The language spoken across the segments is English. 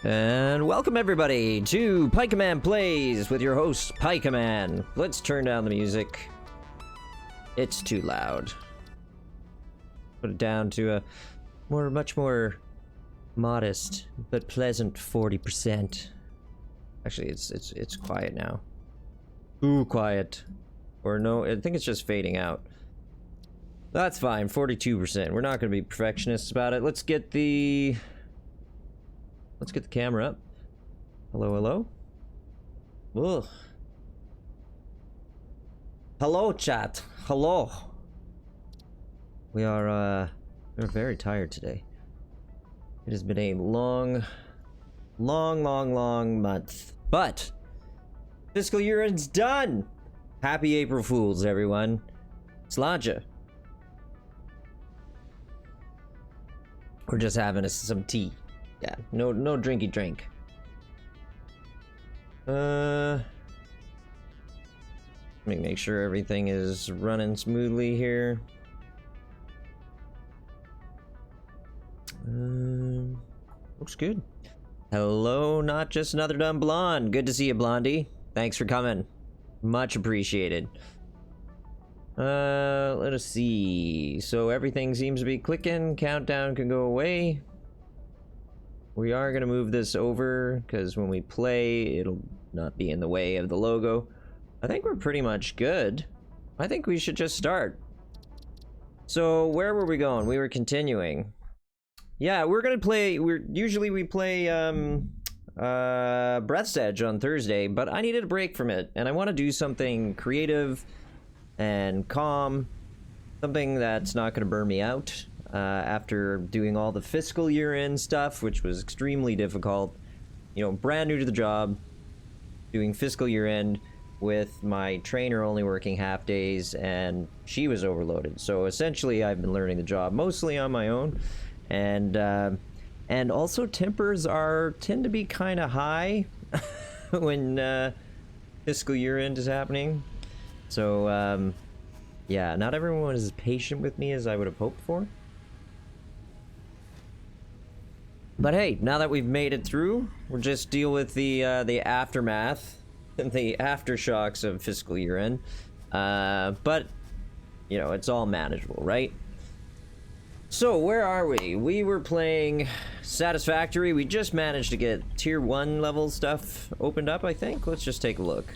And welcome everybody to Pikeman Plays with your host, Pikeman. Let's turn down the music. It's too loud. Put it down to a much more modest but pleasant 40%. Actually, it's quiet now. Too quiet. Or no, I think it's just fading out. That's fine, 42%. We're not going to be perfectionists about it. Let's get the camera up. Hello, hello. Ugh. Hello, chat. Hello. We're very tired today. It has been a long month. But fiscal year end's done. Happy April Fools, everyone. Slaja. We're just having some tea. Yeah, no drinky drink. Let me make sure everything is running smoothly here. Looks good. Hello, not just another dumb blonde. Good to see you, Blondie. Thanks for coming. Much appreciated. Let us see. So everything seems to be clicking. Countdown can go away. We are going to move this over because when we play, it'll not be in the way of the logo. I think we're pretty much good. I think we should just start. So where were we going? We were continuing. Yeah, we're going to play. Usually we play Breath's Edge on Thursday, but I needed a break from it, and I want to do something creative and calm, something that's not going to burn me out. After doing all the fiscal year-end stuff, which was extremely difficult, you know, brand new to the job, doing fiscal year-end with my trainer only working half days, and she was overloaded. So essentially, I've been learning the job mostly on my own, and also tempers tend to be kind of high when fiscal year-end is happening. So yeah, not everyone is as patient with me as I would have hoped for. But hey, now that we've made it through, we'll just deal with the aftermath and the aftershocks of fiscal year end. But, you know, it's all manageable, right? So, where are we? We were playing Satisfactory. We just managed to get Tier 1 level stuff opened up, I think. Let's just take a look.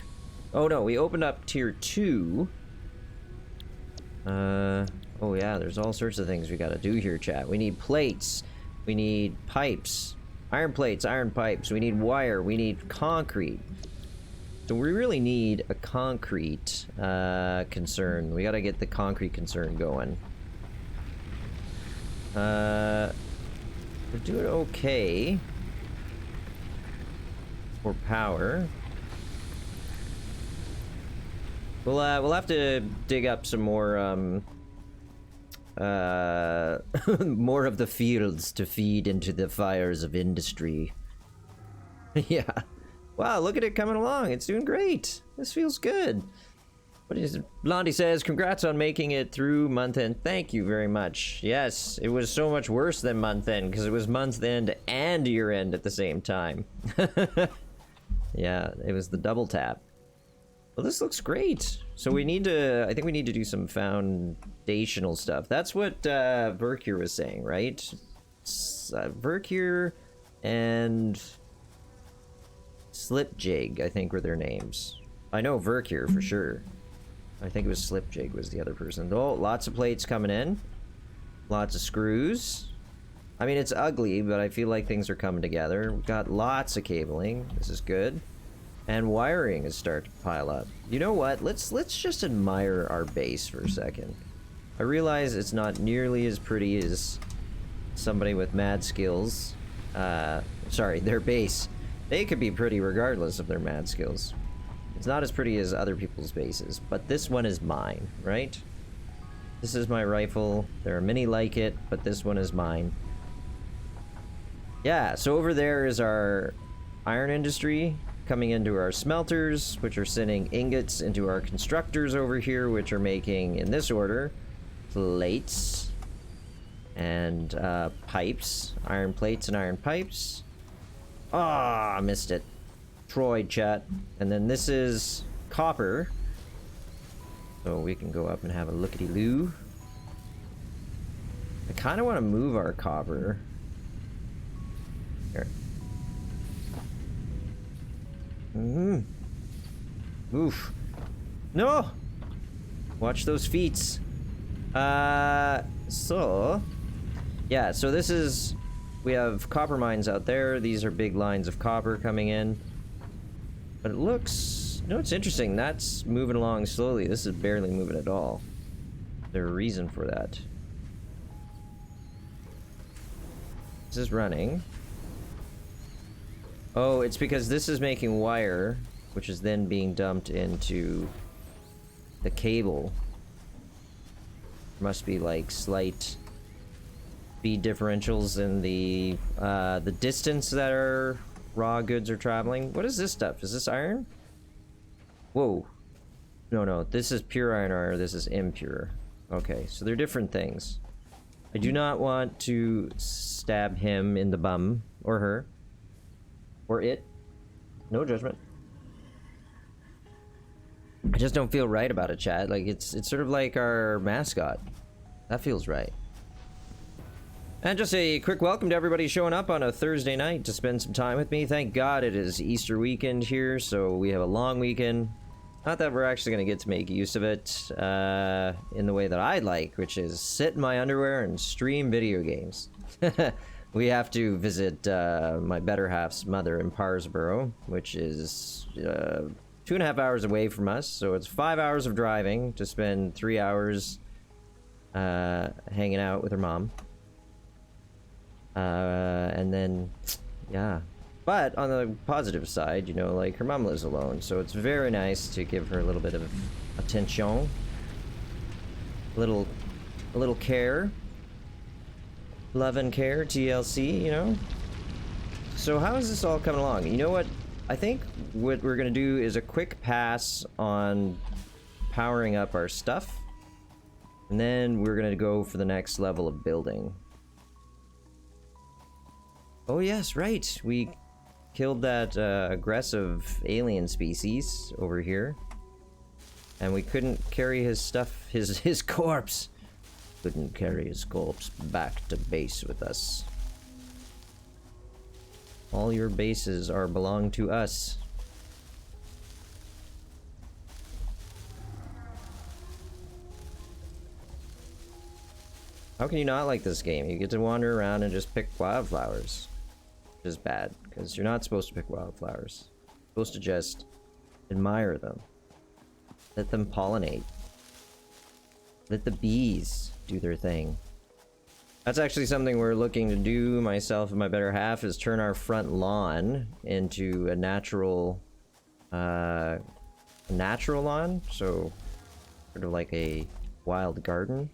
Oh no, we opened up Tier 2. Oh yeah, there's all sorts of things we gotta do here, chat. We need plates. We need pipes, iron plates, iron pipes. We need wire. We need concrete. So we really need a concrete concern. We gotta get the concrete concern going. We're doing okay for power. We'll have to dig up some more more of the fields to feed into the fires of industry. Yeah. Wow, look at it coming along. It's doing great. This feels good. What is it? Blondie says, congrats on making it through month end. Thank you very much. Yes, it was so much worse than month end because it was month end and year end at the same time. Yeah, it was the double tap. Well, this looks great. So we need to, I think we need to do some foundational stuff. That's what Vercure was saying, right? Vercure and Slipjig, I think, were their names. I know Vercure for sure. I think it was Slipjig was the other person. Oh, lots of plates coming in. Lots of screws. I mean, it's ugly, but I feel like things are coming together. We've got lots of cabling. This is good. And wiring is starting to pile up. You know what? Let's just admire our base for a second. I realize it's not nearly as pretty as somebody with mad skills. Sorry, their base. They could be pretty regardless of their mad skills. It's not as pretty as other people's bases, but this one is mine, right? This is my rifle. There are many like it, but this one is mine. Yeah, so over there is our iron industry coming into our smelters, which are sending ingots into our constructors over here, which are making, in this order, plates and pipes, iron plates and iron pipes. Ah, missed it. Troy, chat. And then this is copper. So we can go up and have a lookity-loo. I kind of want to move our copper. Here. Oof. No! Watch those feet. So... yeah, so this is... we have copper mines out there. These are big lines of copper coming in. But it looks... you know, it's interesting. That's moving along slowly. This is barely moving at all. There's a reason for that. This is running. Oh, it's because this is making wire, which is then being dumped into the cable. Must be like slight speed differentials in the distance that our raw goods are traveling. What is this stuff? Is this iron? Whoa. No, this is pure iron ore, this is impure. Okay, so they're different things. I do not want to stab him in the bum, or her. Or it. No judgment. I just don't feel right about it, chat. Like, it's sort of like our mascot. That feels right. And just a quick welcome to everybody showing up on a Thursday night to spend some time with me. Thank God it is Easter weekend here, so we have a long weekend. Not that we're actually going to get to make use of it in the way that I'd like, which is sit in my underwear and stream video games. We have to visit my better half's mother in Parsboro, which is 2.5 hours away from us, so it's 5 hours of driving to spend 3 hours hanging out with her mom. And then, yeah. But on the positive side, you know, like, her mom lives alone, so it's very nice to give her a little bit of attention. A little care. Love and care, TLC, you know? So how is this all coming along? You know what? I think what we're gonna do is a quick pass on powering up our stuff. And then we're gonna go for the next level of building. Oh yes, right. We killed that aggressive alien species over here. And we couldn't carry his stuff, his corpse. Couldn't carry his corpse back to base with us. All your bases belong to us. How can you not like this game? You get to wander around and just pick wildflowers. Which is bad, because you're not supposed to pick wildflowers. You're supposed to just admire them. Let them pollinate. Let the bees do their thing. That's actually something we're looking to do, myself and my better half, is turn our front lawn into a natural lawn, so sort of like a wild garden.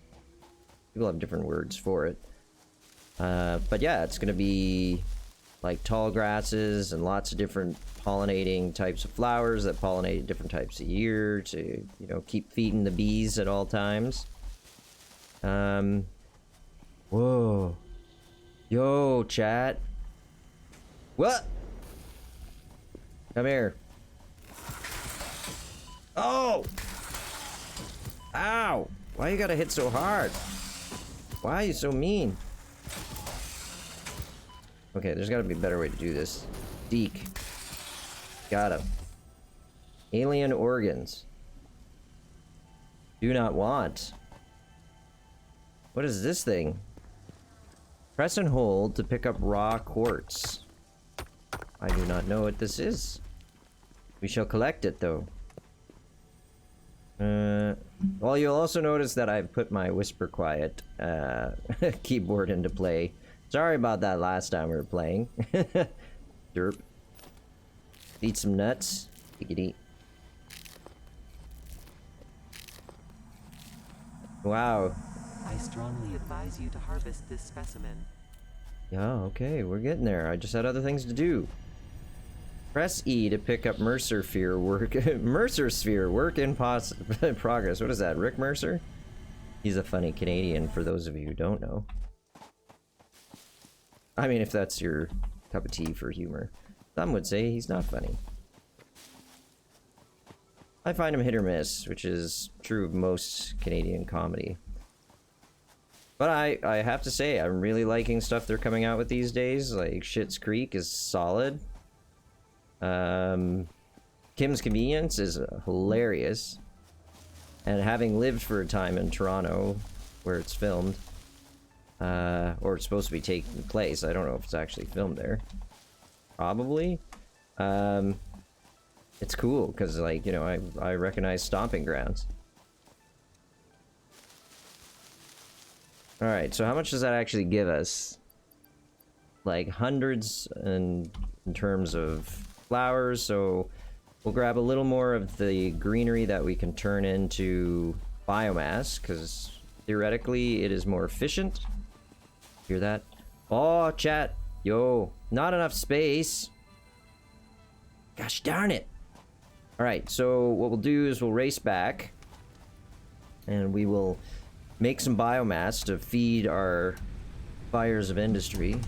People have different words for it. But yeah, it's gonna be like tall grasses and lots of different pollinating types of flowers that pollinate different types of year to, you know, keep feeding the bees at all times. Whoa. Yo, chat. What? Come here. Oh! Ow! Why you gotta hit so hard? Why are you so mean? Okay, there's gotta be a better way to do this. Deke. Got him. Alien organs. Do not want. What is this thing? Press and hold to pick up raw quartz. I do not know what this is. We shall collect it, though. Well, you'll also notice that I've put my Whisper Quiet keyboard into play. Sorry about that last time we were playing. Derp. Eat some nuts. Eat. Wow. I strongly advise you to harvest this specimen. Yeah, okay, we're getting there. I just had other things to do. Press E to pick up Mercer Sphere work. Mercer Sphere work in progress. What is that? Rick Mercer? He's a funny Canadian, for those of you who don't know. I mean, if that's your cup of tea for humor. Some would say he's not funny. I find him hit or miss, which is true of most Canadian comedy. But I have to say, I'm really liking stuff they're coming out with these days. Like, Schitt's Creek is solid. Kim's Convenience is hilarious. And having lived for a time in Toronto, where it's filmed, or it's supposed to be taking place, I don't know if it's actually filmed there. Probably. It's cool, because, like, you know, I recognize stomping grounds. Alright, so how much does that actually give us? Like, hundreds in terms of flowers, so we'll grab a little more of the greenery that we can turn into biomass, because theoretically it is more efficient. Hear that? Oh, chat! Yo, not enough space! Gosh darn it! Alright, so what we'll do is we'll race back, and we will make some biomass to feed our fires of industry.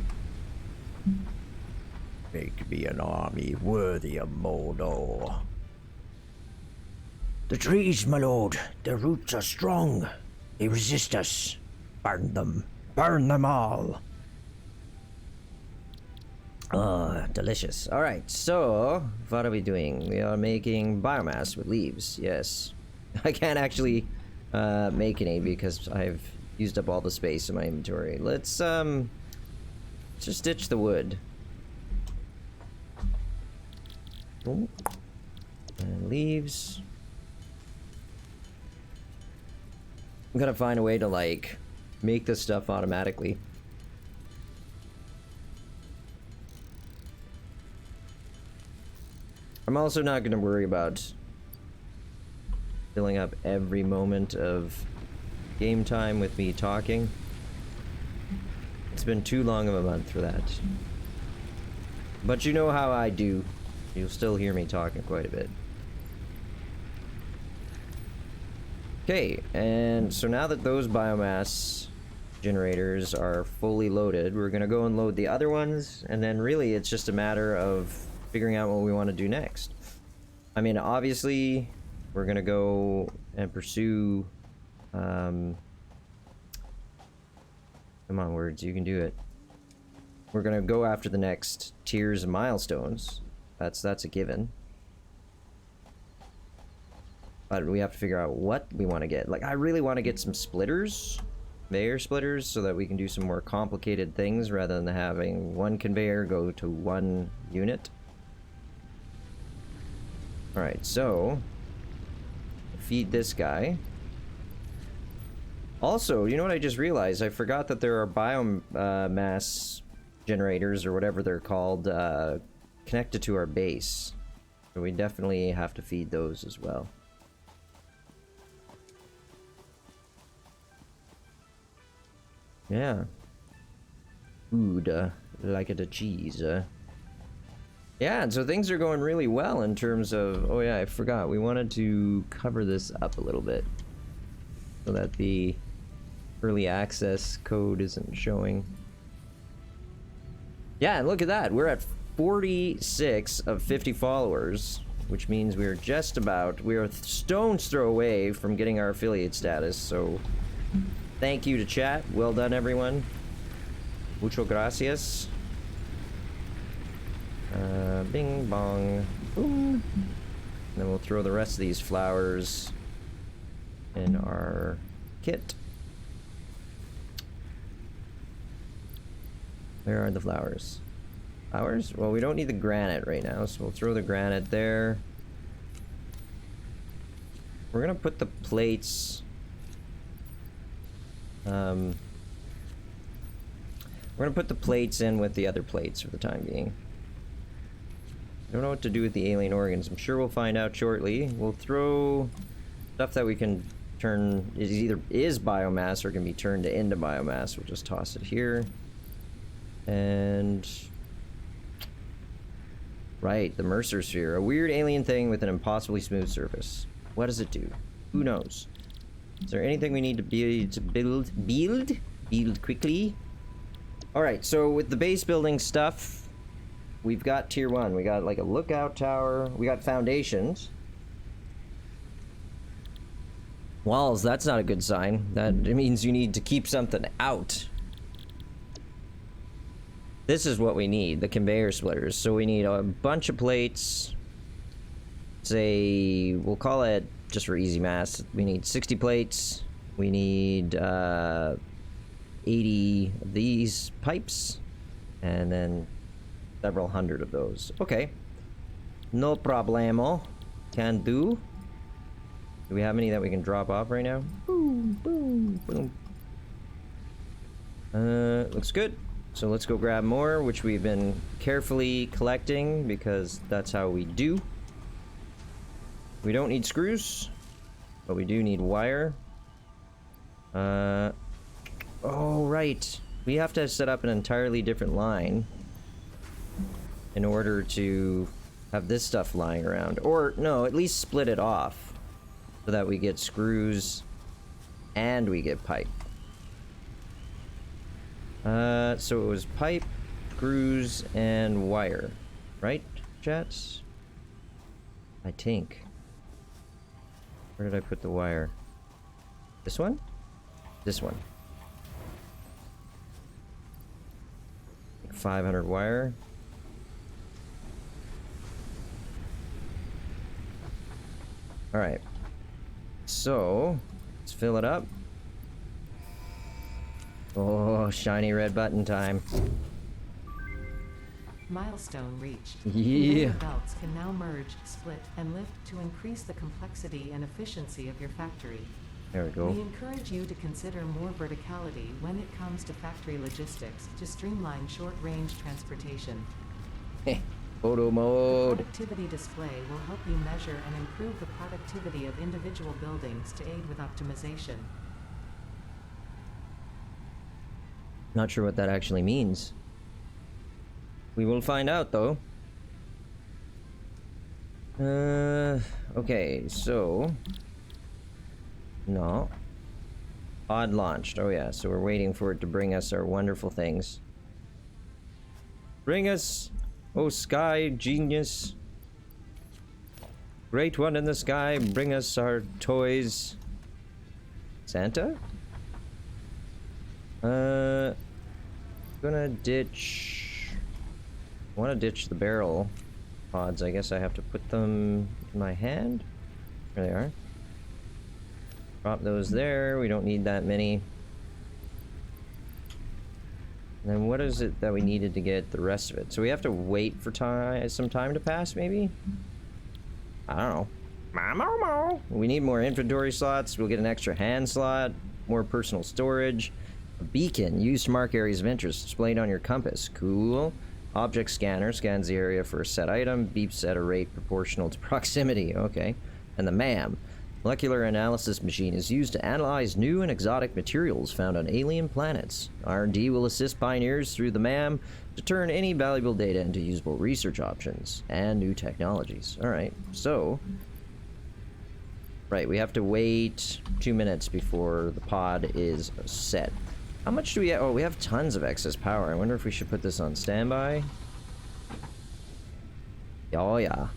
Make me an army worthy of Mordor. The trees, my lord, their roots are strong. They resist us. Burn them. Burn them all. Ah, delicious. Alright, so what are we doing? We are making biomass with leaves, yes. I can't actually make any because I've used up all the space in my inventory. Let's just ditch the wood. Oh. And leaves. I'm gonna find a way to, like, make this stuff automatically. I'm also not gonna worry about filling up every moment of game time with me talking. It's been too long of a month for that. But you know how I do. You'll still hear me talking quite a bit. Okay, and so now that those biomass generators are fully loaded, we're gonna go and load the other ones, and then really it's just a matter of figuring out what we want to do next. I mean, obviously, we're gonna go and pursue, come on, words, you can do it. We're gonna go after the next tiers and milestones. That's a given. But we have to figure out what we want to get. Like, I really want to get some splitters, conveyor splitters, so that we can do some more complicated things rather than having one conveyor go to one unit. Alright, so feed this guy. Also, you know what I just realized? I forgot that there are biomass generators, or whatever they're called, connected to our base. So we definitely have to feed those as well. Yeah. Food, like it a cheese. Yeah, and so things are going really well in terms of... Oh yeah, I forgot. We wanted to cover this up a little bit so that the early access code isn't showing. Yeah, and look at that. We're at 46 of 50 followers, which means we're just about... We're a stone's throw away from getting our affiliate status, so... Thank you to chat. Well done, everyone. Mucho gracias. Bing bong. Boom. And then we'll throw the rest of these flowers in our kit. Where are the flowers? Flowers? Well, we don't need the granite right now, so we'll throw the granite there. We're gonna put the plates... we're gonna put the plates in with the other plates for the time being. I don't know what to do with the alien organs. I'm sure we'll find out shortly. We'll throw stuff that we can turn... is biomass or can be turned into biomass. We'll just toss it here. And... Right, the Mercer Sphere. A weird alien thing with an impossibly smooth surface. What does it do? Who knows? Is there anything we need to build quickly? Alright, so with the base building stuff, we've got tier 1. We got like a lookout tower. We got foundations. Walls, that's not a good sign. That means you need to keep something out. This is what we need, the conveyor splitters. So we need a bunch of plates. Say, we'll call it, just for easy math, we need 60 plates. We need 80 of these pipes. And then several hundred of those. Okay. No problemo. Can do. Do we have any that we can drop off right now? Boom, boom, boom. Looks good. So let's go grab more, which we've been carefully collecting because that's how we do. We don't need screws, but we do need wire. Oh, right. We have to set up an entirely different line in order to have this stuff lying around. Or, no, at least split it off so that we get screws and we get pipe. So it was pipe, screws, and wire, right, chats? I think. Where did I put the wire? This one? This one. Like 500 wire. Alright. So, let's fill it up. Oh, shiny red button time. Milestone reached. Yeah. Conveyor belts can now merge, split, and lift to increase the complexity and efficiency of your factory. There we go. We encourage you to consider more verticality when it comes to factory logistics to streamline short-range transportation. Photo The mode. productivity display will help you measure and improve the productivity of individual buildings to aid with optimization. Not sure what that actually means. We will find out, though. Okay, so... No. Pod launched. Oh yeah, so we're waiting for it to bring us our wonderful things. Bring us, oh sky genius. Great one in the sky, bring us our toys. Santa? Gonna ditch... wanna ditch the barrel pods. I guess I have to put them in my hand? There they are. Drop those there. We don't need that many. And then what is it that we needed to get the rest of it? So we have to wait for some time to pass, maybe? I don't know. We need more inventory slots. We'll get an extra hand slot. More personal storage. A beacon used to mark areas of interest displayed on your compass. Cool. Object scanner scans the area for a set item. Beeps at a rate proportional to proximity. Okay. And the MAM. Molecular analysis machine is used to analyze new and exotic materials found on alien planets. R&D will assist pioneers through the MAM to turn any valuable data into usable research options and new technologies. Alright, so... Right, we have to wait 2 minutes before the pod is set. How much do we have? Oh, we have tons of excess power. I wonder if we should put this on standby. Oh yeah.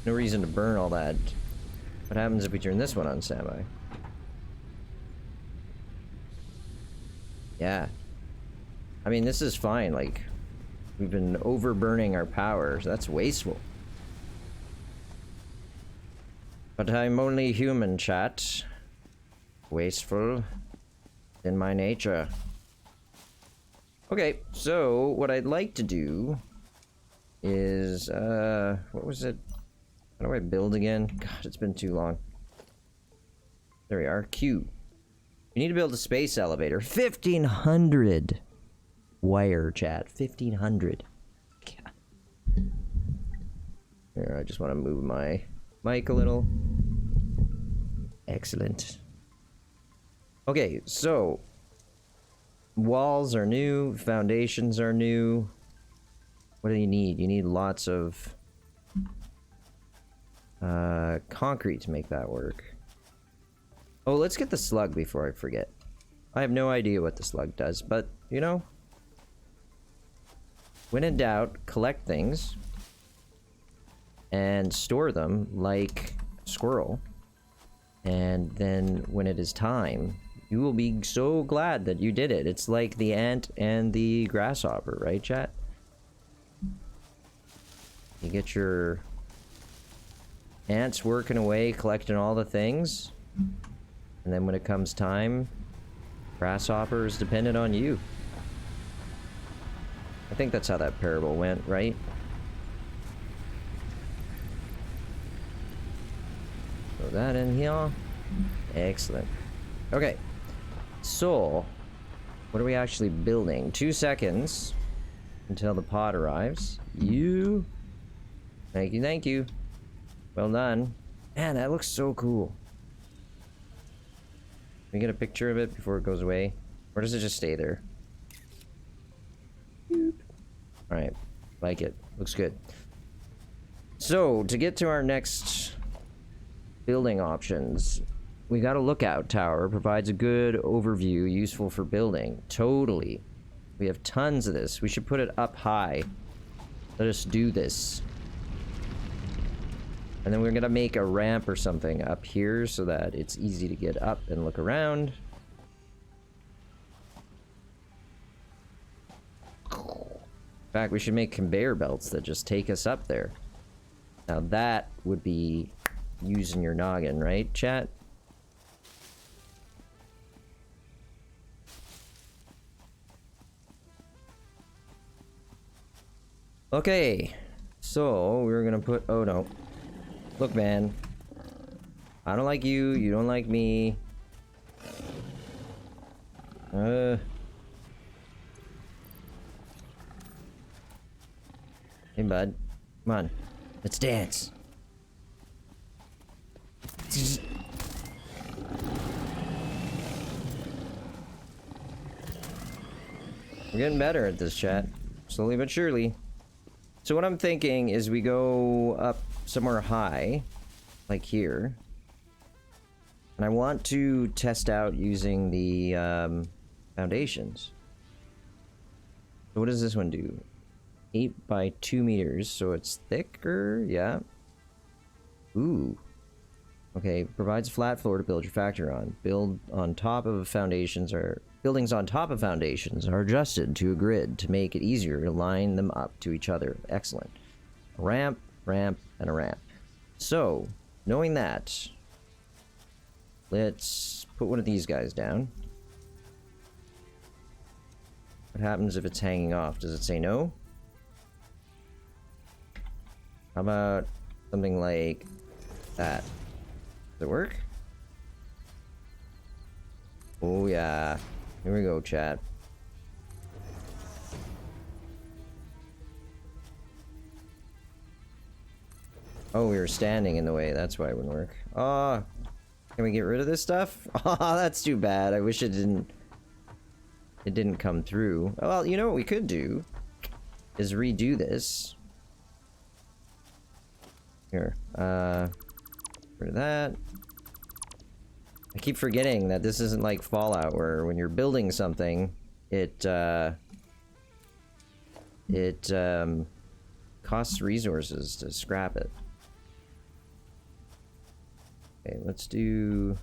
No reason to burn all that. What happens if we turn this one on standby? Yeah. I mean, this is fine. Like, we've been overburning our power. So that's wasteful. But I'm only human, chat. Wasteful. In my nature. Okay, so what I'd like to do is, what was it? How do I build again? God, it's been too long. There we are. Q. You need to build a space elevator. 1,500 wire, chat. 1,500. God. Here, I just want to move my mic a little. Excellent. Okay, so walls are new, foundations are new. What do you need? You need lots of concrete to make that work. Oh, let's get the slug before I forget. I have no idea what the slug does, but, you know, when in doubt, collect things and store them like a squirrel. And then when it is time, you will be so glad that you did it. It's like the ant and the grasshopper, right, chat? You get your ants working away, collecting all the things. And then when it comes time, grasshopper is dependent on you. I think that's how that parable went, right? Throw that in here. Excellent. Okay. So, what are we actually building? 2 seconds until the pod arrives. You. Thank you, thank you. Well done. Man, that looks so cool. Can we get a picture of it before it goes away? Or does it just stay there? Alright. Like it. Looks good. So, to get to our next building options, we got a lookout tower. Provides a good overview, useful for building. Totally. We have tons of this. We should put it up high. Let us do this. And then we're gonna make a ramp or something up here so that it's easy to get up and look around. In fact, we should make conveyor belts that just take us up there. Now that would be using your noggin, right, chat? Okay, so we're gonna put, oh no. Look, man. I don't like you, you don't like me. Hey, bud. Come on. Let's dance. We're getting better at this, chat. Slowly but surely. So what I'm thinking is we go up somewhere high, like here. And I want to test out using the foundations. So what does this one do? 8 by 2 meters, so it's thicker, yeah. Ooh. Okay, provides a flat floor to build your factory on. Buildings on top of foundations are adjusted to a grid to make it easier to line them up to each other. Excellent. A ramp, ramp, and a ramp. So, knowing that, let's put one of these guys down. What happens if it's hanging off? Does it say no? How about something like that? Does it work? Oh yeah. Here we go, chat. Oh, we were standing in the way. That's why it wouldn't work. Oh, can we get rid of this stuff? Oh, that's too bad. I wish it didn't come through. Well, you know what we could do is redo this. Here, rid of that. I keep forgetting that this isn't like Fallout, where when you're building something, it costs resources to scrap it. Okay, let's do.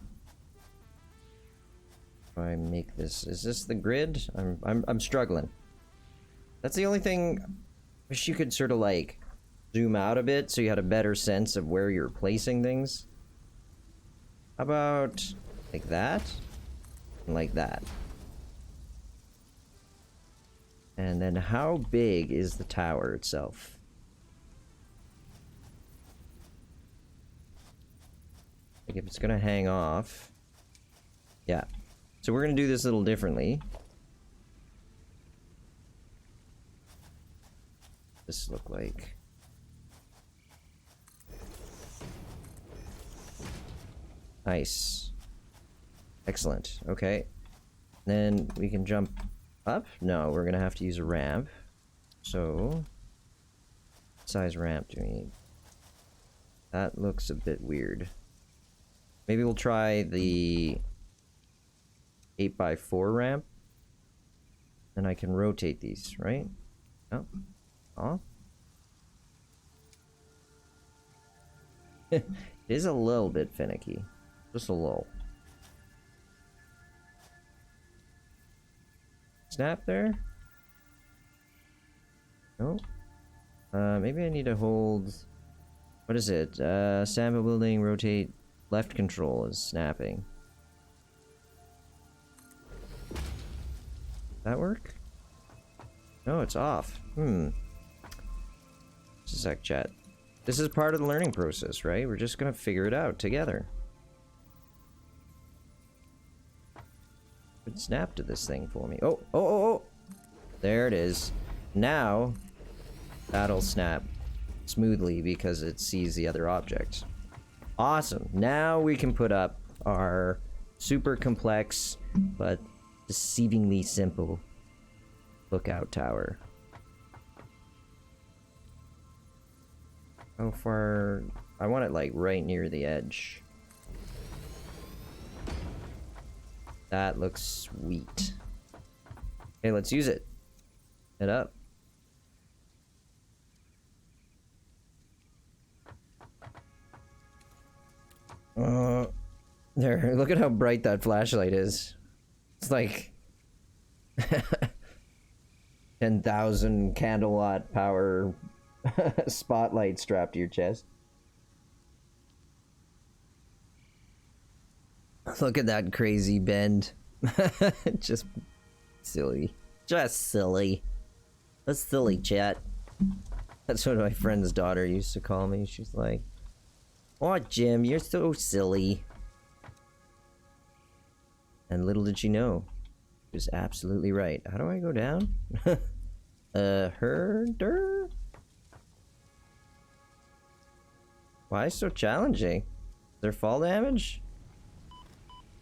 If I make this, is this the grid? I'm struggling. That's the only thing. Wish you could sort of like zoom out a bit so you had a better sense of where you're placing things. How about like that? And like that. And then how big is the tower itself? Like if it's gonna hang off. Yeah. So we're gonna do this a little differently. This look like. Nice. Excellent. Okay. Then we can jump up. No, we're gonna have to use a ramp. So, what size ramp do we need? That looks a bit weird. Maybe we'll try the 8x4 ramp. And I can rotate these, right? Oh. Huh? It is a little bit finicky. Just a little. Snap there? No. Maybe I need to hold... What is it? Sample building, rotate, left control is snapping. That work? No, it's off. Just a sec, chat. This is part of the learning process, right? We're just gonna figure it out together. But snap to this thing for me. Oh! There it is. Now, that'll snap smoothly because it sees the other object. Awesome. Now we can put up our super complex but deceivingly simple lookout tower. How far? I want it like right near the edge. That looks sweet. Okay, let's use it. Head up. There, look at how bright that flashlight is. It's like 10,000 candlewatt power spotlight strapped to your chest. Look at that crazy bend. Just silly. Just silly. That's silly, chat. That's what my friend's daughter used to call me. She's like, "Oh, Jim, you're so silly." And little did she know, she was absolutely right. How do I go down? Herder? Why so challenging? Is there fall damage?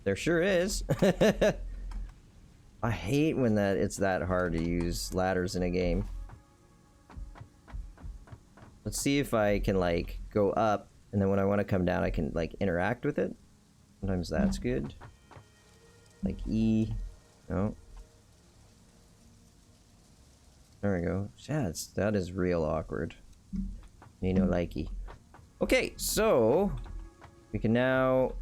There sure is. I hate when it's that hard to use ladders in a game. Let's see if I can like go up, and then when I want to come down I can like interact with it. Sometimes that's good. Like E. No. There we go. Yeah, that is real awkward. Me no likey. Okay, so we can now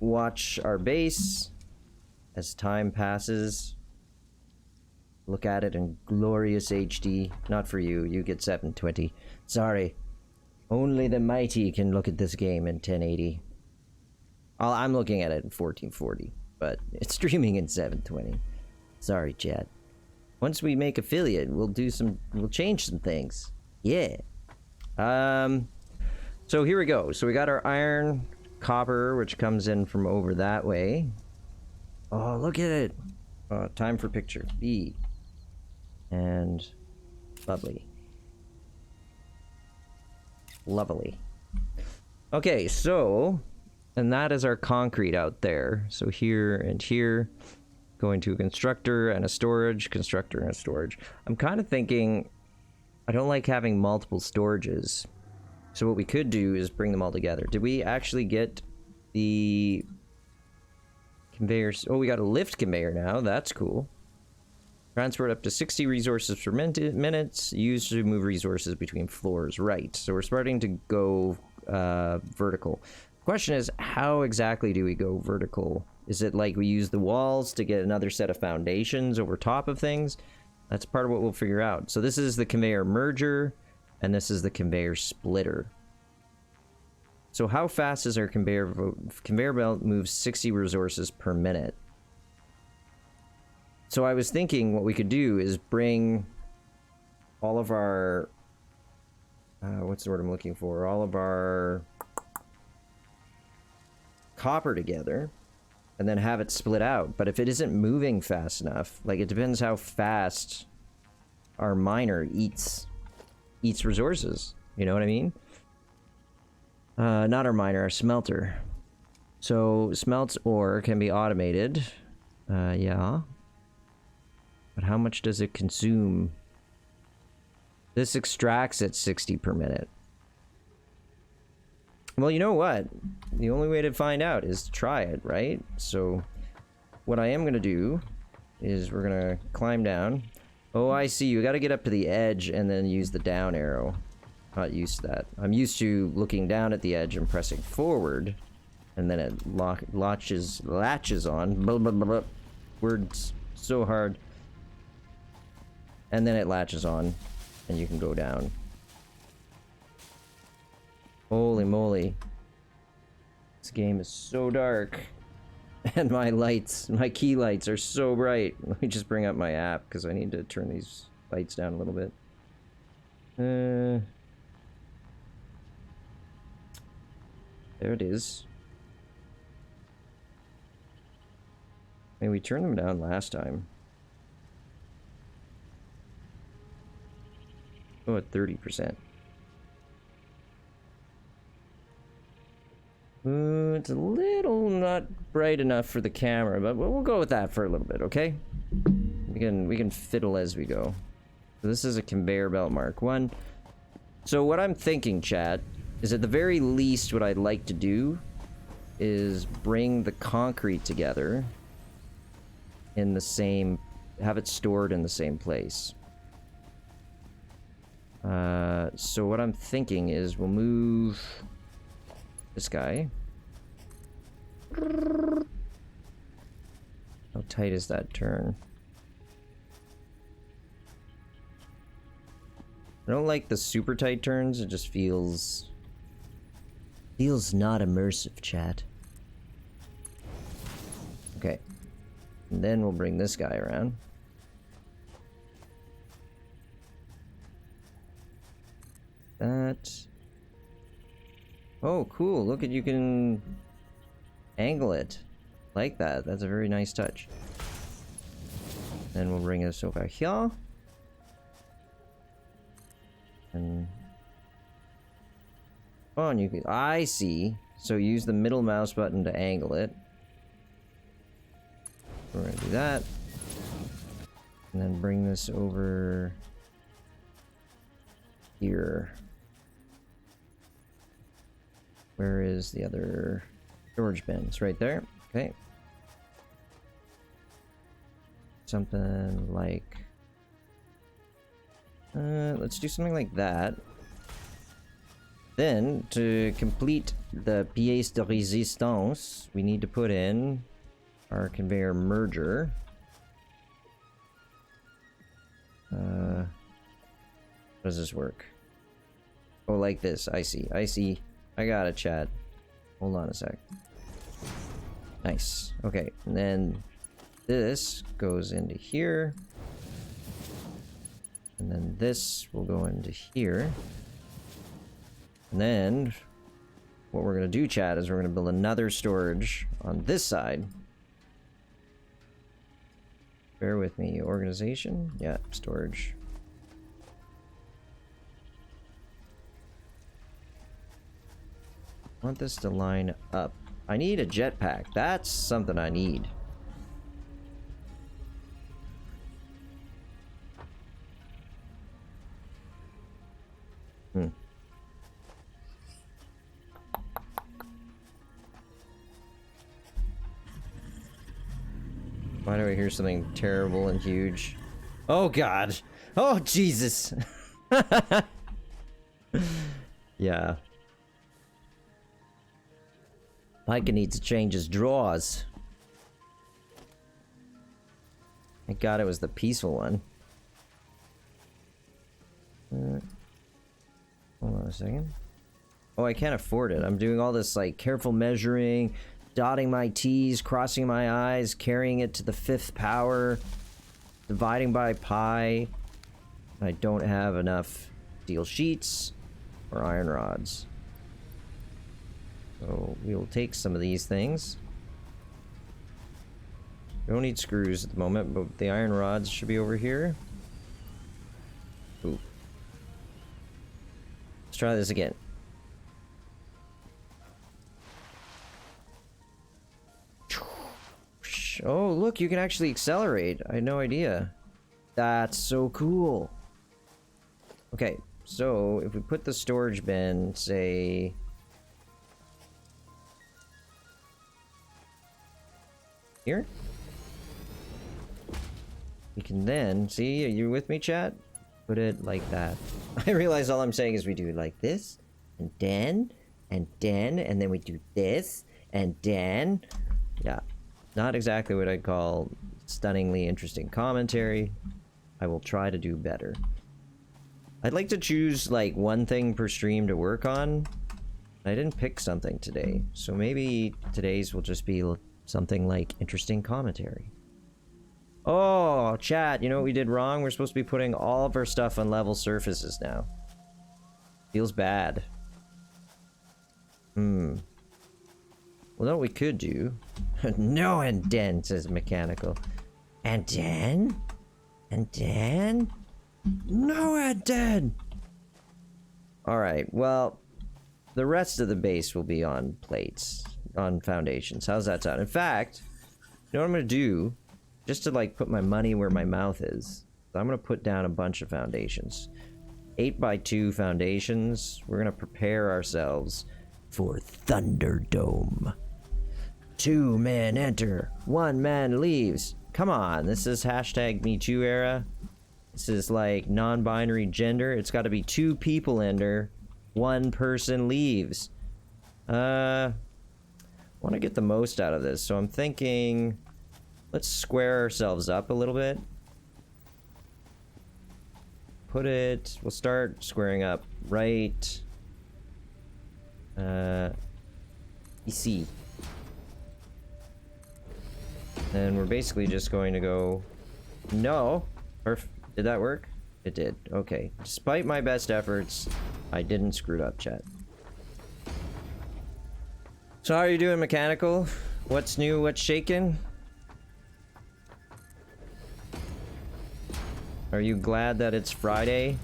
watch our base as time passes. Look at it in glorious HD. Not for you. You get 720. Sorry. Only the mighty can look at this game in 1080. I'm looking at it in 1440, but it's streaming in 720. Sorry, chat. Once we make affiliate, we'll change some things. Yeah. So here we go. So we got our iron, copper, which comes in from over that way. Oh, look at it. Time for picture. B. And lovely. Lovely. Okay, so, and that is our concrete out there. So here and here, going to a constructor and a storage, constructor and a storage. I'm kind of thinking, I don't like having multiple storages. So what we could do is bring them all together. Did we actually get the conveyors? Oh, we got a lift conveyor now. That's cool. Transport up to 60 resources per minute. Used to move resources between floors. Right. So we're starting to go vertical. Question is, how exactly do we go vertical? Is it like we use the walls to get another set of foundations over top of things? That's part of what we'll figure out. So this is the conveyor merger, and this is the conveyor splitter. So how fast is our conveyor belt moves 60 resources per minute? So I was thinking what we could do is bring all of our what's the word I'm looking for? All of our copper together and then have it split out. But if it isn't moving fast enough, like it depends how fast our miner eats resources. You know what I mean? Not our miner, our smelter. So smelts ore can be automated. Yeah. But how much does it consume? This extracts at 60 per minute. Well, you know what? The only way to find out is to try it, right? So what I am going to do is we're going to climb down. Oh, I see. You gotta get up to the edge and then use the down arrow. Not used to that. I'm used to looking down at the edge and pressing forward. And then it latches on. Blah, blah, blah, blah. Words so hard. And then it latches on. And you can go down. Holy moly. This game is so dark. And my lights, my key lights are so bright. Let me just bring up my app because I need to turn these lights down a little bit. There it is. Hey, we turned them down last time. Oh, at 30%. It's a little not bright enough for the camera, but we'll go with that for a little bit, okay? We can fiddle as we go. So this is a conveyor belt Mark 1. So what I'm thinking, chat, is at the very least what I'd like to do is bring the concrete together in the same, have it stored in the same place. So what I'm thinking is we'll move this guy. How tight is that turn? I don't like the super tight turns. It just feels not immersive, chat. Okay. And then we'll bring this guy around. That. Oh, cool. Look at, you can angle it like that. That's a very nice touch. Then we'll bring this over here. And oh, and you can, I see. So use the middle mouse button to angle it. We're gonna do that. And then bring this over here. Where is the other storage bin? It's right there. Okay. Something like... let's do something like that. Then, to complete the pièce de résistance, we need to put in our conveyor merger. How does this work? Oh, like this. I see. I see. I got it, chat. Hold on a sec. Nice. Okay, and then this goes into here. And then this will go into here. And then what we're going to do, chat, is we're going to build another storage on this side. Bear with me. Organization? Yeah, storage. I want this to line up. I need a jetpack. That's something I need. Why do I hear something terrible and huge? Oh god! Oh Jesus! Yeah. Micah needs to change his drawers. Thank god it was the peaceful one. Hold on a second. Oh, I can't afford it. I'm doing all this, like, careful measuring, dotting my T's, crossing my I's, carrying it to the 5th power, dividing by pi. I don't have enough steel sheets or iron rods. So we will take some of these things. We don't need screws at the moment, but the iron rods should be over here. Ooh. Let's try this again. Oh, look, you can actually accelerate. I had no idea. That's so cool. Okay, so if we put the storage bin, say... here? We can then, see, are you with me, chat? Put it like that. I realize all I'm saying is we do it like this, and then, and then we do this, and then, yeah. Not exactly what I'd call stunningly interesting commentary. I will try to do better. I'd like to choose, like, one thing per stream to work on. I didn't pick something today, so maybe today's will just be something like interesting commentary. Oh, chat, you know what we did wrong? We're supposed to be putting all of our stuff on level surfaces now. Feels bad. Well, what we could do... no, and then, says Mechanical. And then? And then? No, and then! Alright, well... the rest of the base will be on plates. On foundations. How's that sound? In fact, you know what I'm gonna do? Just to, like, put my money where my mouth is. I'm gonna put down a bunch of foundations. 8x2 foundations. We're gonna prepare ourselves for Thunderdome. 2 men enter, 1 man leaves. Come on, this is hashtag MeToo era. This is like non-binary gender. It's got to be 2 people enter, 1 person leaves. Want to get the most out of this, so I'm thinking let's square ourselves up a little bit. Put it, we'll start squaring up right. You see. And we're basically just going to go... no. Did that work? It did. Okay. Despite my best efforts, I didn't screw it up, chat. So how are you doing, Mechanical? What's new? What's shaking? Are you glad that it's Friday?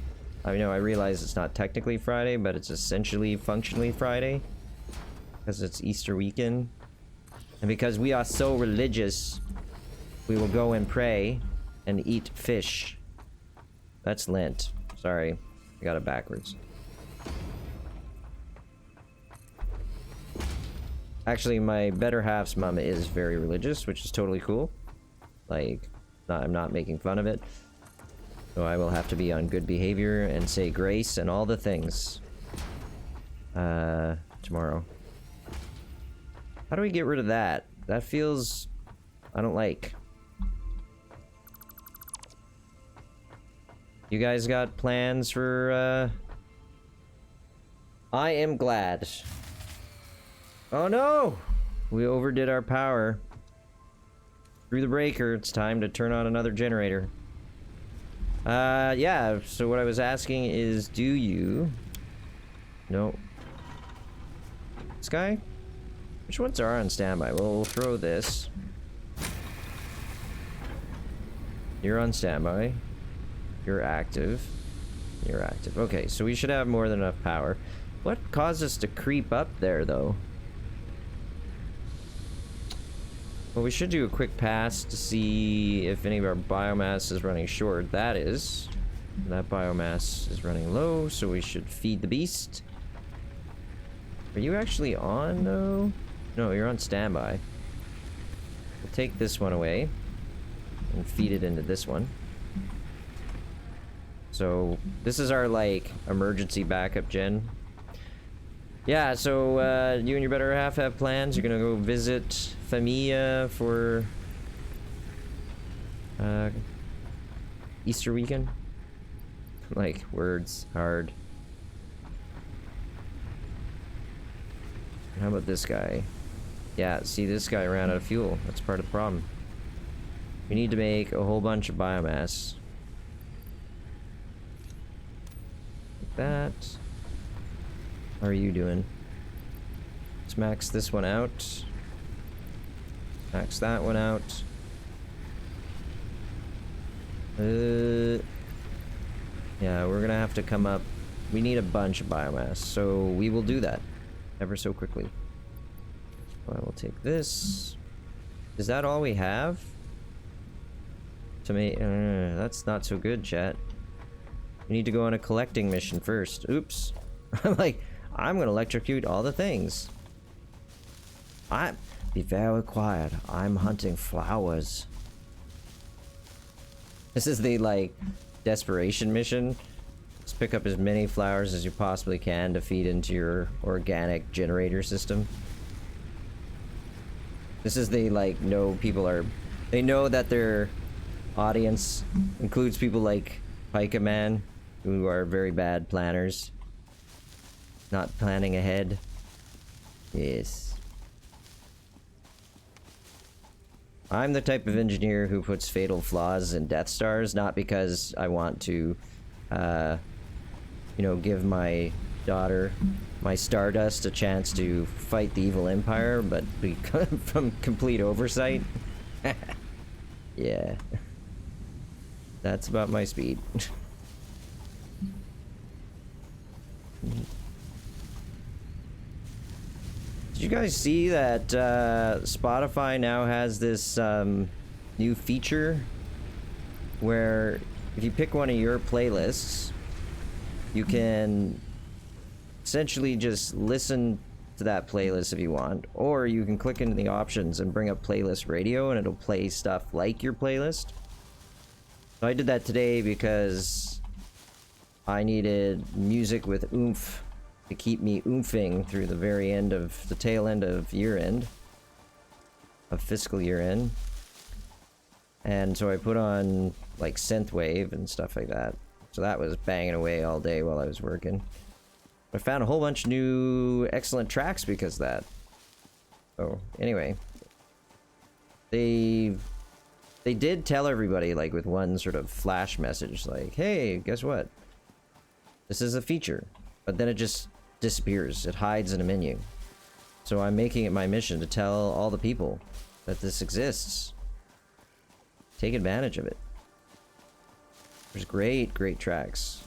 I know, I realize it's not technically Friday, but it's essentially, functionally Friday. Because it's Easter weekend. And because we are so religious, we will go and pray and eat fish. That's Lent. Sorry, I got it backwards. Actually, my better half's mom is very religious, which is totally cool. Like, I'm not making fun of it. So I will have to be on good behavior and say grace and all the things. Tomorrow. How do we get rid of that? That feels... I don't like. You guys got plans for, I am glad. Oh no! We overdid our power. Through the breaker, it's time to turn on another generator. Yeah, so what I was asking is, do you... No. This guy? Which ones are on standby? Well, we'll throw this. You're on standby. You're active. You're active. Okay, so we should have more than enough power. What caused us to creep up there, though? Well, we should do a quick pass to see if any of our biomass is running short. That is. That biomass is running low, so we should feed the beast. Are you actually on, though? No, you're on standby. We'll take this one away and feed it into this one. So, this is our, like, emergency backup gen. Yeah, so, you and your better half have plans. You're gonna go visit Familia for, Easter weekend? Like, words, hard. How about this guy? Yeah, see, this guy ran out of fuel. That's part of the problem. We need to make a whole bunch of biomass. Like that. How are you doing? Let's max this one out. Max that one out. Yeah, we're gonna have to come up. We need a bunch of biomass, so we will do that ever so quickly. I will take this. Is that all we have? To me, that's not so good, chat. We need to go on a collecting mission first. Oops. I'm like, I'm gonna electrocute all the things. Be very quiet. I'm hunting flowers. This is the, like, desperation mission. Just pick up as many flowers as you possibly can to feed into your organic generator system. This is the, like, they know that their audience includes people like Pika Man, who are very bad planners. Not planning ahead. Yes. I'm the type of engineer who puts fatal flaws in Death Stars, not because I want to, you know, give my daughter, my Stardust, a chance to fight the evil empire, but from complete oversight. Yeah. That's about my speed. Did you guys see that Spotify now has this new feature where if you pick one of your playlists, you can essentially just listen to that playlist if you want, or you can click into the options and bring up playlist radio and it'll play stuff like your playlist. So I did that today because I needed music with oomph to keep me oomping through the very end of the tail end of year end, of fiscal year end. And so I put on like synthwave and stuff like that. So that was banging away all day while I was working. I found a whole bunch of new excellent tracks because of that. Oh, anyway. They did tell everybody, like, with one sort of flash message, like, hey, guess what? This is a feature. But then it just disappears. It hides in a menu. So I'm making it my mission to tell all the people that this exists. Take advantage of it. There's great, great tracks.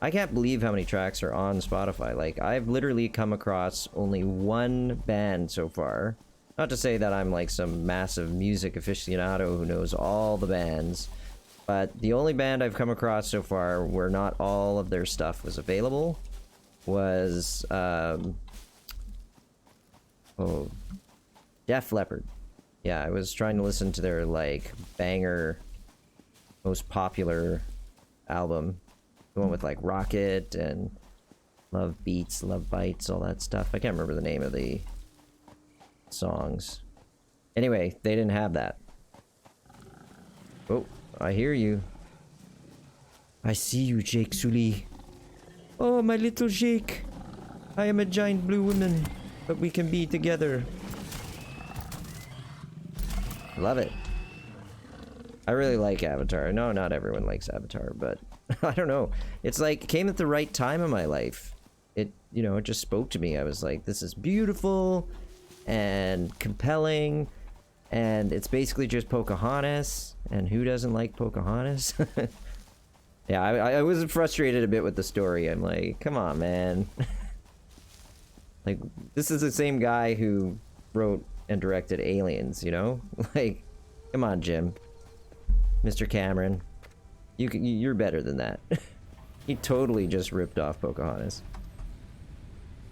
I can't believe how many tracks are on Spotify. Like, I've literally come across only one band so far. Not to say that I'm like some massive music aficionado who knows all the bands, but the only band I've come across so far where not all of their stuff was available was, Def Leppard. Yeah, I was trying to listen to their, like, banger, most popular album. The one with, like, Rocket and Love Beats, Love Bites, all that stuff. I can't remember the name of the songs. Anyway, they didn't have that. Oh, I hear you. I see you, Jake Sully. Oh, my little Jake. I am a giant blue woman, but we can be together. Love it. I really like Avatar. No, not everyone likes Avatar, but I don't know. It's like, it came at the right time in my life. It, you know, it just spoke to me. I was like, this is beautiful and compelling, and it's basically just Pocahontas, and who doesn't like Pocahontas? Yeah, I was frustrated a bit with the story. I'm like, come on, man. Like, this is the same guy who wrote and directed Aliens, you know? Like, come on, Jim. Mr. Cameron. You're better than that. He totally just ripped off Pocahontas.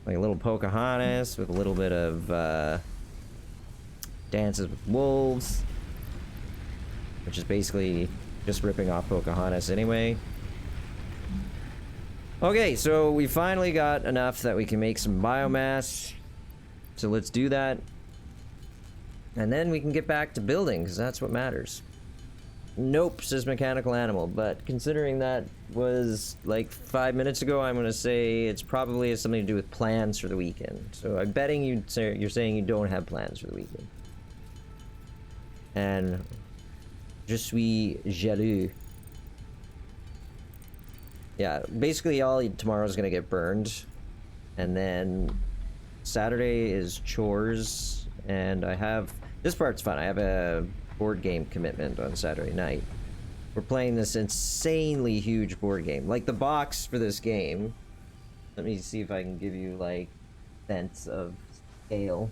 Like a little Pocahontas with a little bit of Dances with Wolves, which is basically just ripping off Pocahontas anyway. Okay, so we finally got enough that we can make some biomass. So let's do that. And then we can get back to building, because that's what matters. Nope, says Mechanical Animal, but considering that was like 5 minutes ago, I'm gonna say it's probably has something to do with plans for the weekend. So I'm betting you're saying you don't have plans for the weekend. And je suis jaloux. Yeah, basically tomorrow's gonna get burned, and then Saturday is chores, and this part's fun. I have a board game commitment on Saturday night. We're playing this insanely huge board game. Like, the box for this game, let me see if I can give you, like, sense of scale.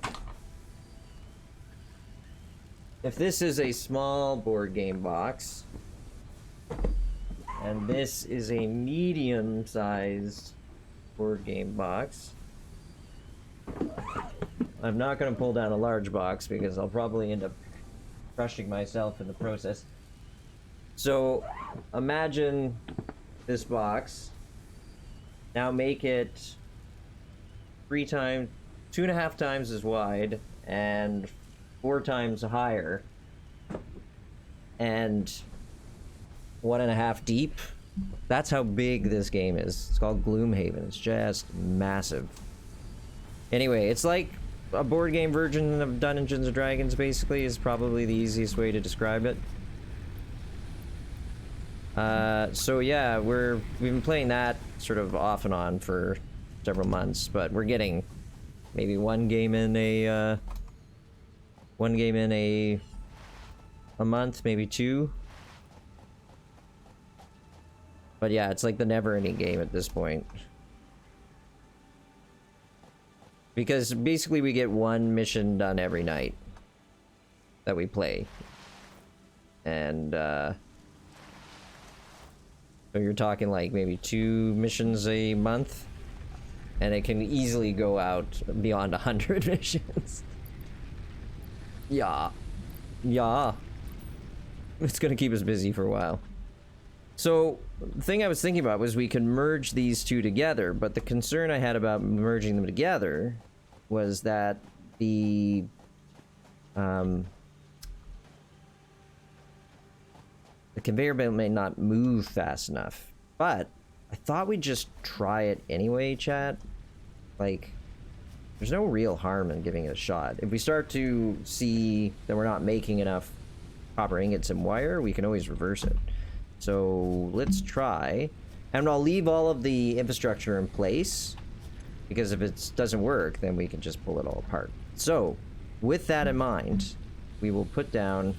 If this is a small board game box, and this is a medium-sized board game box, I'm not going to pull down a large box because I'll probably end up crushing myself in the process. So, imagine this box. Now make it 2.5 times as wide and 4 times higher and 1.5 deep. That's how big this game is. It's called Gloomhaven. It's just massive. Anyway, it's like a board game version of Dungeons and Dragons, basically, is probably the easiest way to describe it. So yeah, we've been playing that sort of off and on for several months, but we're getting maybe one game in a month, maybe 2. But yeah, it's like the never-ending game at this point. Because basically we get one mission done every night that we play. And, so you're talking like maybe 2 missions a month. And it can easily go out beyond 100 missions. Yeah. Yeah. It's gonna keep us busy for a while. So, the thing I was thinking about was we could merge these two together, but the concern I had about merging them together was that the conveyor belt may not move fast enough. But I thought we'd just try it anyway, chat. Like, there's no real harm in giving it a shot. If we start to see that we're not making enough copper ingots and wire, we can always reverse it. So let's try. And I'll leave all of the infrastructure in place, because if it doesn't work, then we can just pull it all apart. So, with that in mind, we will put down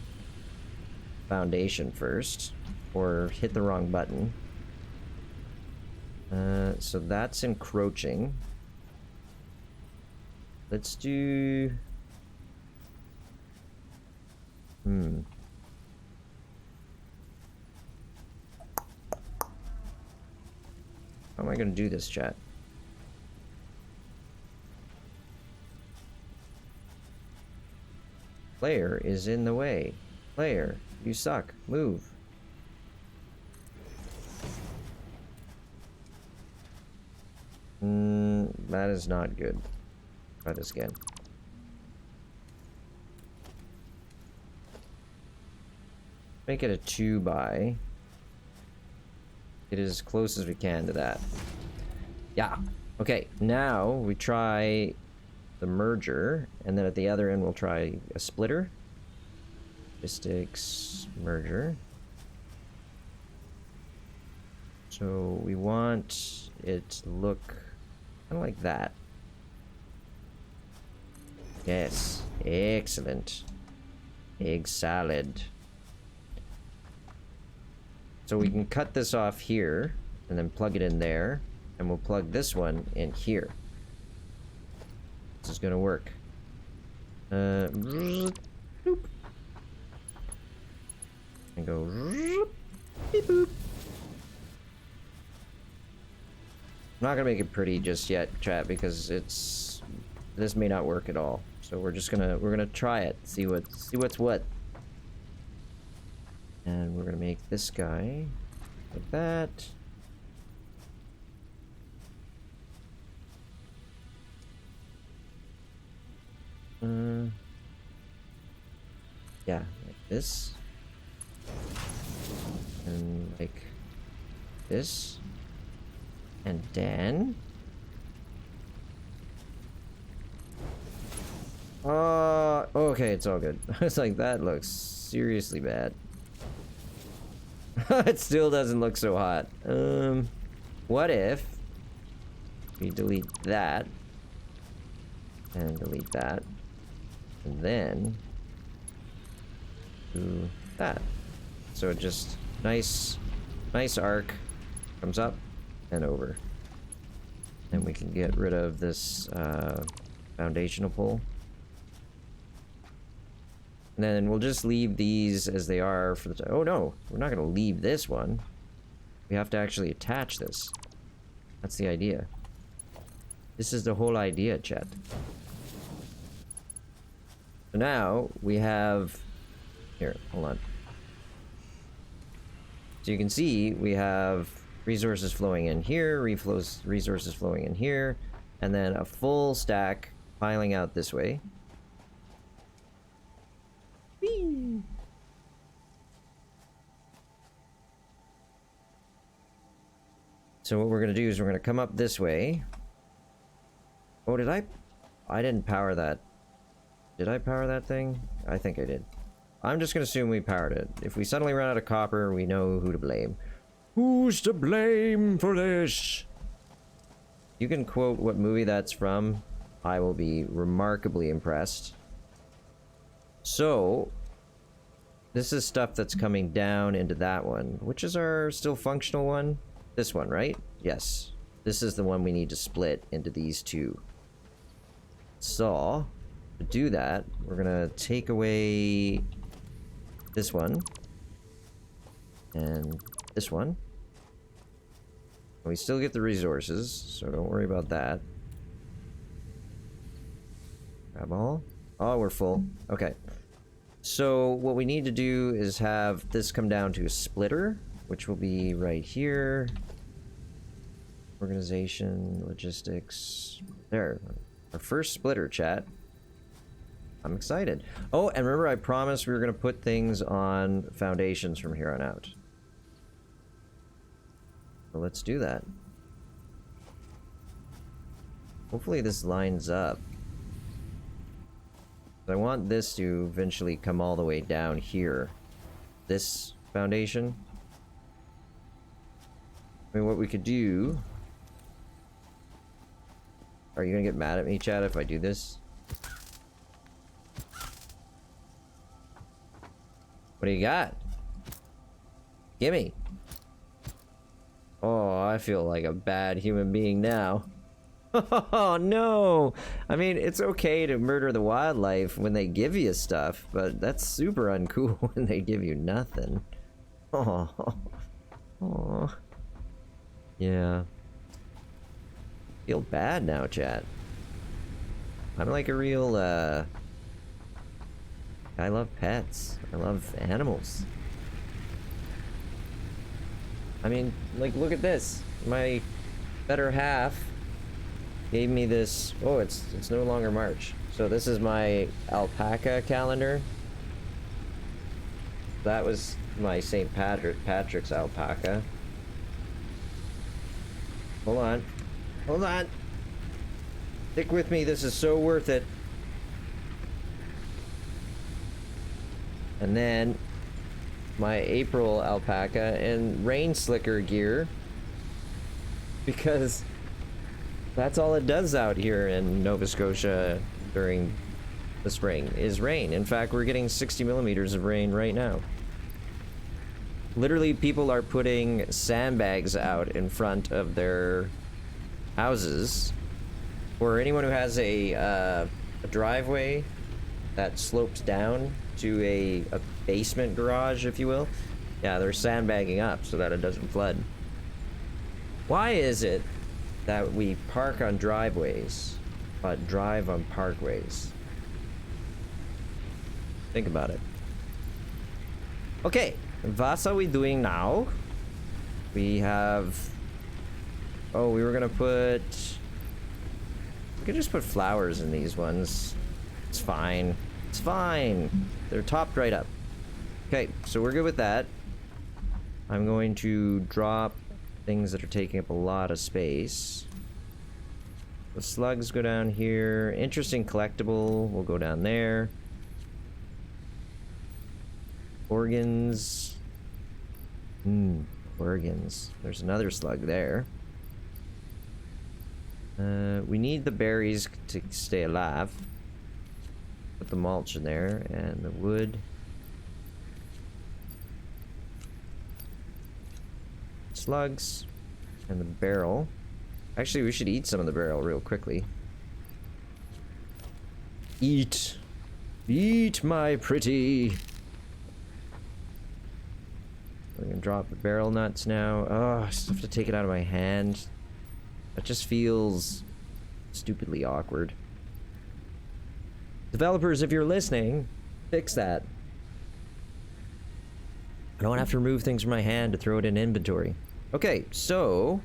foundation first, or hit the wrong button. So that's encroaching. Let's do... How am I gonna do this, chat? Player is in the way. Player, you suck. Move. That is not good. Try this again. Make it a 2 by. Get as close as we can to that. Yeah. Okay, now we try the merger, and then at the other end we'll try a splitter. Logistics merger. So we want it to look kind of like that. Yes, excellent. Egg salad. So we can cut this off here, and then plug it in there, and we'll plug this one in here. This is gonna work. Boop. And go beep boop. I'm not gonna make it pretty just yet, chat, because this may not work at all. So we're gonna try it, see what's what. And we're gonna make this guy like that. Yeah, like this. And like this. And then... okay, it's all good. It's like, that looks seriously bad. It still doesn't look so hot. What if we delete that and delete that, and then do that? So it just nice arc comes up and over, and we can get rid of this foundational pull. And then we'll just leave these as they are for the... Oh no, we're not going to leave this one. We have to actually attach this. That's the idea. This is the whole idea, chat. So now we have... Here, hold on. So you can see we have resources flowing in here, resources flowing in here, and then a full stack piling out this way. Whee! So what we're gonna do is we're gonna come up this way. Oh, did I didn't power that. Did I power that thing? I think I did. I'm just gonna assume we powered it. If we suddenly run out of copper, we know who to blame. Who's to blame for this? You can quote what movie that's from. I will be remarkably impressed. So, this is stuff that's coming down into that one. Which is our still functional one? This one, right? Yes. This is the one we need to split into these two. So, to do that, we're gonna take away this one. And this one. We still get the resources, so don't worry about that. Grab all. Oh, we're full. Okay. So what we need to do is have this come down to a splitter, which will be right here. Organization, logistics. There. Our first splitter, chat. I'm excited. Oh, and remember I promised we were going to put things on foundations from here on out. So let's do that. Hopefully this lines up. I want this to eventually come all the way down here. This foundation. I mean, what we could do... Are you gonna get mad at me, Chad, if I do this? What do you got? Gimme. Oh, I feel like a bad human being now. Oh, no! I mean, it's okay to murder the wildlife when they give you stuff, but that's super uncool when they give you nothing. Oh. Oh. Yeah. Feel bad now, chat. I'm like a real, I love pets. I love animals. I mean, like, look at this. My better half gave me this. Oh, it's no longer March. So this is my alpaca calendar. That was my St. Patrick's alpaca. Hold on. Hold on. Stick with me. This is so worth it. And then my April alpaca and rain slicker gear, because that's all it does out here in Nova Scotia during the spring is rain. In fact, we're getting 60 millimeters of rain right now. Literally, people are putting sandbags out in front of their houses, or anyone who has a driveway that slopes down to a basement garage, if you will. Yeah, they're sandbagging up so that it doesn't flood. Why is it that we park on driveways but drive on parkways? Think about it. Okay, what are we doing now? We have... Oh, we were gonna put... We could just put flowers in these ones. It's fine. It's fine. They're topped right up. Okay, so we're good with that. I'm going to drop things that are taking up a lot of space. The slugs go down here. Interesting collectible will go down there. Organs. Organs. There's another slug there. We need the berries to stay alive. Put the mulch in there and the wood. Slugs and the barrel. Actually, we should eat some of the barrel real quickly. Eat. Eat, my pretty. We're gonna drop the barrel nuts now. Oh, I still have to take it out of my hand. That just feels stupidly awkward. Developers, if you're listening, fix that. I don't have to remove things from my hand to throw it in inventory. Okay, so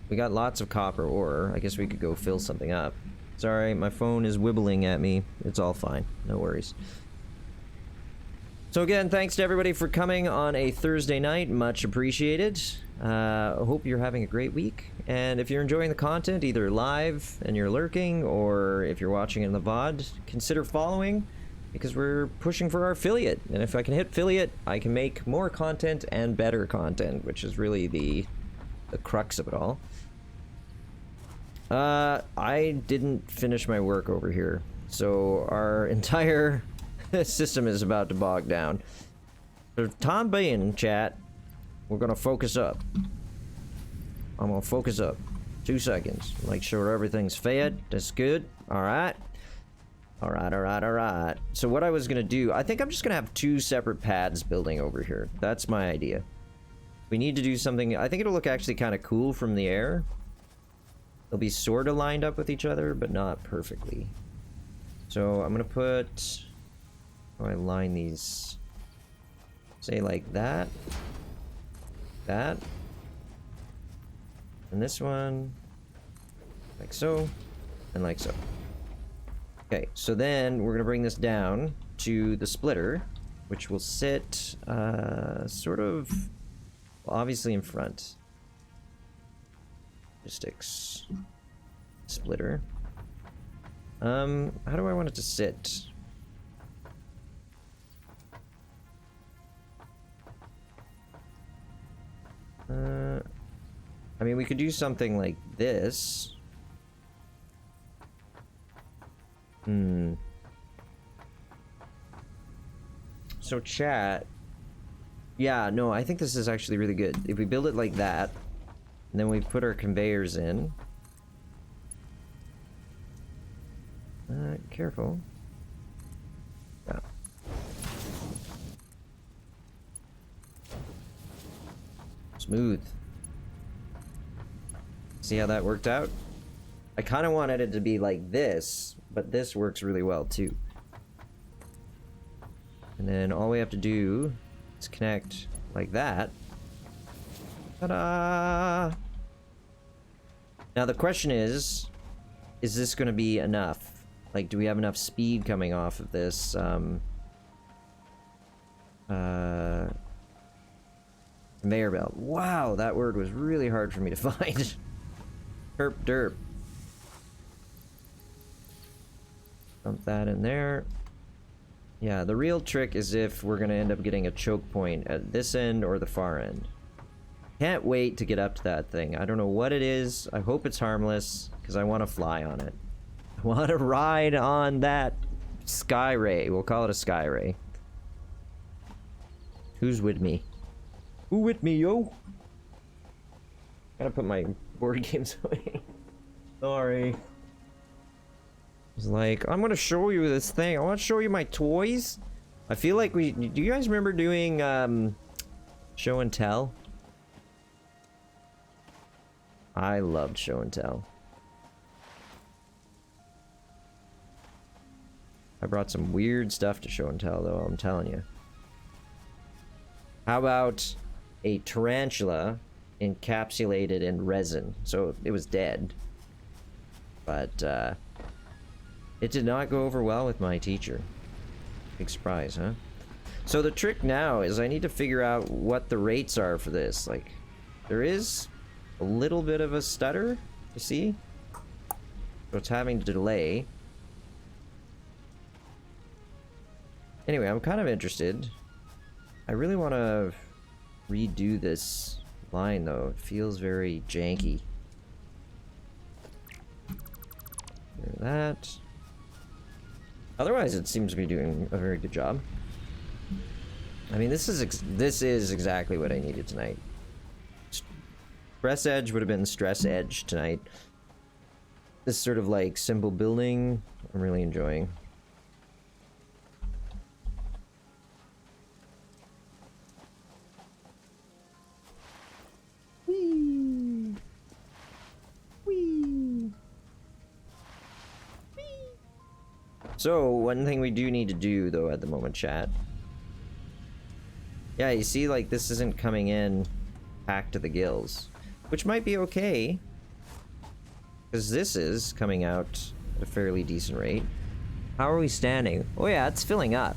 we got lots of copper ore. I guess we could go fill something up. Sorry, my phone is wibbling at me. It's all fine. No worries. So again, thanks to everybody for coming on a Thursday night. Much appreciated. I hope you're having a great week. And if you're enjoying the content, either live and you're lurking, or if you're watching in the VOD, consider following, because we're pushing for our affiliate. And if I can hit affiliate, I can make more content and better content, which is really the crux of it all. I didn't finish my work over here, so our entire system is about to bog down. For the time being, chat, we're gonna focus up. I'm gonna focus up. 2 seconds. Make sure everything's fed. That's good. Alright. Alright. So what I was gonna do, I think I'm just gonna have 2 separate pads building over here. That's my idea. We need to do something. I think it'll look actually kind of cool from the air. They'll be sort of lined up with each other, but not perfectly. So I'm gonna put... how do I line these? Say like that. That. And this one. Like so. And like so. Okay, so then we're gonna bring this down to the splitter, which will sit sort of, well, obviously in front. Logistics splitter. How do I want it to sit? I mean, we could do something like this. So chat. Yeah, no, I think this is actually really good. If we build it like that, and then we put our conveyors in. Careful. Yeah. Smooth. See how that worked out? I kind of wanted it to be like this, but this works really well too. And then all we have to do is connect like that. Ta-da! Now the question is this going to be enough? Like, do we have enough speed coming off of this, conveyor belt? Wow, that word was really hard for me to find. Herp derp. Dump that in there. Yeah, the real trick is if we're gonna end up getting a choke point at this end or the far end. Can't wait to get up to that thing. I don't know what it is. I hope it's harmless, because I want to fly on it. I want to ride on that sky ray. We'll call it a sky ray. Who's with me? Who with me, yo? Gotta put my board games away. Sorry. It's like, I'm gonna show you this thing. I want to show you my toys. I feel like we... Do you guys remember doing, show and tell? I loved show and tell. I brought some weird stuff to show and tell, though, I'm telling you. How about a tarantula encapsulated in resin? So it was dead. But, it did not go over well with my teacher. Big surprise, huh? So the trick now is I need to figure out what the rates are for this. Like, there is a little bit of a stutter, you see? So it's having to delay. Anyway, I'm kind of interested. I really want to redo this line, though. It feels very janky. Clear that. Otherwise, it seems to be doing a very good job. I mean, this is exactly what I needed tonight. Stress edge would have been stress edge tonight. This sort of like simple building, I'm really enjoying. Whee! Whee! Whee! So, one thing we do need to do, though, at the moment, chat, Yeah, you see, like, this isn't coming in packed to the gills. Which might be okay. Because this is coming out at a fairly decent rate. How are we standing? Oh yeah, it's filling up.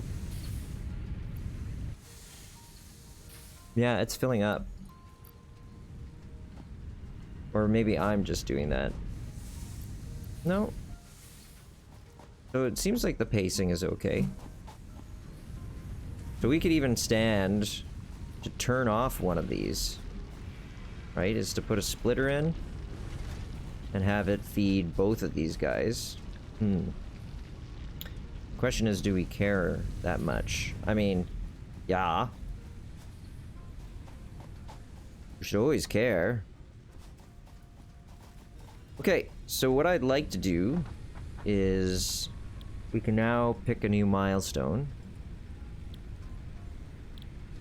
Yeah, it's filling up. Or maybe I'm just doing that. No. So it seems like the pacing is okay. So we could even stand to turn off one of these. Right? Is to put a splitter in and have it feed both of these guys. Question is, do we care that much? I mean, yeah. We should always care. Okay, so what I'd like to do is we can now pick a new milestone.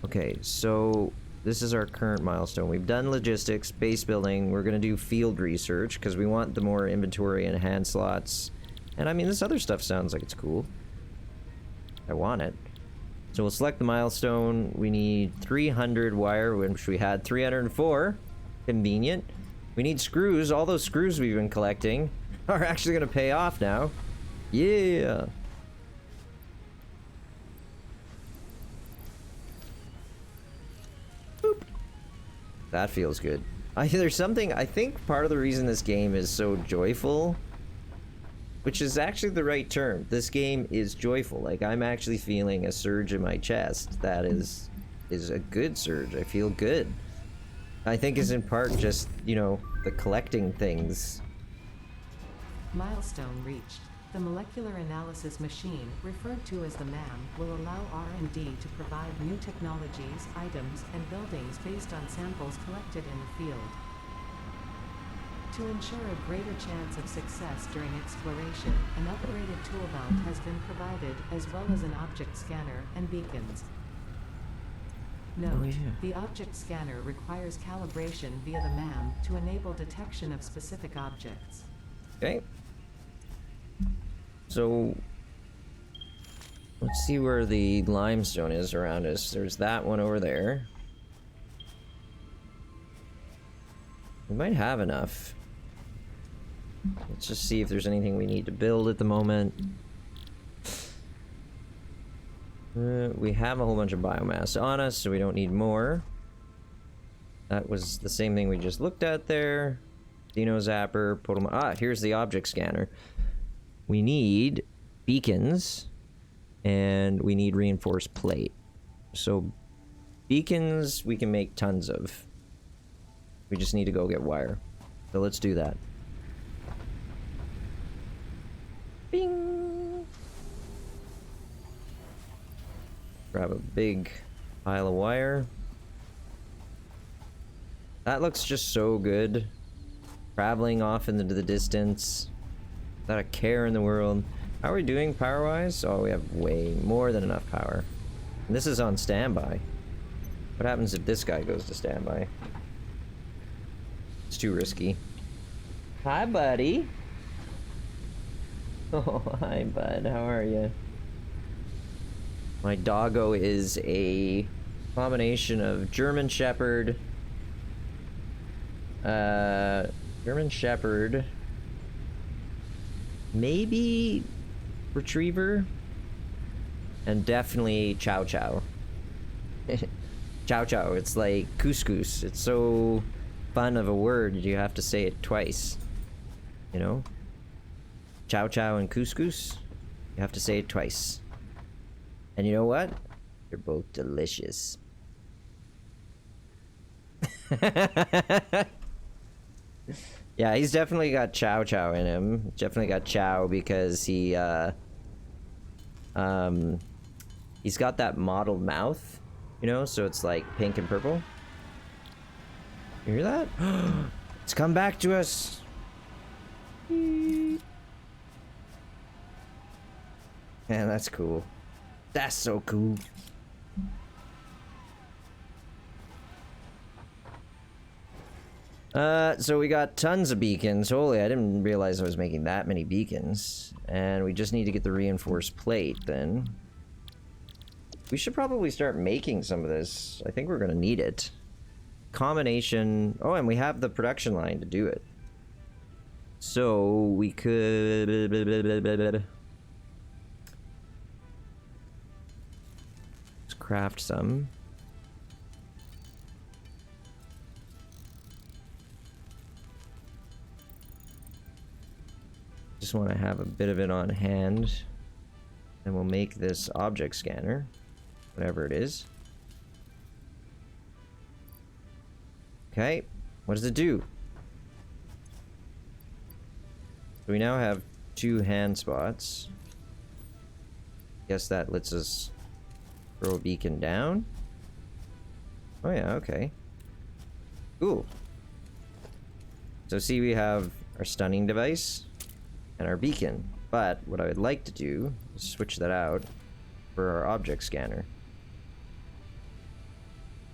Okay, so this is our current milestone. We've done logistics, base building. We're going to do field research because we want the more inventory and hand slots. And I mean, this other stuff sounds like it's cool. I want it. So we'll select the milestone. We need 300 wire, which we had 304. Convenient. We need screws. All those screws we've been collecting are actually going to pay off now. Yeah. Boop. That feels good. There's something, I think part of the reason this game is so joyful, which is actually the right term. This game is joyful. Like, I'm actually feeling a surge in my chest. That is a good surge. I feel good. I think is in part just, you know, the collecting things. Milestone reached. The molecular analysis machine, referred to as the MAM, will allow R&D to provide new technologies, items, and buildings based on samples collected in the field. To ensure a greater chance of success during exploration, an upgraded tool belt has been provided, as well as an object scanner and beacons. Note, the object scanner requires calibration via the MAM to enable detection of specific objects. Okay. So, let's see where the limestone is around us. There's that one over there. We might have enough. Let's just see if there's anything we need to build at the moment. We have a whole bunch of biomass on us, so we don't need more. That was the same thing we just looked at there. Dino Zapper, here's the object scanner. We need beacons, and we need reinforced plate. So, beacons we can make tons of. We just need to go get wire. So let's do that. Bing! Grab a big pile of wire. That looks just so good. Traveling off into the distance. Without a care in the world. How are we doing power-wise? Oh, we have way more than enough power. And this is on standby. What happens if this guy goes to standby? It's too risky. Hi, buddy. Oh, hi, bud. How are you? My doggo is a combination of German Shepherd, maybe Retriever, and definitely Chow Chow. Chow Chow, it's like couscous. It's so fun of a word, you have to say it twice. You know? Chow Chow and couscous, you have to say it twice. And you know what? They're both delicious. Yeah, he's definitely got Chow Chow in him. Definitely got Chow because he's got that mottled mouth, you know, so it's like pink and purple. You hear that? It's come back to us. Man, that's cool. That's so cool. So we got tons of beacons. Holy, I didn't realize I was making that many beacons. And we just need to get the reinforced plate then. We should probably start making some of this. I think we're gonna need it. Combination. Oh, and we have the production line to do it. So we could. Let's craft some. Just want to have a bit of it on hand. And we'll make this object scanner, whatever it is. Okay, what does it do? So we now have 2 hand spots. Guess that lets us throw a beacon down. Oh yeah, okay. Cool. So see, we have our stunning device and our beacon. But what I would like to do is switch that out for our object scanner.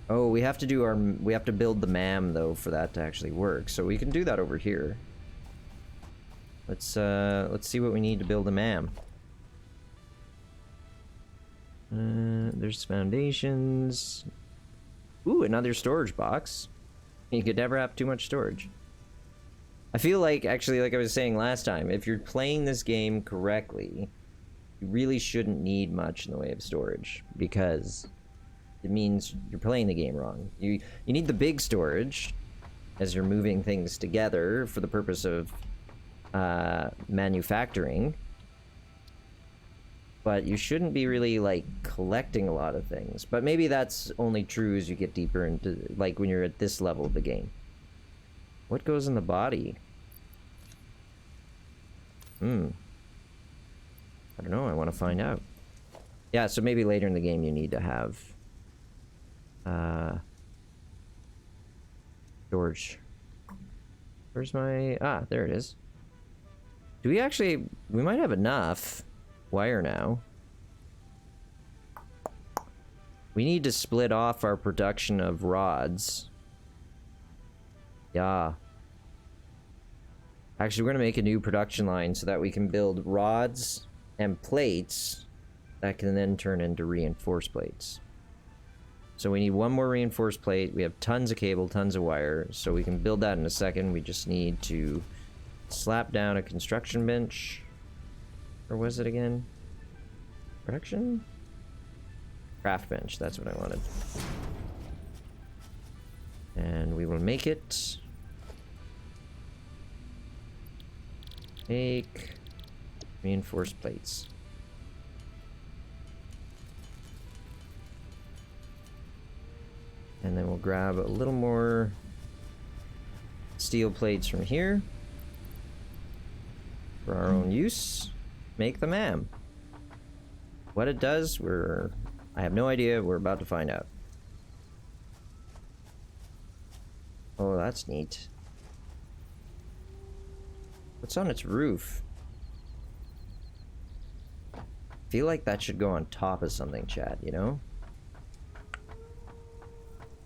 Oh, we have to do we have to build the MAM though for that to actually work. So we can do that over here. Let's see what we need to build a MAM. There's foundations. Ooh, another storage box. You could never have too much storage. I feel like, actually, like I was saying last time, if you're playing this game correctly, you really shouldn't need much in the way of storage, because it means you're playing the game wrong. You need the big storage as you're moving things together for the purpose of manufacturing, but you shouldn't be really like collecting a lot of things. But maybe that's only true as you get deeper into, like, when you're at this level of the game. What goes in the body? I don't know, I want to find out. Yeah, so maybe later in the game you need to have storage. Where's my... Ah, there it is. Do we actually... We might have enough wire now. We need to split off our production of rods. Yeah. Actually, we're gonna make a new production line so that we can build rods and plates that can then turn into reinforced plates. So we need one more reinforced plate. We have tons of cable, tons of wire, so we can build that in a second. We just need to slap down a construction bench. Or was it again? Production? Craft bench, that's what I wanted. And we will make it. Make reinforced plates. And then we'll grab a little more steel plates from here for our own use. Make the MAM. What it does, I have no idea. We're about to find out. Oh, that's neat. What's on its roof? I feel like that should go on top of something, chat, you know?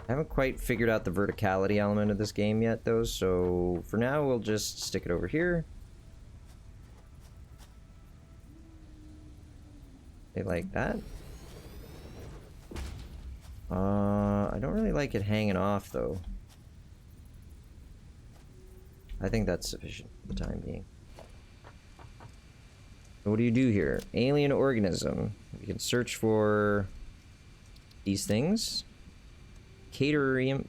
I haven't quite figured out the verticality element of this game yet, though, so for now we'll just stick it over here. They like that. I don't really like it hanging off, though. I think that's sufficient for the time being. So what do you do here? Alien organism. We can search for these things. Caterium.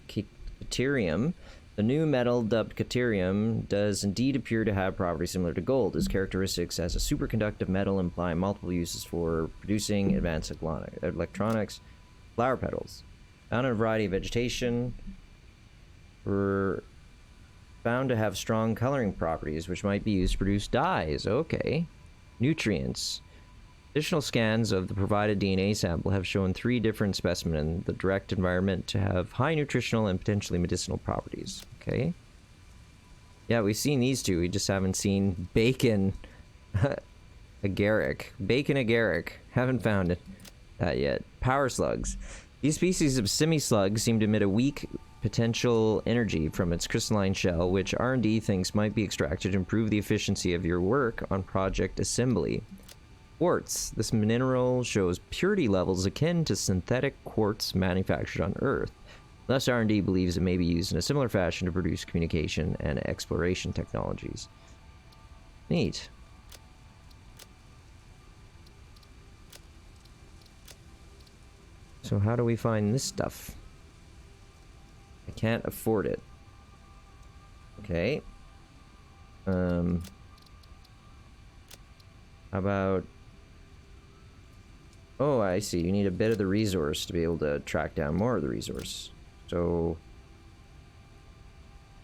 The new metal dubbed caterium does indeed appear to have properties similar to gold. Its characteristics as a superconductive metal imply multiple uses for producing advanced electronics. Flower petals. Found in a variety of vegetation. Were found to have strong coloring properties, which might be used to produce dyes. Okay. Nutrients. Additional scans of the provided DNA sample have shown 3 different specimens in the direct environment to have high nutritional and potentially medicinal properties. Okay. Yeah, we've seen these two. We just haven't seen bacon agaric. Bacon agaric. Haven't found that yet. Power slugs. These species of semi-slug seem to emit a weak potential energy from its crystalline shell, which R&D thinks might be extracted to improve the efficiency of your work on project assembly. Quartz. This mineral shows purity levels akin to synthetic quartz manufactured on Earth. Thus, R&D believes it may be used in a similar fashion to produce communication and exploration technologies. Neat. So how do we find this stuff? I can't afford it. Okay. How about... Oh, I see. You need a bit of the resource to be able to track down more of the resource. So...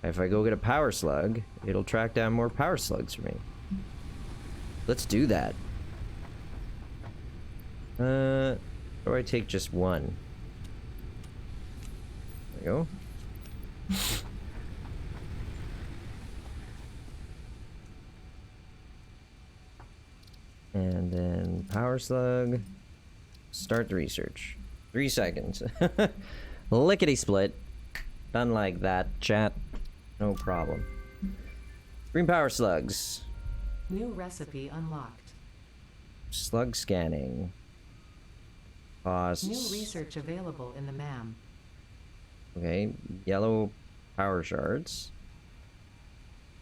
if I go get a power slug, it'll track down more power slugs for me. Let's do that. Or do I take just one? There we go. And then power slug. Start the research. 3 seconds. Lickety split. Done like that, chat. No problem. Green power slugs. New recipe unlocked. Slug scanning. Costs. New research available in the MAM. Okay. Yellow power shards.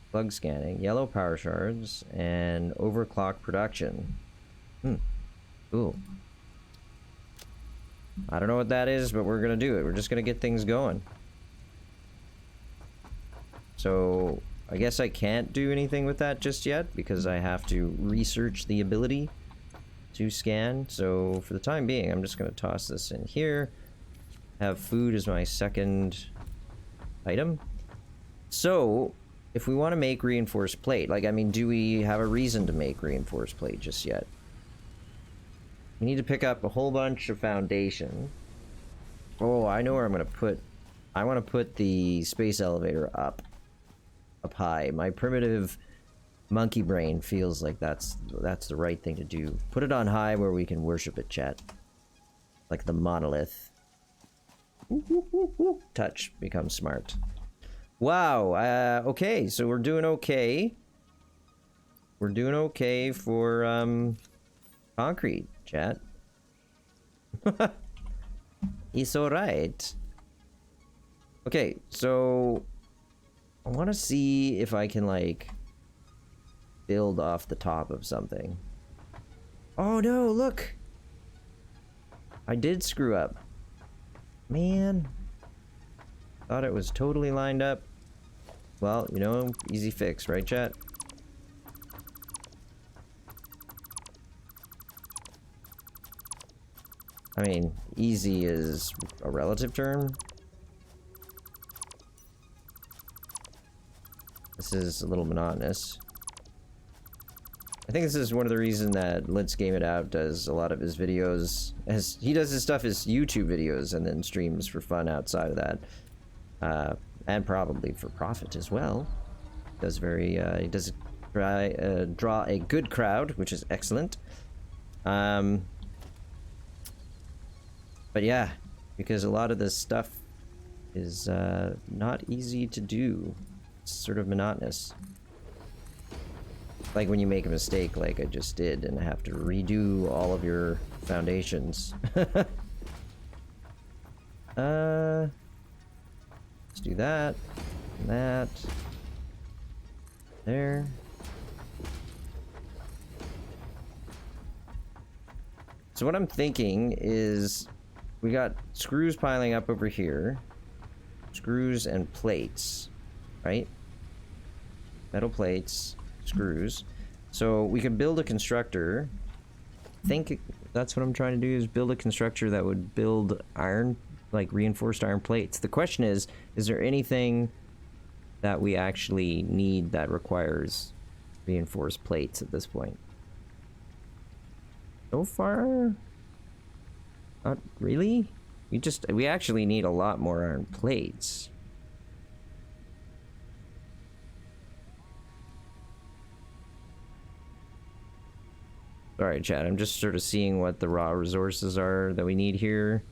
Slug scanning. Yellow power shards. And overclock production. Cool. I don't know what that is, but we're gonna do it. We're just gonna get things going. So, I guess I can't do anything with that just yet, because I have to research the ability to scan. So, for the time being, I'm just gonna toss this in here. Have food as my second item. So, if we want to make reinforced plate, like, I mean, do we have a reason to make reinforced plate just yet? We need to pick up a whole bunch of foundation. Oh, I know where I'm going to put... I want to put the space elevator up high. My primitive monkey brain feels like that's the right thing to do. Put it on high where we can worship it, chat. Like the monolith. Touch becomes smart. Wow, okay, so we're doing okay. We're doing okay for, concrete, chat. It's alright. Okay, so... I want to see if I can, like... build off the top of something. Oh no, look! I did screw up. Man. Thought it was totally lined up. Well, you know, easy fix, right, chat? I mean, easy is a relative term. This is a little monotonous. I think this is one of the reasons that Let's Game It Out does a lot of his videos. As he does his stuff as YouTube videos and then streams for fun outside of that. And probably for profit as well. Does very, he does draw a good crowd, which is excellent. But yeah, because a lot of this stuff is not easy to do. It's sort of monotonous. Like when you make a mistake like I just did and have to redo all of your foundations. Let's do that. And that. There. So what I'm thinking is we got screws piling up over here. Screws and plates, right? Metal plates, screws. So we could build a constructor. I think that's what I'm trying to do, is build a constructor that would build iron, like reinforced iron plates. The question is there anything that we actually need that requires reinforced plates at this point? So far, not really. We actually need a lot more iron plates. Sorry, chat, I'm just sort of seeing what the raw resources are that we need here.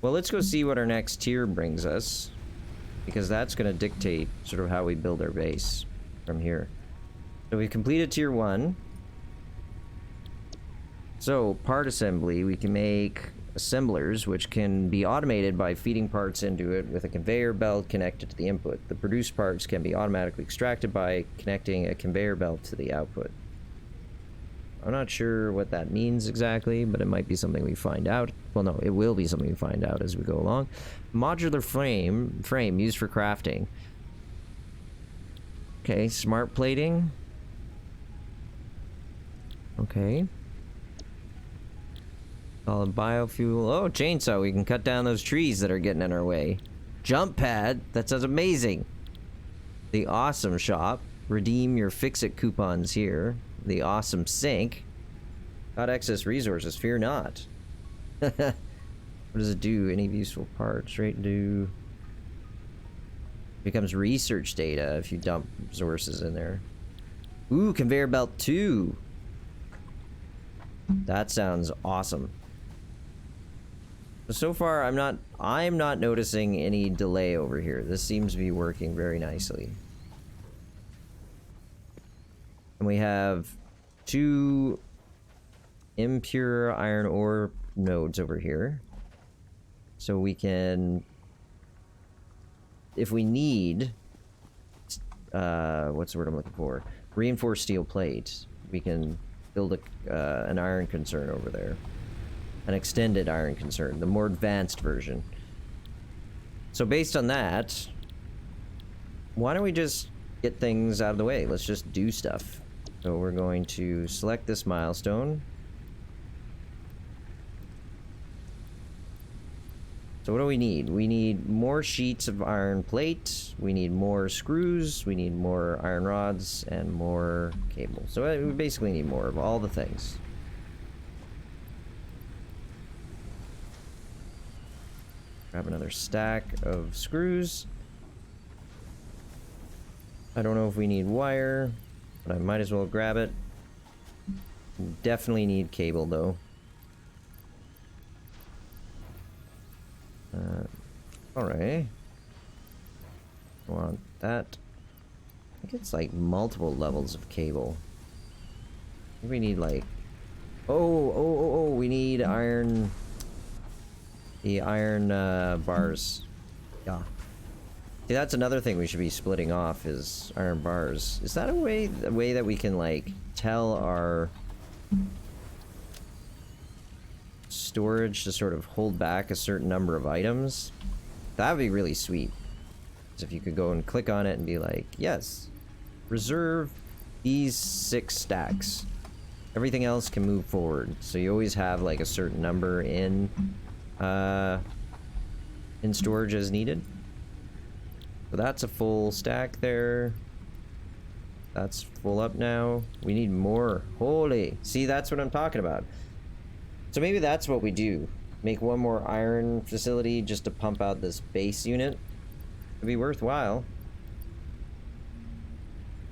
Well, let's go see what our next tier brings us, because that's going to dictate sort of how we build our base from here. So we've completed tier 1. So, part assembly, we can make assemblers, which can be automated by feeding parts into it with a conveyor belt connected to the input. The produced parts can be automatically extracted by connecting a conveyor belt to the output. I'm not sure what that means exactly, but it might be something we find out. Well, no, it will be something we find out as we go along. Modular frame used for crafting. Okay, smart plating. Okay. Solid biofuel. Oh, chainsaw. We can cut down those trees that are getting in our way. Jump pad. That sounds amazing. The awesome shop. Redeem your fix-it coupons here. The awesome sink. Got excess resources. Fear not. What does it do? Any useful parts? Right into... Becomes research data if you dump resources in there. Ooh, conveyor belt 2. That sounds awesome. So far, I'm not noticing any delay over here. This seems to be working very nicely. And we have 2 impure iron ore nodes over here. So we can, if we need, what's the word I'm looking for? Reinforced steel plate. We can build an iron concern over there. An extended iron concern, the more advanced version. So based on that, why don't we just get things out of the way? Let's just do stuff. So we're going to select this milestone. So what do we need? We need more sheets of iron plate, we need more screws, we need more iron rods, and more cable. So we basically need more of all the things. Grab another stack of screws. I don't know if we need wire, but I might as well grab it. Definitely need cable though. Alright. Want that. I think it's like multiple levels of cable. I think we need like... Oh, we need iron... The iron bars. Yeah. See, that's another thing we should be splitting off is iron bars. Is that a way that we can like tell our storage to sort of hold back a certain number of items? That would be really sweet. So if you could go and click on it and be like, yes, reserve these 6 stacks. Everything else can move forward. So you always have like a certain number in storage as needed. So that's a full stack there. That's full up now. We need more. Holy. See, that's what I'm talking about. So maybe that's what we do. Make one more iron facility just to pump out this base unit. It'd be worthwhile.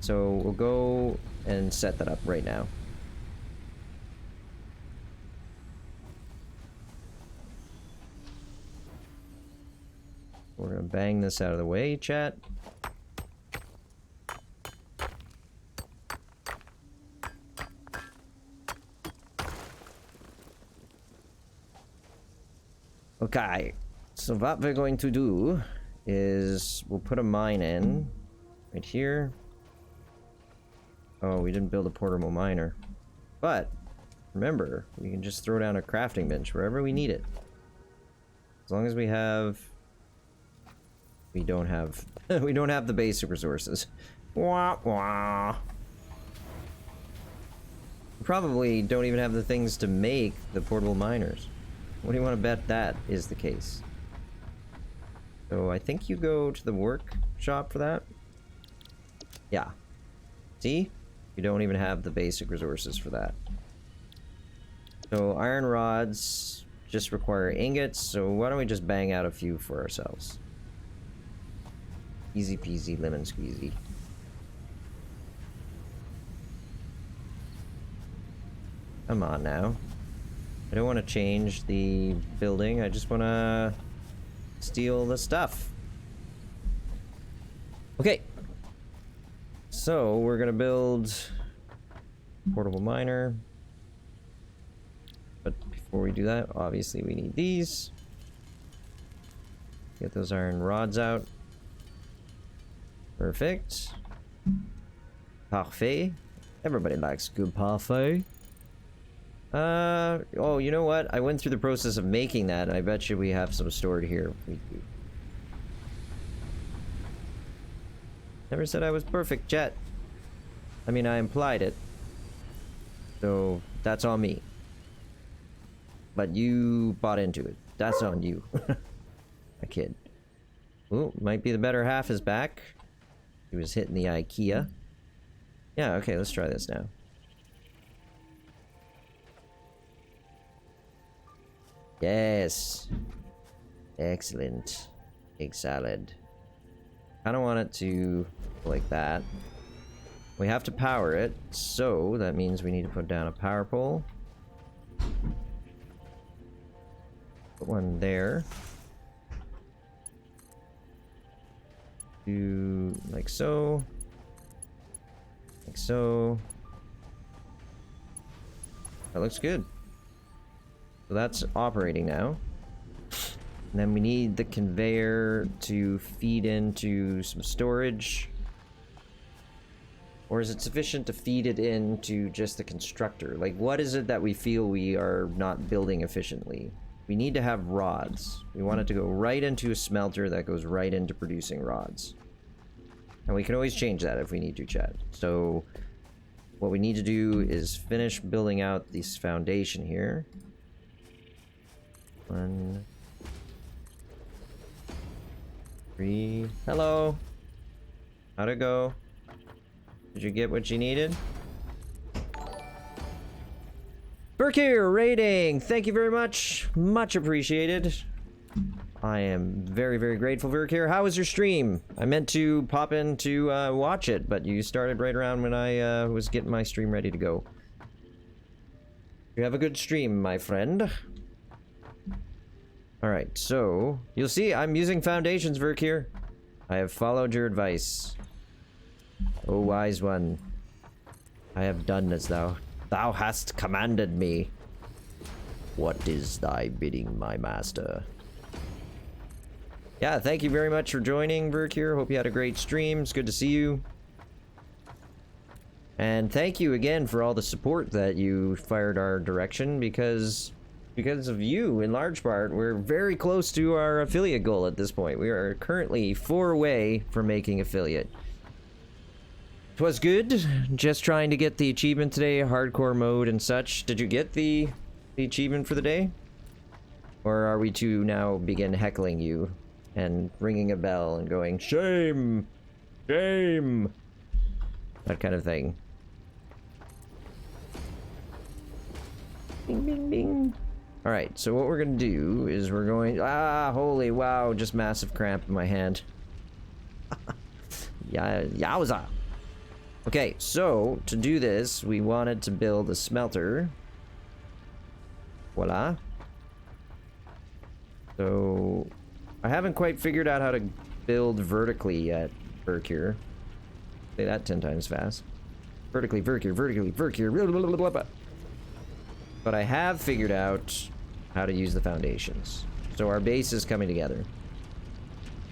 So we'll go and set that up right now. We're gonna bang this out of the way, chat. Okay, so what we're going to do is we'll put a mine in right here. Oh, we didn't build a portable miner. But remember, we can just throw down a crafting bench wherever we need it. As long as we have... We don't have the basic resources. Wah, wah. We probably don't even have the things to make the portable miners. What do you want to bet that is the case? So I think you go to the workshop for that. Yeah. See? You don't even have the basic resources for that. So iron rods just require ingots, so why don't we just bang out a few for ourselves? Easy peasy lemon squeezy. Come on now. I don't want to change the building, I just want to steal the stuff. Okay. So, we're gonna build portable miner. Before we do that, obviously we need these. Get those iron rods out. Perfect. Parfait. Everybody likes good parfait. Oh, you know what? I went through the process of making that, and I bet you we have some stored here. We do. Never said I was perfect, chat. I mean, I implied it. So, that's on me. But you bought into it. That's on you. I kid. Ooh, might be the better half is back. He was hitting the IKEA. Yeah, okay, let's try this now. Yes. Excellent. Egg salad. I don't want it to like that. We have to power it, so that means we need to put down a power pole. Put one there. Do like so. Like so. That looks good. So that's operating now. And then we need the conveyor to feed into some storage. Or is it sufficient to feed it into just the constructor? Like, what is it that we feel we are not building efficiently? We need to have rods. We want it to go right into a smelter that goes right into producing rods. And we can always change that if we need to, chat. So, what we need to do is finish building out this foundation here. 1, 3. Hello. How'd it go? Did you get what you needed? Berkir rating! Thank you very much. Much appreciated. I am very, very grateful, Berkir. How was your stream? I meant to pop in to watch it, but you started right around when I was getting my stream ready to go. You have a good stream, my friend. Alright, so... You'll see, I'm using foundations, Verkir. I have followed your advice. O wise one. I have done as thou hast commanded me. What is thy bidding, my master? Yeah, thank you very much for joining, Verkir. Hope you had a great stream. It's good to see you. And thank you again for all the support that you fired our direction, because of you, in large part, we're very close to our affiliate goal at this point. We are currently 4 away from making affiliate. 'Twas good, just trying to get the achievement today, hardcore mode and such. Did you get the achievement for the day? Or are we to now begin heckling you and ringing a bell and going, shame, shame, that kind of thing? Bing, bing, bing. Alright, so what we're gonna do is we're going... Ah, holy wow, just massive cramp in my hand. Yeah, yowza. Okay, so to do this, we wanted to build a smelter. Voila. So, I haven't quite figured out how to build vertically yet, Verkir. Say that 10 times fast. Vertically, Verkir, vertically, Verkir, blah, blah, blah, blah, blah. But I have figured out how to use the foundations. So our base is coming together.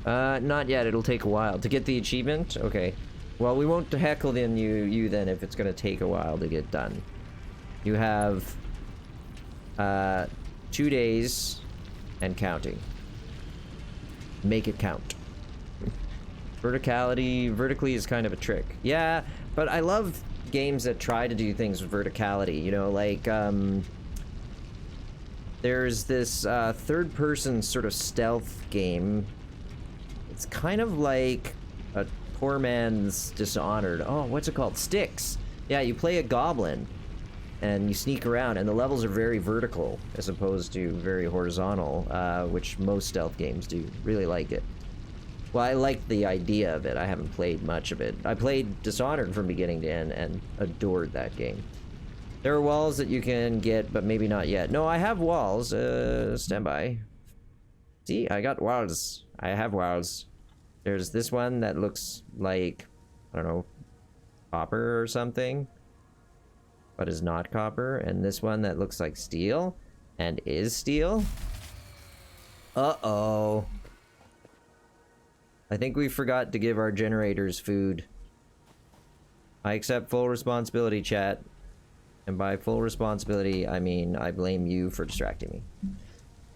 Not yet, it'll take a while. To get the achievement? Okay. Well, we won't heckle in you then if it's gonna take a while to get done. You have 2 days and counting. Make it count. Vertically is kind of a trick. Yeah, but I love games that try to do things with verticality, you know, like, there's this, third-person sort of stealth game. It's kind of like a poor man's Dishonored. Oh, what's it called? Styx. Yeah, you play a goblin, and you sneak around, and the levels are very vertical, as opposed to very horizontal, which most stealth games do. Really like it. Well, I like the idea of it. I haven't played much of it. I played Dishonored from beginning to end and adored that game. There are walls that you can get, but maybe not yet. No, I have walls. Stand by. See, I got walls. I have walls. There's this one that looks like, I don't know, copper or something, but is not copper. And this one that looks like steel. And is steel? Uh-oh. I think we forgot to give our generators food. I accept full responsibility, chat. And by full responsibility, I mean I blame you for distracting me.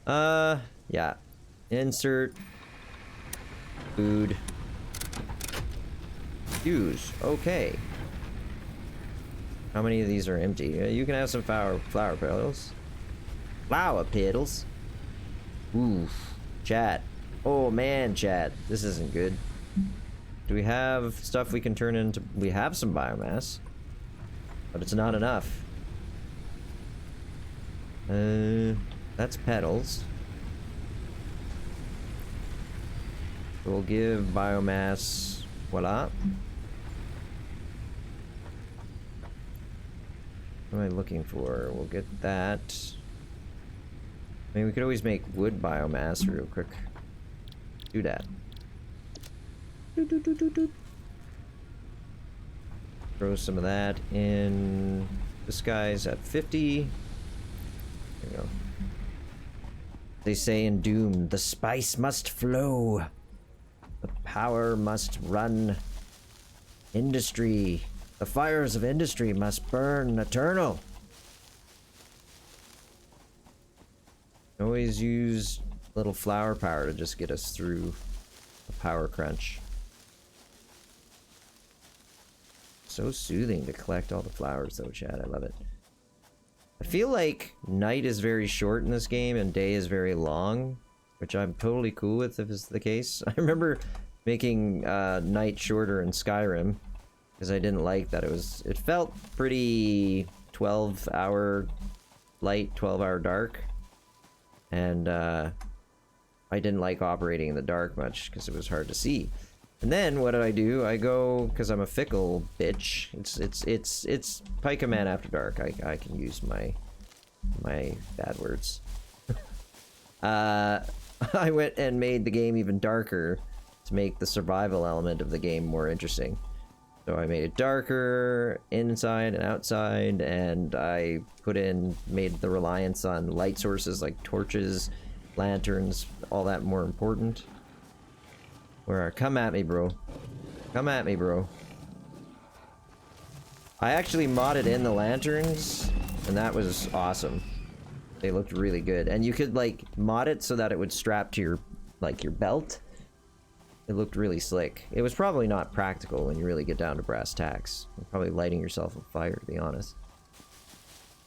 Yeah. Insert food. Use. Okay. How many of these are empty? You can have some flower petals. Flower petals. Oof. Chat. Oh man, chat. This isn't good. Do we have stuff we can turn into? We have some biomass. But it's not enough. That's petals. We'll give biomass. Voila. What am I looking for? We'll get that. I mean, we could always make wood biomass real quick. Do that. Throw some of that in. This guy's at 50. There we go. They say in Doom, the spice must flow. The power must run. Industry. The fires of industry must burn eternal. Always use little flower power to just get us through a power crunch. So soothing to collect all the flowers though, Chad. I love it. I feel like night is very short in this game and day is very long, which I'm totally cool with if it's the case. I remember making night shorter in Skyrim because I didn't like that it felt pretty 12-hour light, 12-hour dark. And I didn't like operating in the dark much because it was hard to see. And then what did I do? I go, because I'm a fickle bitch. It's Pika Man After Dark. I can use my bad words. I went and made the game even darker to make the survival element of the game more interesting. So I made it darker inside and outside, and I made the reliance on light sources like torches, lanterns, all that more important. Come at me, bro. Come at me, bro. I actually modded in the lanterns, and that was awesome. They looked really good. And you could, like, mod it so that it would strap to your belt. It looked really slick. It was probably not practical when you really get down to brass tacks. You're probably lighting yourself on fire, to be honest.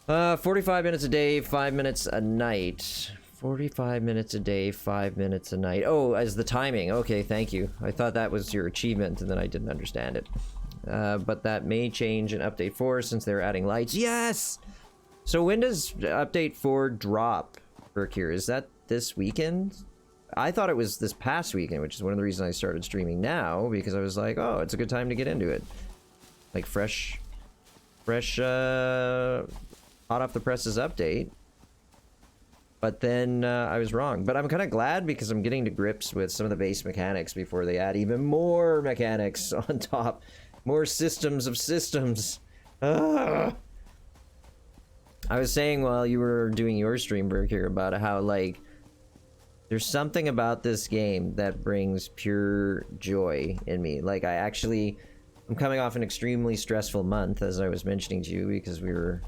45 minutes a day, 5 minutes a night. 45 minutes a day, 5 minutes a night. Oh, as the timing. Okay, thank you. I thought that was your achievement, and then I didn't understand it. But that may change in Update 4 since they're adding lights. Yes! So when does Update 4 drop, Berkir? Is that this weekend? I thought it was this past weekend, which is one of the reasons I started streaming now, because I was like, oh, it's a good time to get into it. Like fresh, hot off the presses update. But then I was wrong. But I'm kind of glad because I'm getting to grips with some of the base mechanics before they add even more mechanics on top. More systems of systems. Ugh. I was saying while you were doing your stream, Burke, here, about how, like, there's something about this game that brings pure joy in me. Like, I'm coming off an extremely stressful month, as I was mentioning to you, because we were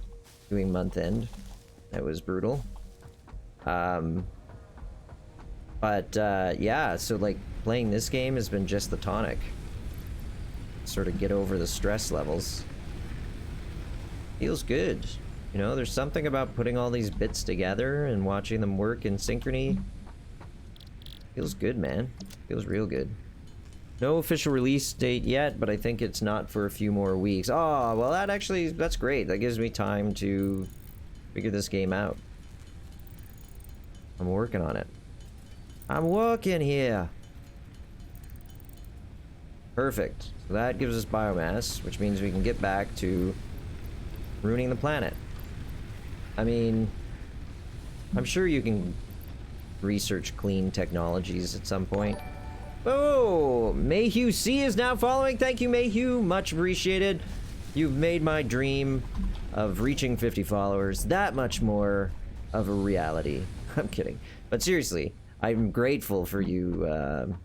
doing month end. That was brutal. Yeah, so, like, playing this game has been just the tonic. Sort of get over the stress levels. Feels good. You know, there's something about putting all these bits together and watching them work in synchrony. Feels good, man. Feels real good. No official release date yet, but I think it's not for a few more weeks. Oh, well, that's great. That gives me time to figure this game out. I'm working on it. I'm working here. Perfect. So that gives us biomass, which means we can get back to ruining the planet. I mean, I'm sure you can research clean technologies at some point. Oh, Mayhew C is now following. Thank you, Mayhew. Much appreciated. You've made my dream of reaching 50 followers that much more of a reality. I'm kidding. But seriously, I'm grateful for you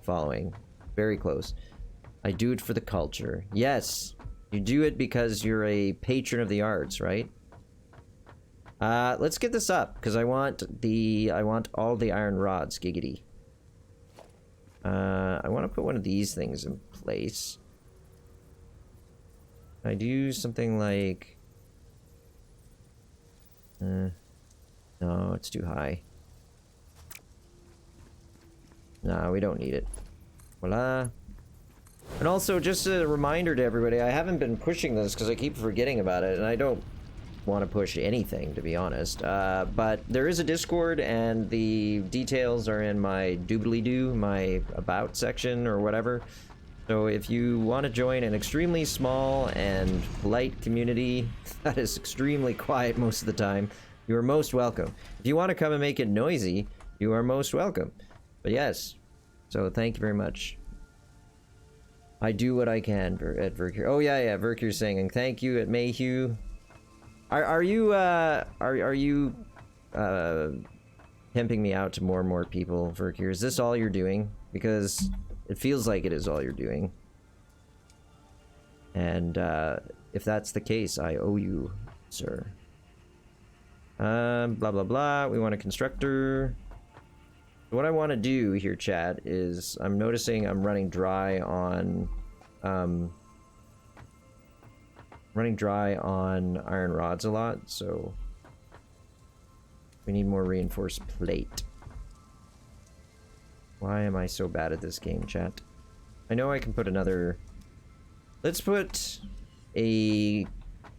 following. Very close. I do it for the culture. Yes, you do it because you're a patron of the arts, right? Let's get this up, because I want all the iron rods, giggity. I want to put one of these things in place. I do something like... no, it's too high. No, we don't need it. Voila. And also, just a reminder to everybody, I haven't been pushing this because I keep forgetting about it, and I don't want to push anything, to be honest. But there is a Discord, and the details are in my doobly-doo, my about section, or whatever. So if you want to join an extremely small and polite community that is extremely quiet most of the time, you are most welcome. If you want to come and make it noisy, you are most welcome. But yes, so thank you very much. I do what I can at Vercure. Oh yeah, Vercure's saying thank you at Mayhew. Are you pimping me out to more and more people, Vercure? Is this all you're doing? Because it feels like it is all you're doing. And if that's the case, I owe you, sir. Blah blah blah. We want a constructor. What I want to do here, chat, is I'm noticing I'm running dry on iron rods a lot, so we need more reinforced plate. Why am I so bad at this game, chat? I know I can put another... Let's put a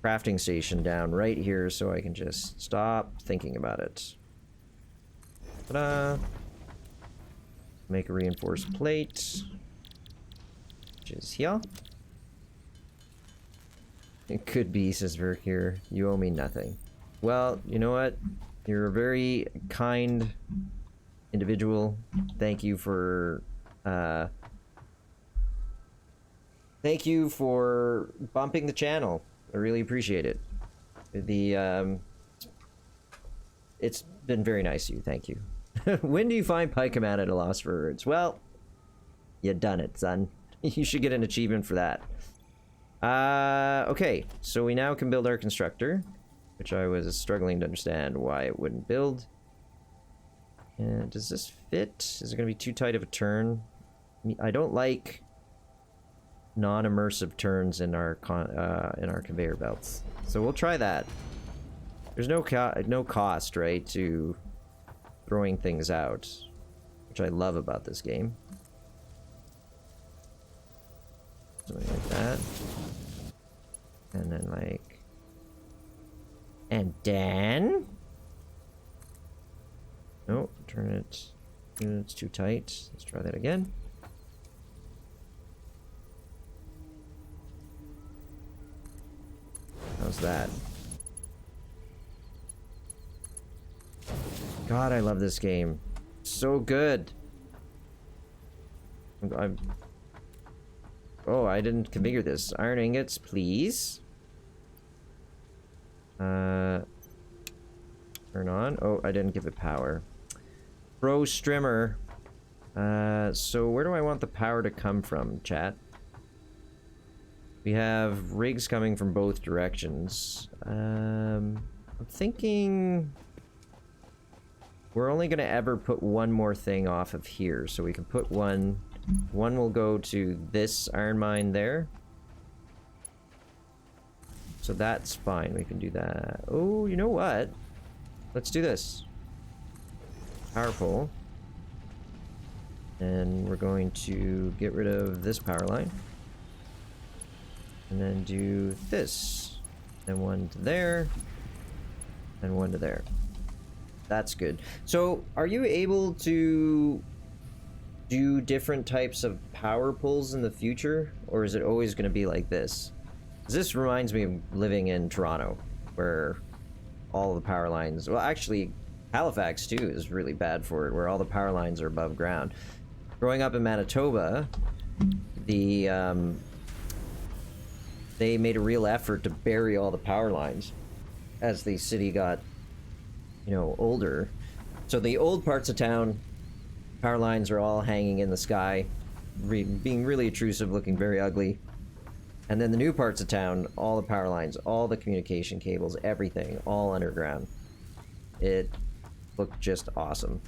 crafting station down right here so I can just stop thinking about it. Ta-da! Make a reinforced plate, which is here. It could be, says Vercure. You owe me nothing. Well, you know what? You're a very kind individual. Thank you for bumping the channel. I really appreciate it. It's been very nice of you. Thank you. When do you find Pikeman at a loss for words? Well, you done it, son. You should get an achievement for that. Okay, so we now can build our constructor, which I was struggling to understand why it wouldn't build. And does this fit? Is it going to be too tight of a turn? I don't like non-immersive turns in our conveyor belts, so we'll try that. There's no cost, right, to throwing things out, which I love about this game. Something like that. And then like... And then... No, turn it... It's too tight. Let's try that again. How's that? God, I love this game. So good. Oh, I didn't configure this. Iron ingots, please. Turn on. Oh, I didn't give it power. Pro strimmer. So where do I want the power to come from, chat? We have rigs coming from both directions. I'm thinking... We're only going to ever put one more thing off of here, so we can put one. One will go to this iron mine there. So that's fine, we can do that. Oh, you know what? Let's do this. Power pole. And we're going to get rid of this power line. And then do this. And one to there. And one to there. That's good. So, are you able to do different types of power pulls in the future? Or is it always going to be like this? 'Cause this reminds me of living in Toronto, where all the power lines... Well, actually, Halifax, too, is really bad for it, where all the power lines are above ground. Growing up in Manitoba, they made a real effort to bury all the power lines as the city got you know, older. So the old parts of town, power lines are all hanging in the sky, being really intrusive, looking very ugly. And then the new parts of town, all the power lines, all the communication cables, everything, all underground. It looked just awesome.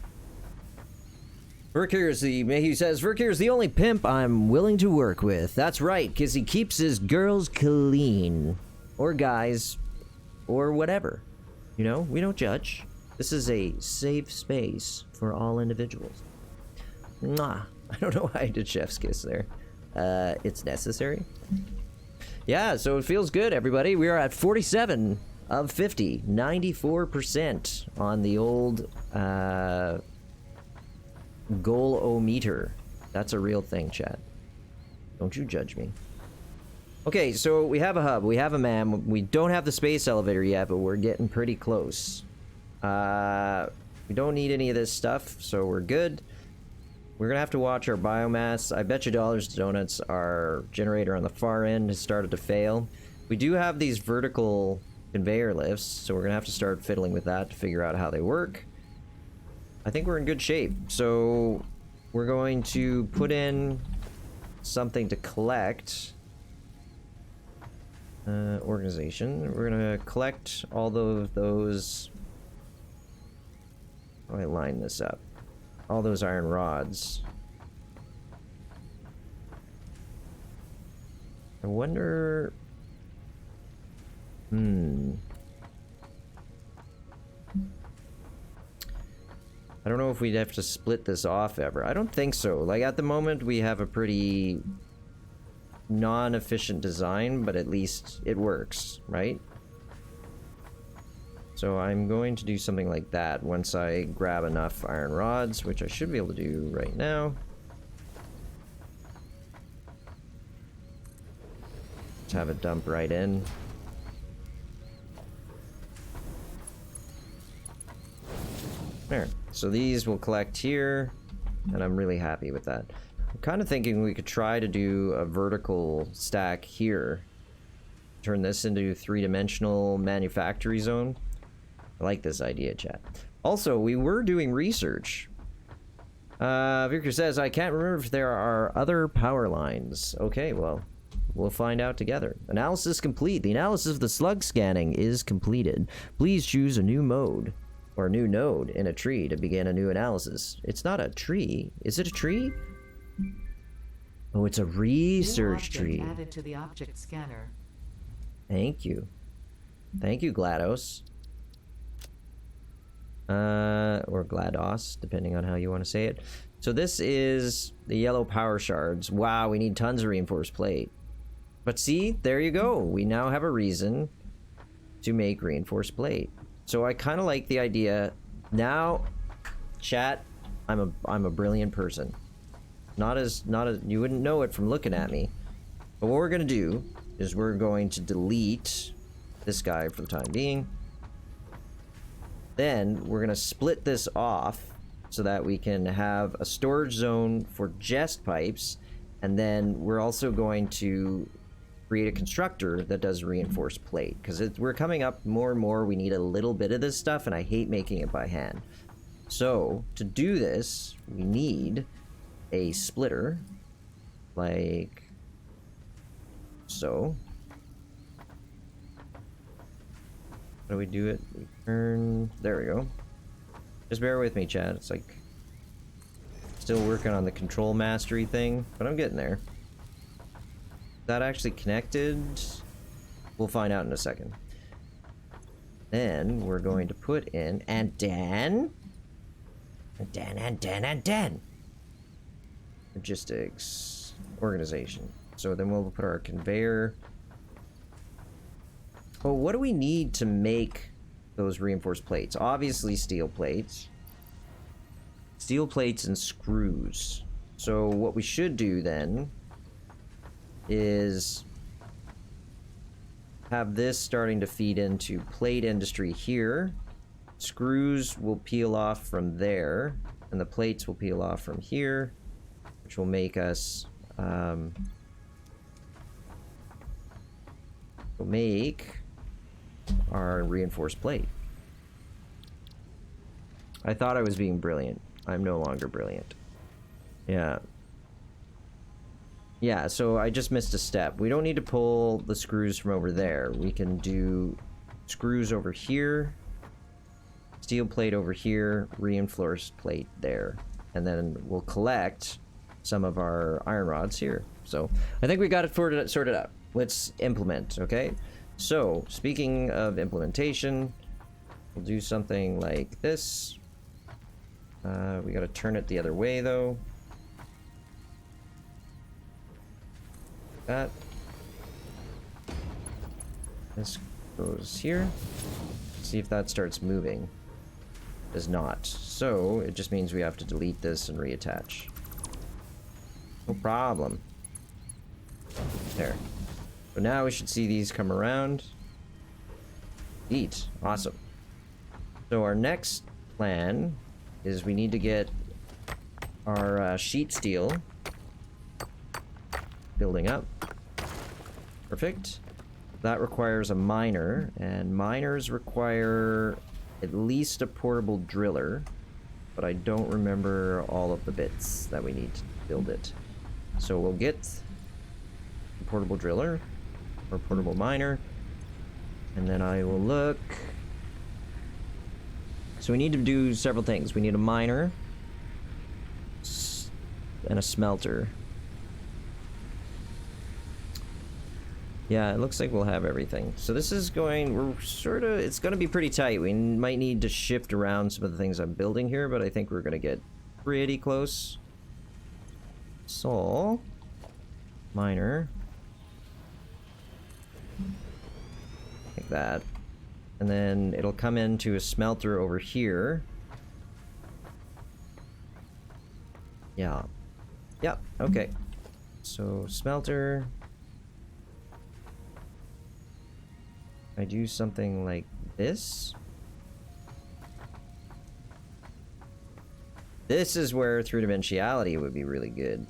Verkir is he says, Verkir is the only pimp I'm willing to work with. That's right, because he keeps his girls clean. Or guys. Or whatever. You know, we don't judge. This is a safe space for all individuals. Mwah. I don't know why I did chef's kiss there. It's necessary. Yeah, so it feels good, everybody. We are at 47 of 50. 94% on the old, goal-o-meter. That's a real thing, chat. Don't you judge me. Okay, so we have a hub. We have a man. We don't have the space elevator yet, but we're getting pretty close. We don't need any of this stuff, so we're good. We're gonna have to watch our biomass. I bet you dollars to donuts our generator on the far end has started to fail. We do have these vertical conveyor lifts, so we're gonna have to start fiddling with that to figure out how they work. I think we're in good shape. So we're going to put in something to collect. Organization. We're gonna collect all of those. How do I line this up? All those iron rods. I wonder... I don't know if we'd have to split this off ever. I don't think so. Like, at the moment, we have a pretty non-efficient design, but at least it works, right? So I'm going to do something like that once I grab enough iron rods, which I should be able to do right now. Just have it dump right in. There. So these will collect here, and I'm really happy with that. I'm kind of thinking we could try to do a vertical stack here. Turn this into a three-dimensional manufactory zone. I like this idea, chat. Also, we were doing research. Victor says, I can't remember if there are other power lines. Okay, well, we'll find out together. Analysis complete. The analysis of the slug scanning is completed. Please choose a new mode or a new node in a tree to begin a new analysis. It's not a tree. Is it a tree? Oh, it's a research tree. Added to the object scanner. Thank you. Thank you, GLaDOS. Or GLaDOS, depending on how you want to say it. So this is the yellow power shards. Wow, we need tons of reinforced plate. But see, there you go. We now have a reason to make reinforced plate. So I kind of like the idea. Now, chat, I'm a brilliant person. Not as you wouldn't know it from looking at me. But what we're gonna do is we're going to delete this guy for the time being. Then we're gonna split this off so that we can have a storage zone for jest pipes, and then we're also going to create a constructor that does reinforced plate, because we're coming up more and more. We need a little bit of this stuff, and I hate making it by hand. So to do this, we need a splitter, like so. How do we do it? We turn... There we go. Just bear with me, chat. It's like... Still working on the control mastery thing, but I'm getting there. Is that actually connected? We'll find out in a second. Then we're going to put in... And Dan... Logistics... Organization. So then we'll put our conveyor... Oh, what do we need to make those reinforced plates? Obviously steel plates. Steel plates and screws. So what we should do then is have this starting to feed into plate industry here. Screws will peel off from there, and the plates will peel off from here, which will make us will make our reinforced plate. I thought I was being brilliant. I'm no longer brilliant. Yeah. Yeah, so I just missed a step. We don't need to pull the screws from over there. We can do screws over here, steel plate over here, reinforced plate there. And then we'll collect some of our iron rods here. So I think we got it sorted out. Let's implement, okay? So, speaking of implementation, we'll do something like this. We gotta turn it the other way, though. That. This goes here. See if that starts moving. Does not. So, it just means we have to delete this and reattach. No problem. There. So now we should see these come around. Neat. Awesome. So our next plan is we need to get our sheet steel building up. Perfect. That requires a miner, and miners require at least a portable driller, but I don't remember all of the bits that we need to build it. So we'll get a portable driller or portable miner, and then I will look. So we need to do several things. We need a miner and a smelter. Yeah, it looks like we'll have everything. So this is going, it's going to be pretty tight. We might need to shift around some of the things I'm building here, but I think we're going to get pretty close. So, miner. Like that. And then it'll come into a smelter over here. Yeah. Yep, okay. So, smelter. I do something like this. This is where three-dimensionality would be really good.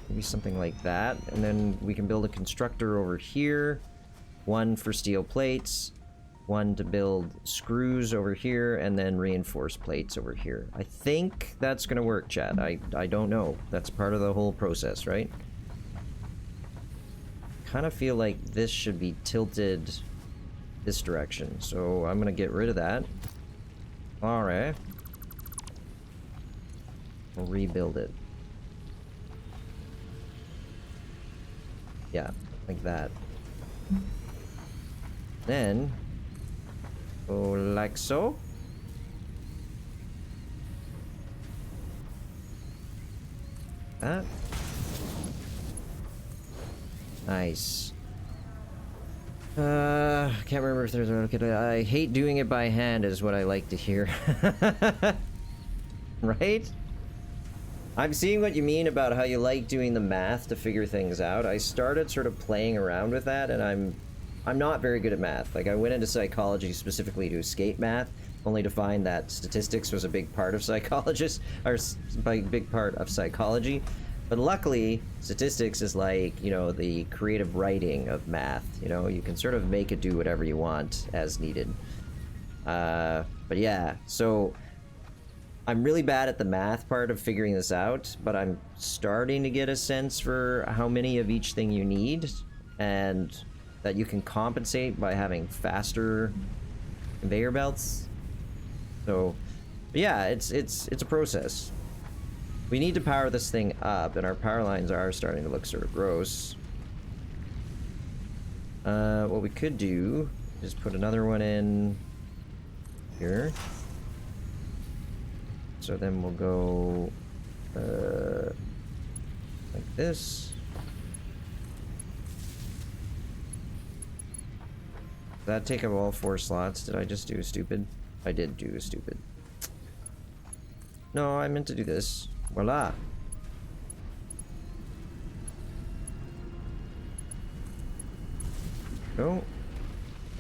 Maybe something like that, and then we can build a constructor over here. One for steel plates, one to build screws over here, and then reinforced plates over here. I think that's gonna work, chat. I don't know. That's part of the whole process, right? Kind of feel like this should be tilted this direction, so I'm gonna get rid of that. Alright. We'll rebuild it. Yeah, like that. Then, go like so. That. Nice. Can't remember if there's I hate doing it by hand is what I like to hear. Right? I'm seeing what you mean about how you like doing the math to figure things out. I started sort of playing around with that, and I'm not very good at math. Like, I went into psychology specifically to escape math, only to find that statistics was a big part of psychologists, or a big part of psychology. But luckily, statistics is like, you know, the creative writing of math. You know, you can sort of make it do whatever you want as needed. But yeah, so I'm really bad at the math part of figuring this out, but I'm starting to get a sense for how many of each thing you need, and that you can compensate by having faster conveyor belts. So, yeah, it's a process. We need to power this thing up, and our power lines are starting to look sort of gross. What we could do is put another one in here. So then we'll go like this. Did that take up all 4 slots? Did I just do stupid? I did do stupid. No, I meant to do this. Voila. Go.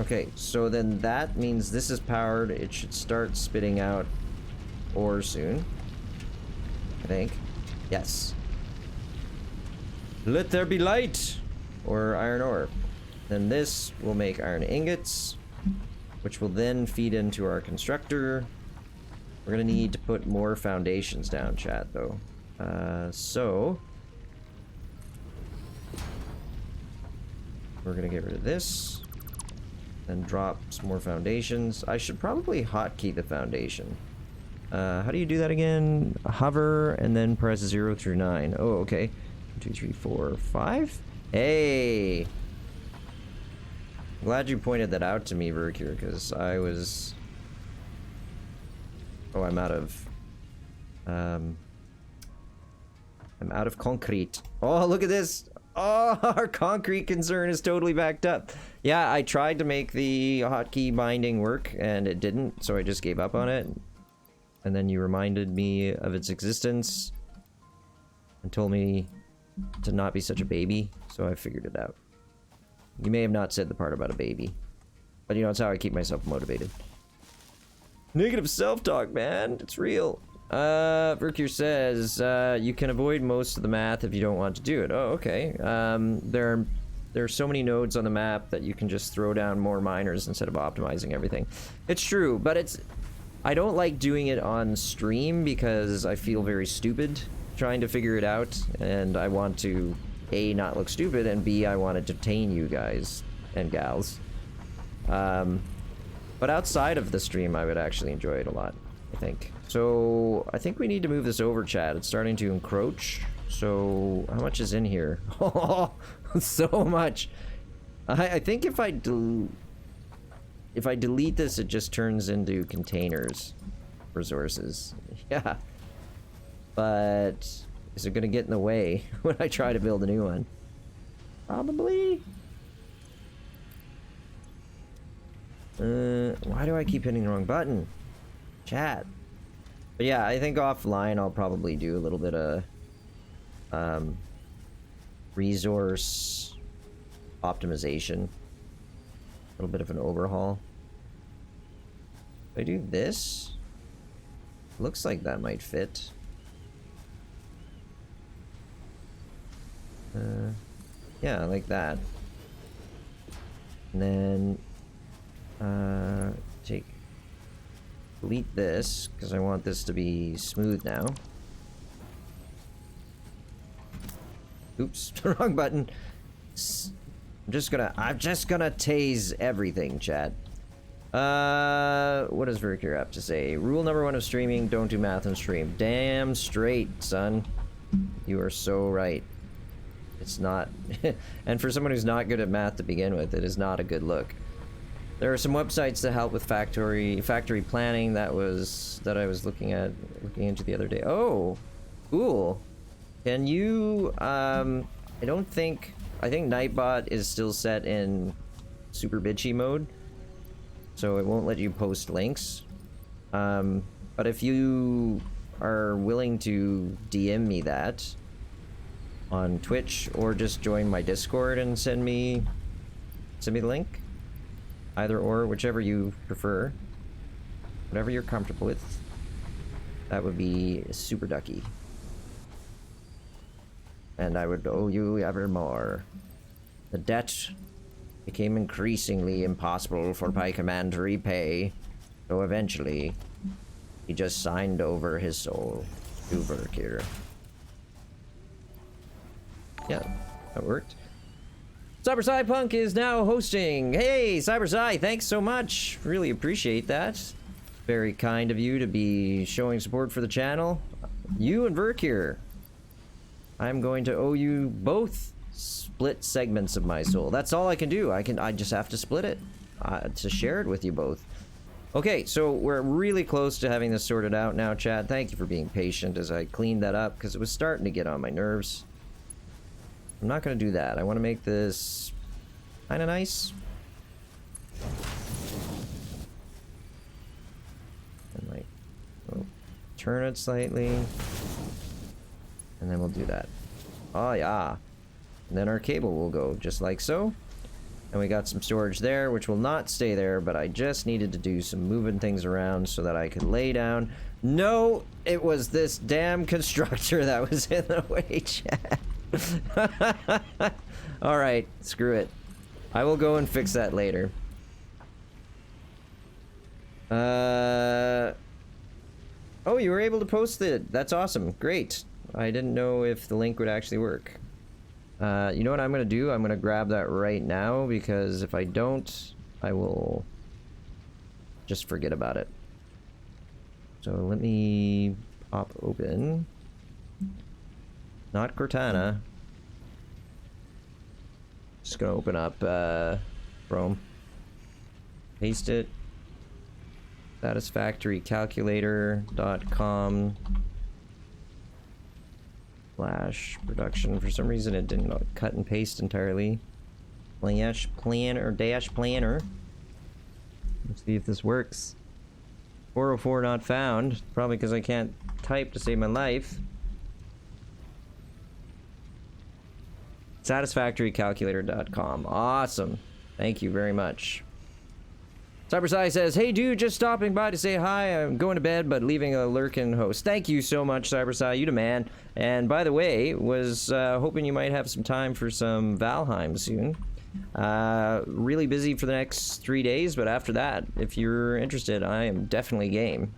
Okay, so then that means this is powered. It should start spitting out ore soon, I think. Yes. Let there be light! Or iron ore. Then this will make iron ingots. which will then feed into our constructor. We're gonna need to put more foundations down, chat, though. So we're gonna get rid of this, then drop some more foundations. I should probably hotkey the foundation. How do you do that again? Hover and then press 0 through 9. Oh, okay. 1, 2, 3, 4, 5. Hey! Glad you pointed that out to me, Vercure, because I was... Oh, I'm out of concrete. Oh, look at this! Oh, our concrete concern is totally backed up. Yeah, I tried to make the hotkey binding work, and it didn't, so I just gave up on it. And then you reminded me of its existence and told me to not be such a baby, so I figured it out. You may have not said the part about a baby, but you know, it's how I keep myself motivated. Negative self-talk, man. It's real. Vercure says, you can avoid most of the math if you don't want to do it. Oh, okay. There are so many nodes on the map that you can just throw down more miners instead of optimizing everything. It's true, but I don't like doing it on stream because I feel very stupid trying to figure it out, and I want to, A, not look stupid, and B, I want to entertain you guys and gals. But outside of the stream, I would actually enjoy it a lot, I think. So, I think we need to move this over, chat. It's starting to encroach. So, how much is in here? Oh, so much. I think if I delete this, it just turns into containers resources. Yeah. But is it gonna get in the way when I try to build a new one? Probably. Why do I keep hitting the wrong button? Chat. But yeah, I think offline I'll probably do a little bit of resource optimization. A little bit of an overhaul. If I do this, looks like that might fit. Yeah, like that. And then delete this because I want this to be smooth now. Oops, wrong button. I'm just gonna tase everything, chat. What does Vercure have to say? Rule number 1 of streaming: don't do math on stream. Damn straight, son. You are so right. It's not, and for someone who's not good at math to begin with, it is not a good look. There are some websites that help with factory planning that I was looking into the other day. Oh, cool. Can you? I think Nightbot is still set in super bitchy mode, so it won't let you post links. But if you are willing to DM me that on Twitch, or just join my Discord and send me the link, either or, whichever you prefer, whatever you're comfortable with, that would be super ducky, and I would owe you ever more. The debt became increasingly impossible for Pikeman to repay, so eventually he just signed over his soul to Vercure. Yeah, that worked. CyberSci is now hosting. Hey, CyberSci, thanks so much. Really appreciate that. Very kind of you to be showing support for the channel. You and Vercure. I'm going to owe you both split segments of my soul. That's all I can do. I just have to split it to share it with you both. Okay, so we're really close to having this sorted out now, chat. Thank you for being patient as I cleaned that up because it was starting to get on my nerves. I'm not gonna do that. I want to make this kind of nice. And like, we'll turn it slightly. And then we'll do that. Oh yeah. And then our cable will go just like so. And we got some storage there, which will not stay there, but I just needed to do some moving things around so that I could lay down. No, it was this damn constructor that was in the way, chat. Alright, screw it. I will go and fix that later. Oh, you were able to post it. That's awesome. Great. I didn't know if the link would actually work. You know what I'm gonna do? I'm gonna grab that right now, because if I don't, I will just forget about it. So let me pop open. Not Cortana. Just gonna open up Chrome. Paste it. Satisfactory calculator.com / production. For some reason it didn't cut and paste entirely. Dash planner. Let's see if this works. 404 not found. Probably because I can't type to save my life. Satisfactorycalculator.com. Awesome. Thank you very much. Cybersci says, hey dude, just stopping by to say hi. I'm going to bed, but leaving a lurkin host. Thank you so much, Cybersci. You the man. And by the way, was hoping you might have some time for some Valheim soon. Really busy for the next 3 days, but after that, if you're interested, I am definitely game.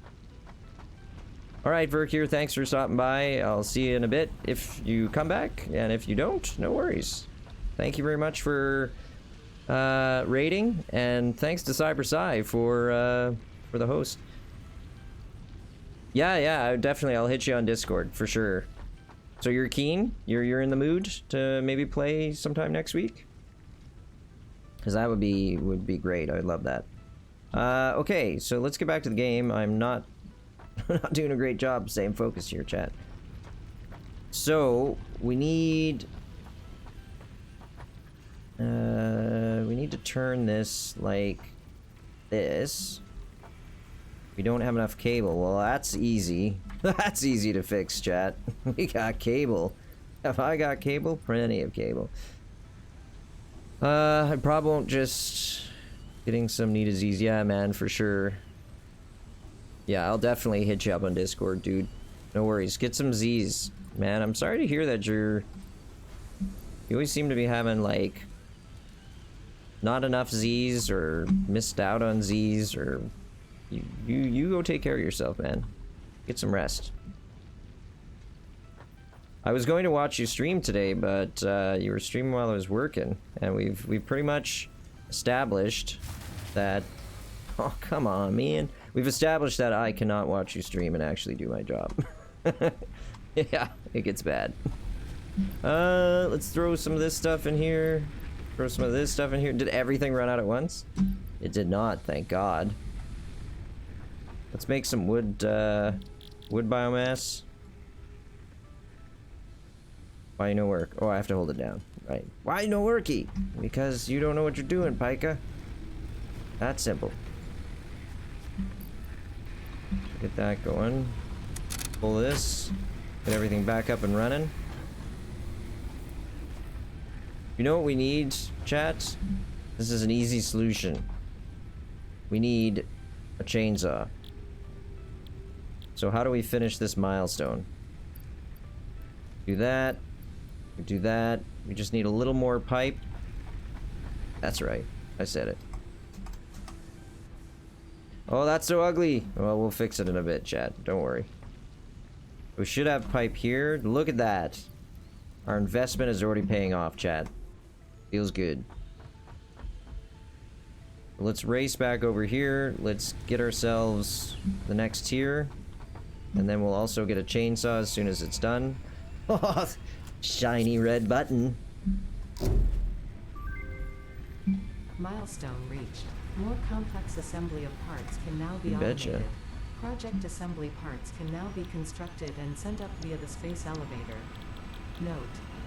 Alright, Verkir, thanks for stopping by. I'll see you in a bit if you come back, and if you don't, no worries. Thank you very much for rating, and thanks to CyberSci for the host. Yeah, definitely. I'll hit you on Discord for sure. So you're keen? You're in the mood to maybe play sometime next week? Because that would be great. I would love that. Okay, so let's get back to the game. I'm not not doing a great job staying focused here, chat. So we need to turn this like this. We don't have enough cable. Well, that's easy. That's easy to fix, chat. We got cable. Have I got cable? Plenty of cable. I probably won't just... Getting some need is easy. Yeah, man, for sure. Yeah, I'll definitely hit you up on Discord, dude. No worries. Get some Z's. Man, I'm sorry to hear that you always seem to be having, like, not enough Z's, or missed out on Z's, or... You go take care of yourself, man. Get some rest. I was going to watch you stream today, but you were streaming while I was working, and we've pretty much established that... Oh, come on, man. We've established that I cannot watch you stream and actually do my job. Yeah, it gets bad. Let's throw some of this stuff in here. Throw some of this stuff in here. Did everything run out at once? It did not, thank God. Let's make some wood biomass. Why no work? Oh, I have to hold it down. Right. Why no worky? Because you don't know what you're doing, Pika. That's simple. Get that going. Pull this. Get everything back up and running. You know what we need, chat? This is an easy solution. We need a chainsaw. So how do we finish this milestone? Do that. We do that. We just need a little more pipe. That's right. I said it. Oh, that's so ugly. Well, we'll fix it in a bit, chat. Don't worry. We should have pipe here. Look at that. Our investment is already paying off, chat. Feels good. Let's race back over here. Let's get ourselves the next tier. And then we'll also get a chainsaw as soon as it's done. Oh, shiny red button. Milestone reached. More complex assembly of parts can now be You betcha. automated. Project assembly parts can now be constructed and sent up via the space elevator. Note: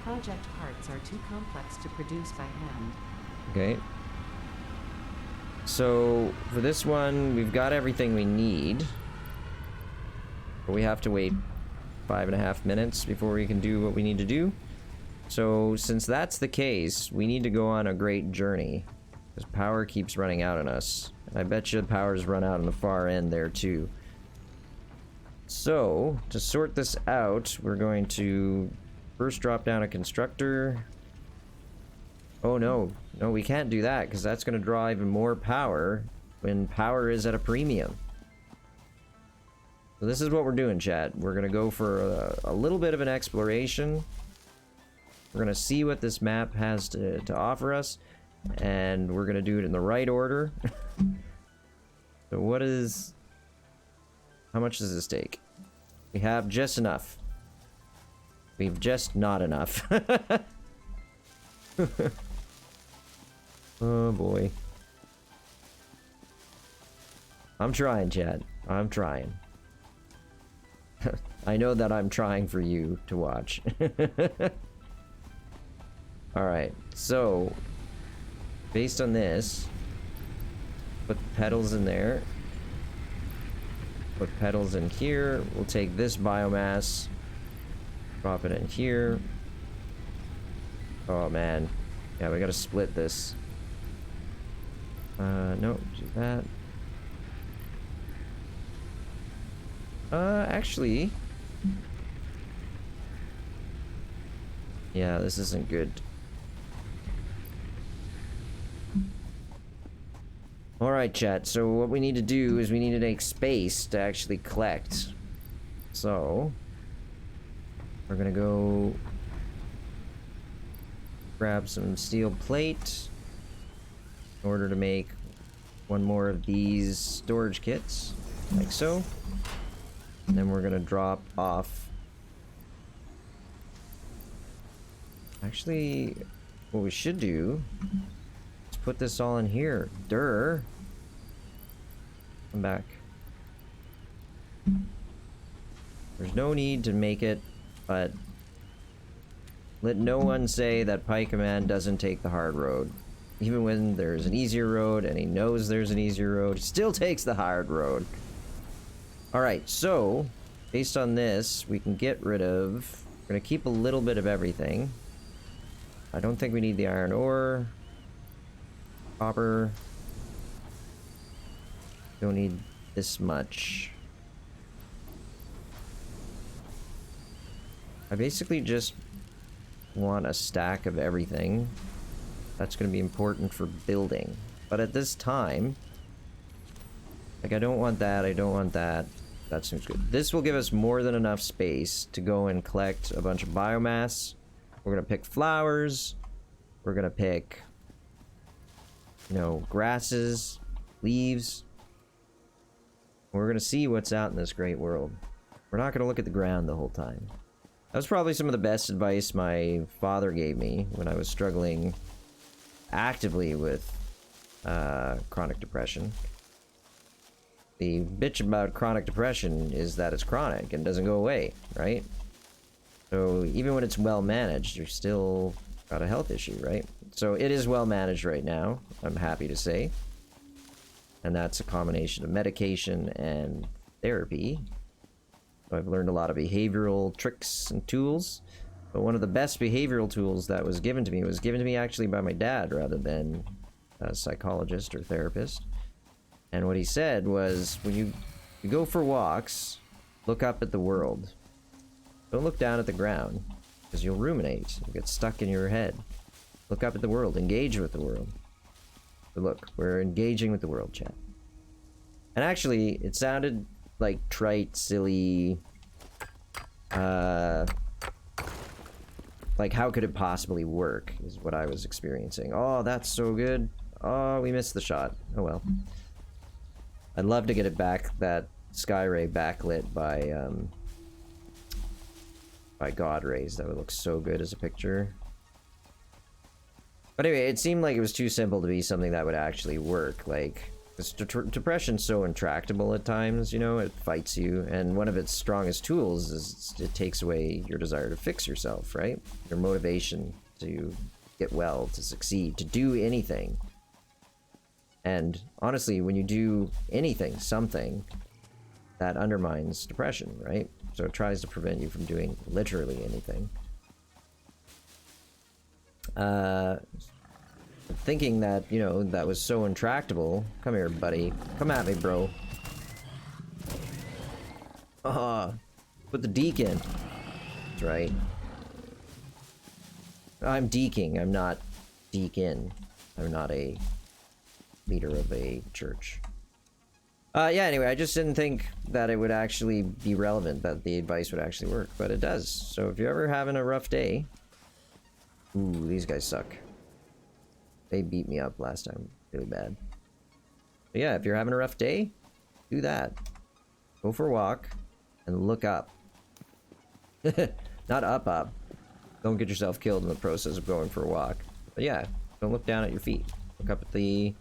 project parts are too complex to produce by hand. Okay. So, for this one, we've got everything we need. But we have to wait 5.5 minutes before we can do what we need to do. So, since that's the case, we need to go on a great journey. Because power keeps running out on us. And I bet you the power's run out on the far end there, too. So, to sort this out, we're going to first drop down a constructor. Oh, no. No, we can't do that, because that's going to draw even more power. when power is at a premium. So this is what we're doing, chat. We're gonna go for a little bit of an exploration. We're gonna see what this map has to offer us, and we're gonna do it in the right order. So what is... How much does this take? We have just enough. We've just not enough. Oh boy. I'm trying, Chad. I'm trying. I know that I'm trying for you to watch. Alright, so based on this, put pedals in there. Put pedals in here. We'll take this biomass, drop it in here. Oh man. Yeah, we gotta split this. No, do that. Actually... Yeah, this isn't good. Alright, chat, so what we need to do is we need to make space to actually collect. So... We're gonna go... grab some steel plate in order to make one more of these storage kits, like so. And then we're gonna drop off. Actually, what we should do is put this all in here. Come back. There's no need to make it, but let no one say that Pikeman doesn't take the hard road. Even when there's an easier road, and he knows there's an easier road, he still takes the hard road. Alright, so, based on this, we can get rid of... We're gonna keep a little bit of everything. I don't think we need the iron ore. Copper. Don't need this much. I basically just want a stack of everything. That's going to be important for building. But at this time, like, I don't want that, I don't want that. That seems good. This will give us more than enough space to go and collect a bunch of biomass. We're going to pick flowers. We're going to pick, you know, grasses, leaves. We're going to see what's out in this great world. We're not going to look at the ground the whole time. That was probably some of the best advice my father gave me when I was struggling actively with chronic depression. The bitch about chronic depression is that it's chronic and doesn't go away, right? So even when it's well managed, you're still got a health issue, right? So it is well managed right now, I'm happy to say. And that's a combination of medication and therapy. So I've learned a lot of behavioral tricks and tools. But one of the best behavioral tools that was given to me was given to me actually by my dad rather than a psychologist or therapist. And what he said was, when you go for walks, look up at the world. Don't look down at the ground, because you'll ruminate. You'll get stuck in your head. Look up at the world. Engage with the world. But look, we're engaging with the world, chat. And actually, it sounded like trite, silly... like, how could it possibly work, is what I was experiencing. Oh, that's so good. Oh, we missed the shot. Oh well. I'd love to get it back, that Skyray backlit by God rays. That would look so good as a picture. But anyway, it seemed like it was too simple to be something that would actually work. Like, this depression's so intractable at times, you know, it fights you, and one of its strongest tools is it takes away your desire to fix yourself, right? Your motivation to get well, to succeed, to do anything. And honestly, when you do anything, something, that undermines depression, right? So it tries to prevent you from doing literally anything. Thinking that, you know, that was so intractable. Come here, buddy. Come at me, bro. Put the deke in. That's right. I'm deking, I'm not deke in. I'm not a leader of a church. Yeah, anyway, I just didn't think that it would actually be relevant, that the advice would actually work, but it does. So if you're ever having a rough day... Ooh, these guys suck. They beat me up last time really bad. But yeah, if you're having a rough day, do that. Go for a walk and look up. Not up. Don't get yourself killed in the process of going for a walk. But yeah, don't look down at your feet. Look up at the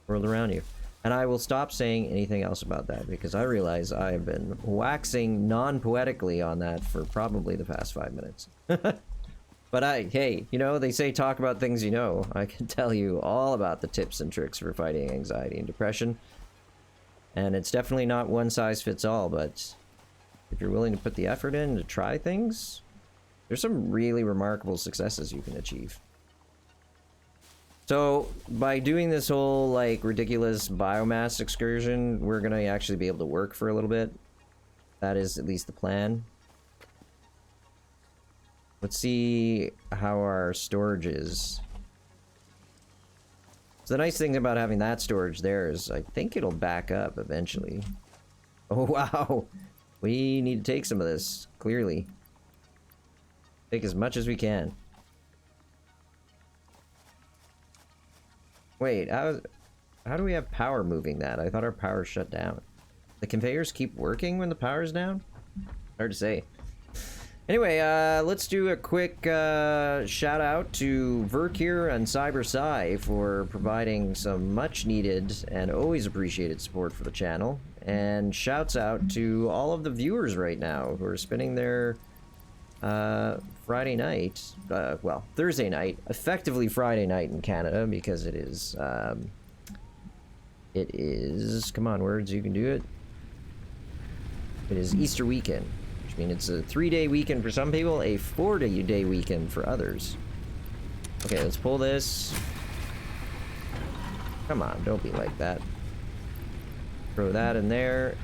world around you. And I will stop saying anything else about that because I realize I have been waxing non-poetically on that for probably the past 5 minutes. But hey, you know, they say talk about things you know. I can tell you all about the tips and tricks for fighting anxiety and depression. And it's definitely not one size fits all, but if you're willing to put the effort in to try things, there's some really remarkable successes you can achieve. So, by doing this whole, like, ridiculous biomass excursion, we're gonna actually be able to work for a little bit. That is at least the plan. Let's see how our storage is. So the nice thing about having that storage there is I think it'll back up eventually. Oh, wow. We need to take some of this, clearly. Take as much as we can. Wait, how do we have power moving that? I thought our power shut down. The conveyors keep working when the power's down? Hard to say. Anyway, let's do a quick shout out to Verkir and CyberSci for providing some much needed and always appreciated support for the channel. And shouts out to all of the viewers right now who are spending their Friday night, well, Thursday night, effectively Friday night in Canada because it is, come on words, you can do it. It is Easter weekend. I mean, it's a 3-day weekend for some people, a 4-day weekend for others. Okay, let's pull this. Come on, don't be like that. Throw that in there.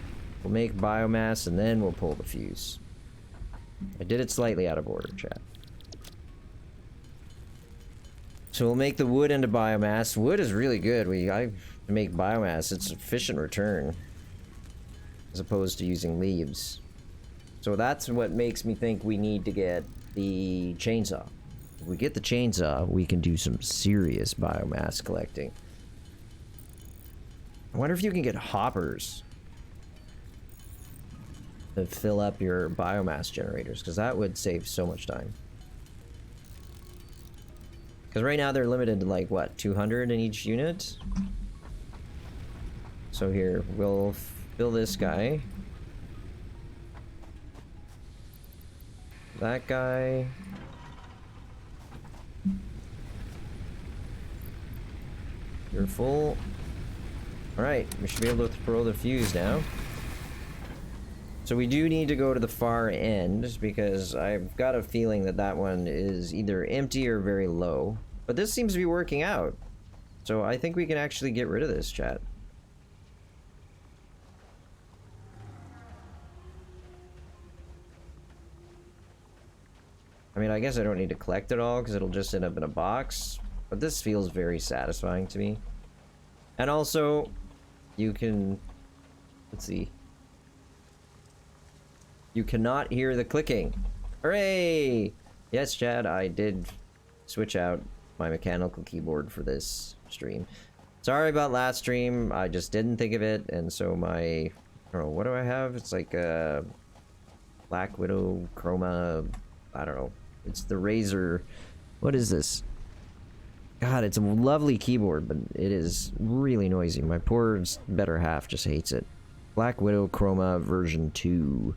We'll make biomass, and then we'll pull the fuse. I did it slightly out of order, chat. So we'll make the wood into biomass. Wood is really good. I make biomass. It's efficient return, as opposed to using leaves. So that's what makes me think we need to get the chainsaw. If we get the chainsaw, we can do some serious biomass collecting. I wonder if you can get hoppers to fill up your biomass generators, because that would save so much time. Because right now they're limited to like, what, 200 in each unit? So here, we'll fill this guy. That guy. You're full. Alright, we should be able to throw the fuse now. So we do need to go to the far end, because I've got a feeling that that one is either empty or very low. But this seems to be working out. So I think we can actually get rid of this, chat. I mean, I guess I don't need to collect it all, because it'll just end up in a box. But this feels very satisfying to me. And also, you can... Let's see. You cannot hear the clicking. Hooray! Yes, Chad, I did switch out my mechanical keyboard for this stream. Sorry about last stream, I just didn't think of it, and so my... I don't know, what do I have? It's like a... Black Widow Chroma... I don't know. It's the Razer... What is this? God, it's a lovely keyboard, but it is really noisy. My poor better half just hates it. Black Widow Chroma version 2.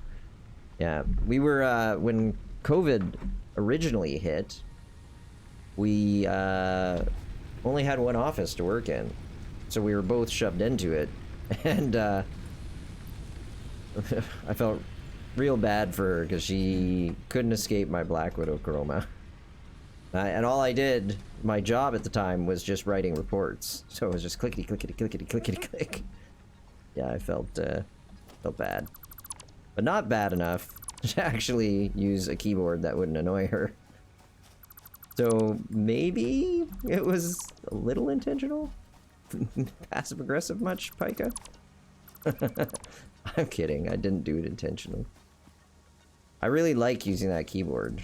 Yeah, we were, when COVID originally hit, we only had one office to work in. So we were both shoved into it. And I felt real bad for her because she couldn't escape my Black Widow Chroma. And all I did, my job at the time, was just writing reports. So it was just clickety, clickety, clickety, clickety, click. Yeah, I felt bad. But not bad enough to actually use a keyboard that wouldn't annoy her. So maybe it was a little intentional? Passive aggressive much, Pika? I'm kidding. I didn't do it intentionally. I really like using that keyboard.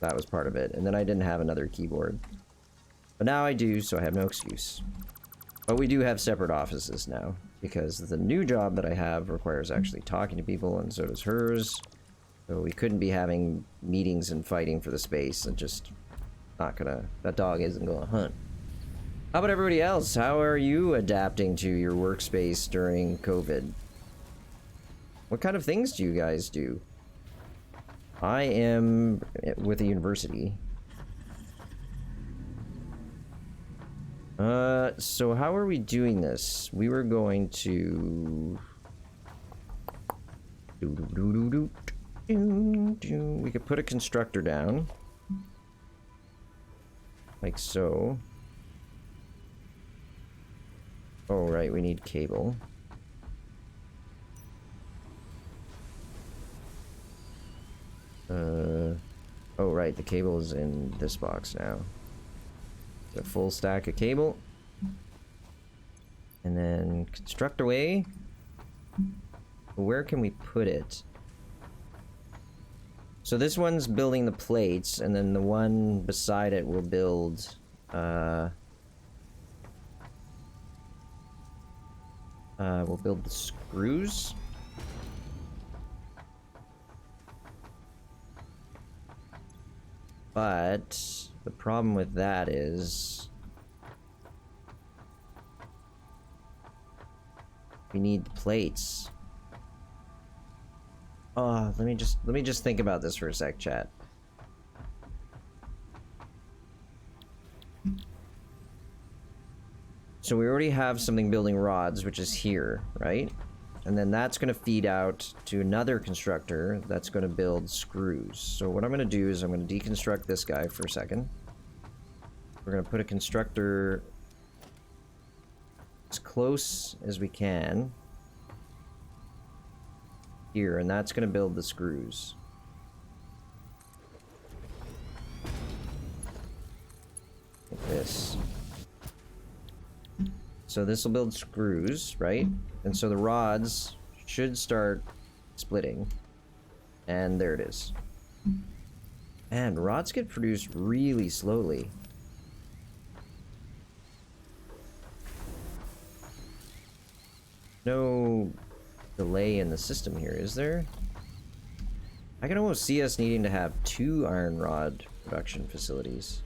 That was part of it. And then I didn't have another keyboard. But now I do, so I have no excuse. But we do have separate offices now, because the new job that I have requires actually talking to people, and so does hers. So we couldn't be having meetings and fighting for the space, and just not gonna... That dog isn't gonna hunt. How about everybody else? How are you adapting to your workspace during COVID? What kind of things do you guys do? I am with a university. So how are we doing this? We were going to... We could put a constructor down. Like so. Oh, right, we need cable. Oh, right, the cable is in this box now. A full stack of cable. And then construct away. Where can we put it? So this one's building the plates, and then the one beside it will build, we'll build the screws. But the problem with that is we need the plates. Oh, let me just think about this for a sec, chat. So we already have something building rods, which is here, right? And then that's going to feed out to another constructor that's going to build screws. So what I'm going to do is I'm going to deconstruct this guy for a second. We're going to put a constructor as close as we can here, and that's going to build the screws. Like this. So this will build screws, right? And so the rods should start splitting. And there it is. And rods get produced really slowly. No delay in the system here, is there? I can almost see us needing to have 2 iron rod production facilities.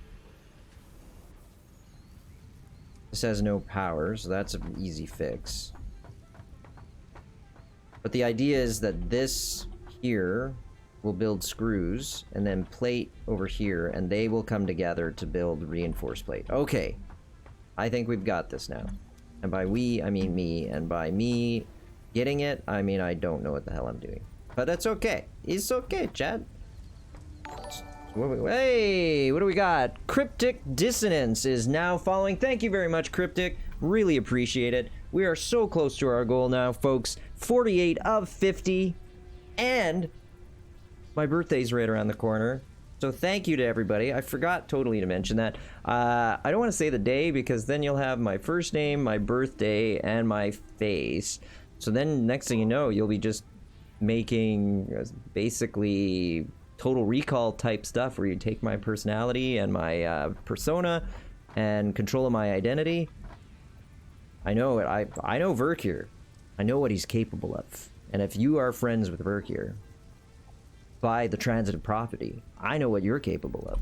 This has no power, so that's an easy fix. But the idea is that this here will build screws, and then plate over here, and they will come together to build reinforced plate. Okay. I think we've got this now. And by we, I mean me, and by me getting it, I mean I don't know what the hell I'm doing. But that's okay. It's okay, Chad. Hey, what do we got? Cryptic Dissonance is now following. Thank you very much, Cryptic. Really appreciate it. We are so close to our goal now, folks. 48 of 50. And my birthday's right around the corner. So thank you to everybody. I forgot totally to mention that. I don't want to say the day because then you'll have my first name, my birthday, and my face. So then next thing you know, you'll be just making basically Total Recall type stuff where you take my personality and my persona and control of my identity. I know it. I know Verkier. I know what he's capable of. And if you are friends with Verkier by the transitive property, I know what you're capable of.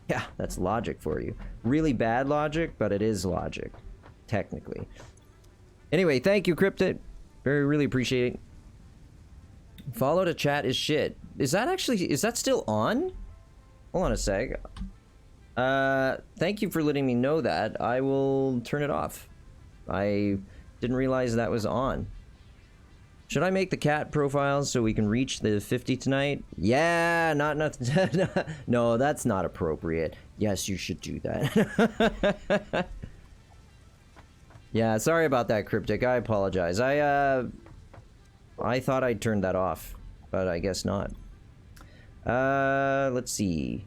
Yeah, that's logic for you. Really bad logic, but it is logic, technically. Anyway, thank you, Cryptid. Really appreciate it. Follow to chat is shit. Is that still on? Hold on a sec. Thank you for letting me know that. I will turn it off. I didn't realize that was on. Should I make the cat profiles so we can reach the 50 tonight? Yeah, not nothing. No, that's not appropriate. Yes, you should do that. Yeah, sorry about that, Cryptic. I apologize. I thought I'd turned that off, but I guess not. Let's see.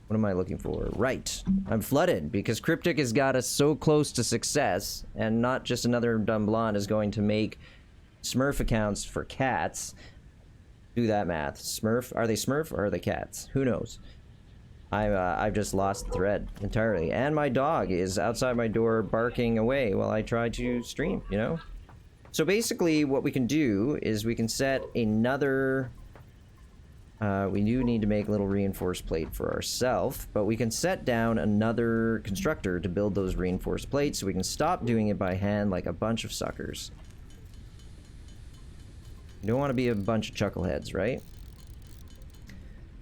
What am I looking for? Right. I'm flooded because Cryptic has got us so close to success, and not just another dumb blonde is going to make Smurf accounts for cats. Do that math. Smurf? Are they Smurf or are they cats? Who knows? I've just lost the thread entirely. And my dog is outside my door barking away while I try to stream, you know? So basically what we can do is we can set another... we do need to make a little reinforced plate for ourselves, but we can set down another constructor to build those reinforced plates so we can stop doing it by hand like a bunch of suckers. You don't want to be a bunch of chuckleheads, right?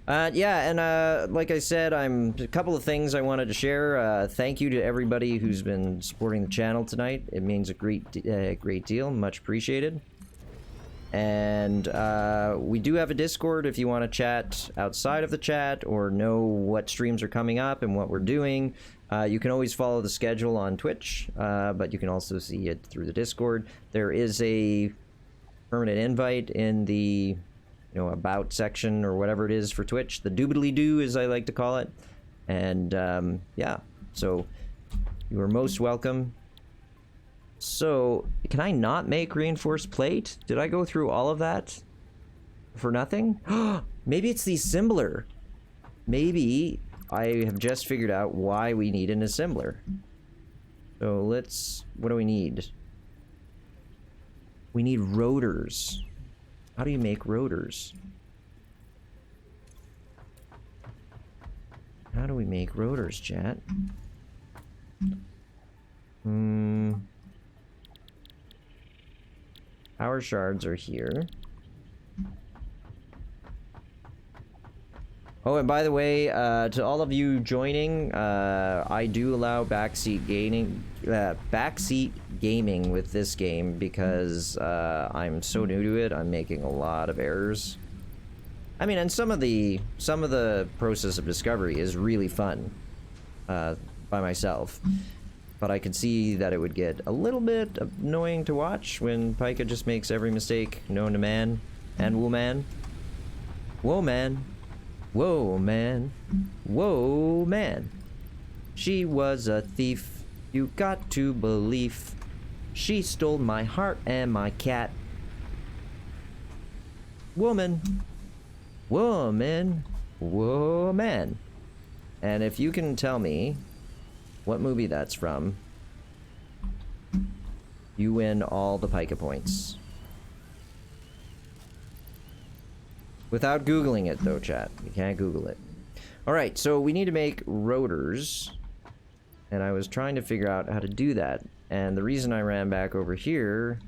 Yeah, and like I said, a couple of things I wanted to share. Thank you to everybody who's been supporting the channel tonight. It means a great deal. Much appreciated. And we do have a Discord if you want to chat outside of the chat or know what streams are coming up and what we're doing. You can always follow the schedule on Twitch, but you can also see it through the Discord. There is a permanent invite in the about section or whatever it is for Twitch, the doobly-doo as I like to call it. And yeah, so you are most welcome. So can I not make reinforced plate? Did I go through all of that for nothing? Maybe it's the assembler. Maybe I have just figured out why we need an assembler. So what do we need? We need rotors. How do you make rotors? How do we make rotors, chat? Power shards are here. Oh, and by the way, to all of you joining, I do allow backseat gaming with this game because I'm so new to it. I'm making a lot of errors. I mean, and some of the process of discovery is really fun by myself, but I could see that it would get a little bit annoying to watch when Pika just makes every mistake known to man and woman. Whoa, man. Whoa, man. Whoa, man. She was a thief. You got to believe. She stole my heart and my cat. Woman. Woman. Woman. And if you can tell me what movie that's from, you win all the Pika points. Without Googling it, though, chat. You can't Google it. Alright, so we need to make rotors. And I was trying to figure out how to do that. And the reason I ran back over here,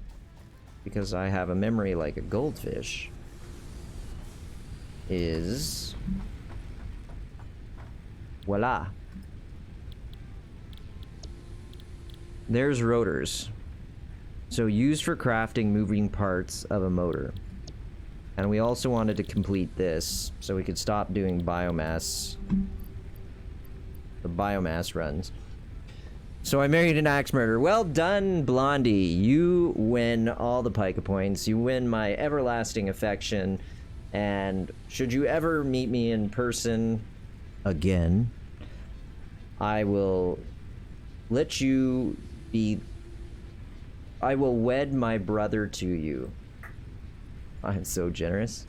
because I have a memory like a goldfish, is... voila. There's rotors. So used for crafting moving parts of a motor. And we also wanted to complete this so we could stop doing biomass. The biomass runs. So I married an axe murderer. Well done, Blondie. You win all the Pika points. You win my everlasting affection. And should you ever meet me in person again, I will let you be... I will wed my brother to you. I'm so generous.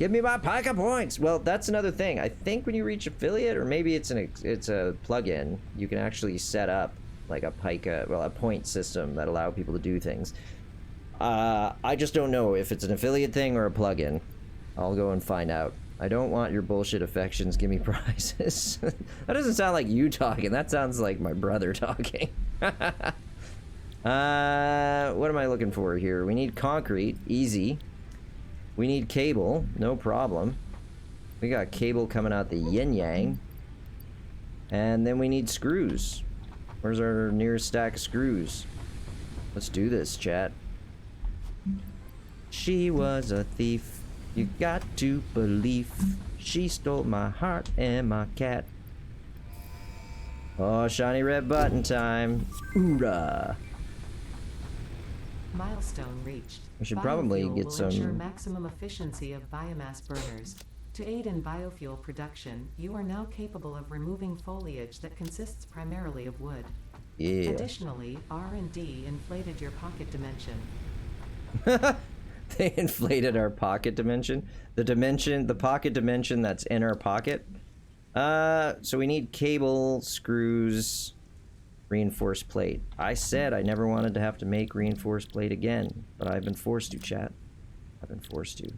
Give me my Pika points. Well, that's another thing. I think when you reach affiliate, or maybe it's a plugin, you can actually set up like a Pika, well, a point system that allow people to do things. I just don't know if it's an affiliate thing or a plugin. I'll go and find out. I don't want your bullshit affections. Give me prizes. That doesn't sound like you talking. That sounds like my brother talking. What am I looking for here? We need concrete, easy. We need cable, no problem. We got cable coming out the yin-yang. And then we need screws. Where's our nearest stack of screws? Let's do this, chat. She was a thief. You got to believe. She stole my heart and my cat. Oh, shiny red button time. Hoorah. Milestone reached. We should probably Biofuel get will some... ensure maximum efficiency of biomass burners. To aid in biofuel production, you are now capable of removing foliage that consists primarily of wood. Yeah. Additionally, R&D inflated your pocket dimension. They inflated our pocket dimension. The pocket dimension that's in our pocket. So we need cable, screws, reinforced plate. I said I never wanted to have to make reinforced plate again, but I've been forced to, chat. I've been forced to.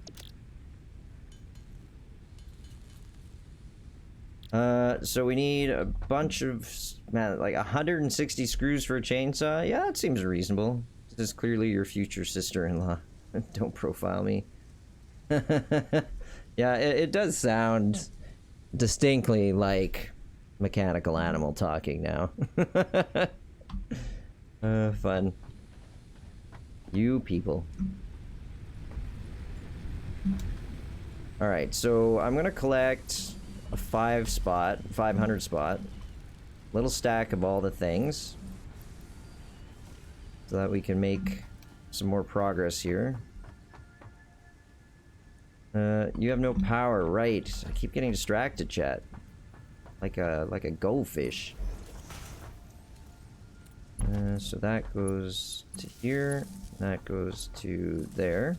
So we need a bunch of, man, like 160 screws for a chainsaw. Yeah, that seems reasonable. This is clearly your future sister-in-law. Don't profile me. Yeah, it does sound distinctly like mechanical animal talking now. Fun. You people. Alright, so I'm gonna collect a 500 spot. Little stack of all the things. So that we can make some more progress here. You have no power, right. I keep getting distracted, chat. Like a goldfish. So that goes to here. That goes to there.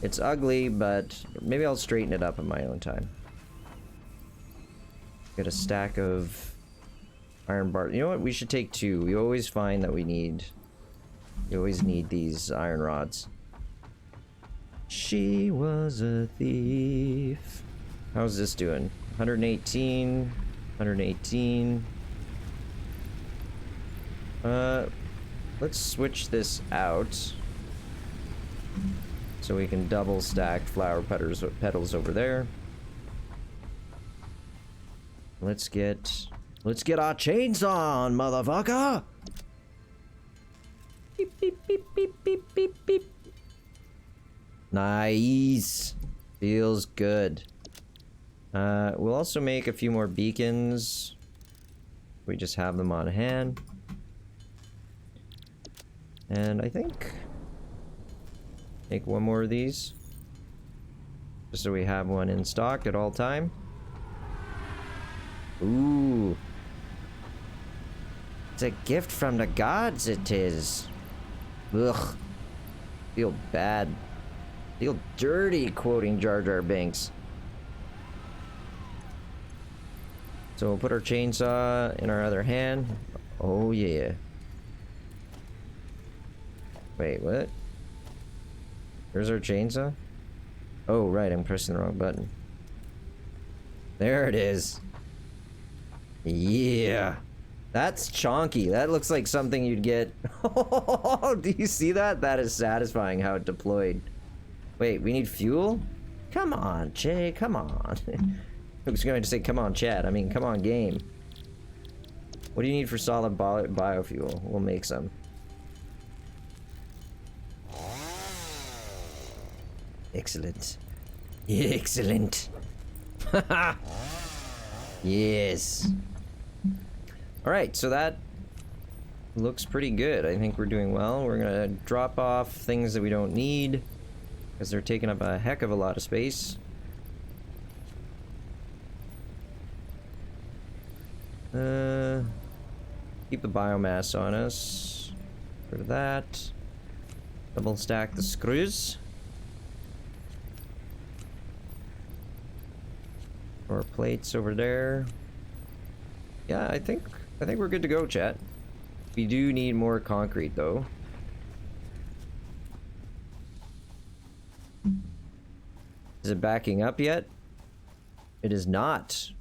It's ugly, but maybe I'll straighten it up in my own time. Get a stack of iron bar. You know what? We should take 2. We always find that we always need these iron rods. She was a thief. How's this doing? 118. 118. Let's switch this out. So we can double stack flower petals over there. Let's get our chainsaw on, motherfucker! Beep, beep, beep, beep, beep, beep, beep. Nice. Feels good. We'll also make a few more beacons. We just have them on hand. And I think make one more of these. Just so we have one in stock at all time. Ooh. It's a gift from the gods, it is. Ugh. Feel bad. Feel dirty quoting Jar Jar Binks. So we'll put our chainsaw in our other hand. Oh yeah. Wait, what? Where's our chainsaw? Oh, right, I'm pressing the wrong button. There it is. Yeah. That's chonky. That looks like something you'd get. Do you see that? That is satisfying how it deployed. Wait, we need fuel? Come on, Che, come on. I was going to say, come on, chat. I mean, come on, game. What do you need for solid biofuel? We'll make some. Excellent. Excellent. Yes. Alright, so that looks pretty good. I think we're doing well. We're gonna drop off things that we don't need, because they're taking up a heck of a lot of space. Keep the biomass on us. For that. Double stack the screws. More plates over there. Yeah, I think we're good to go, chat. We do need more concrete, though. Is it backing up yet? It is not.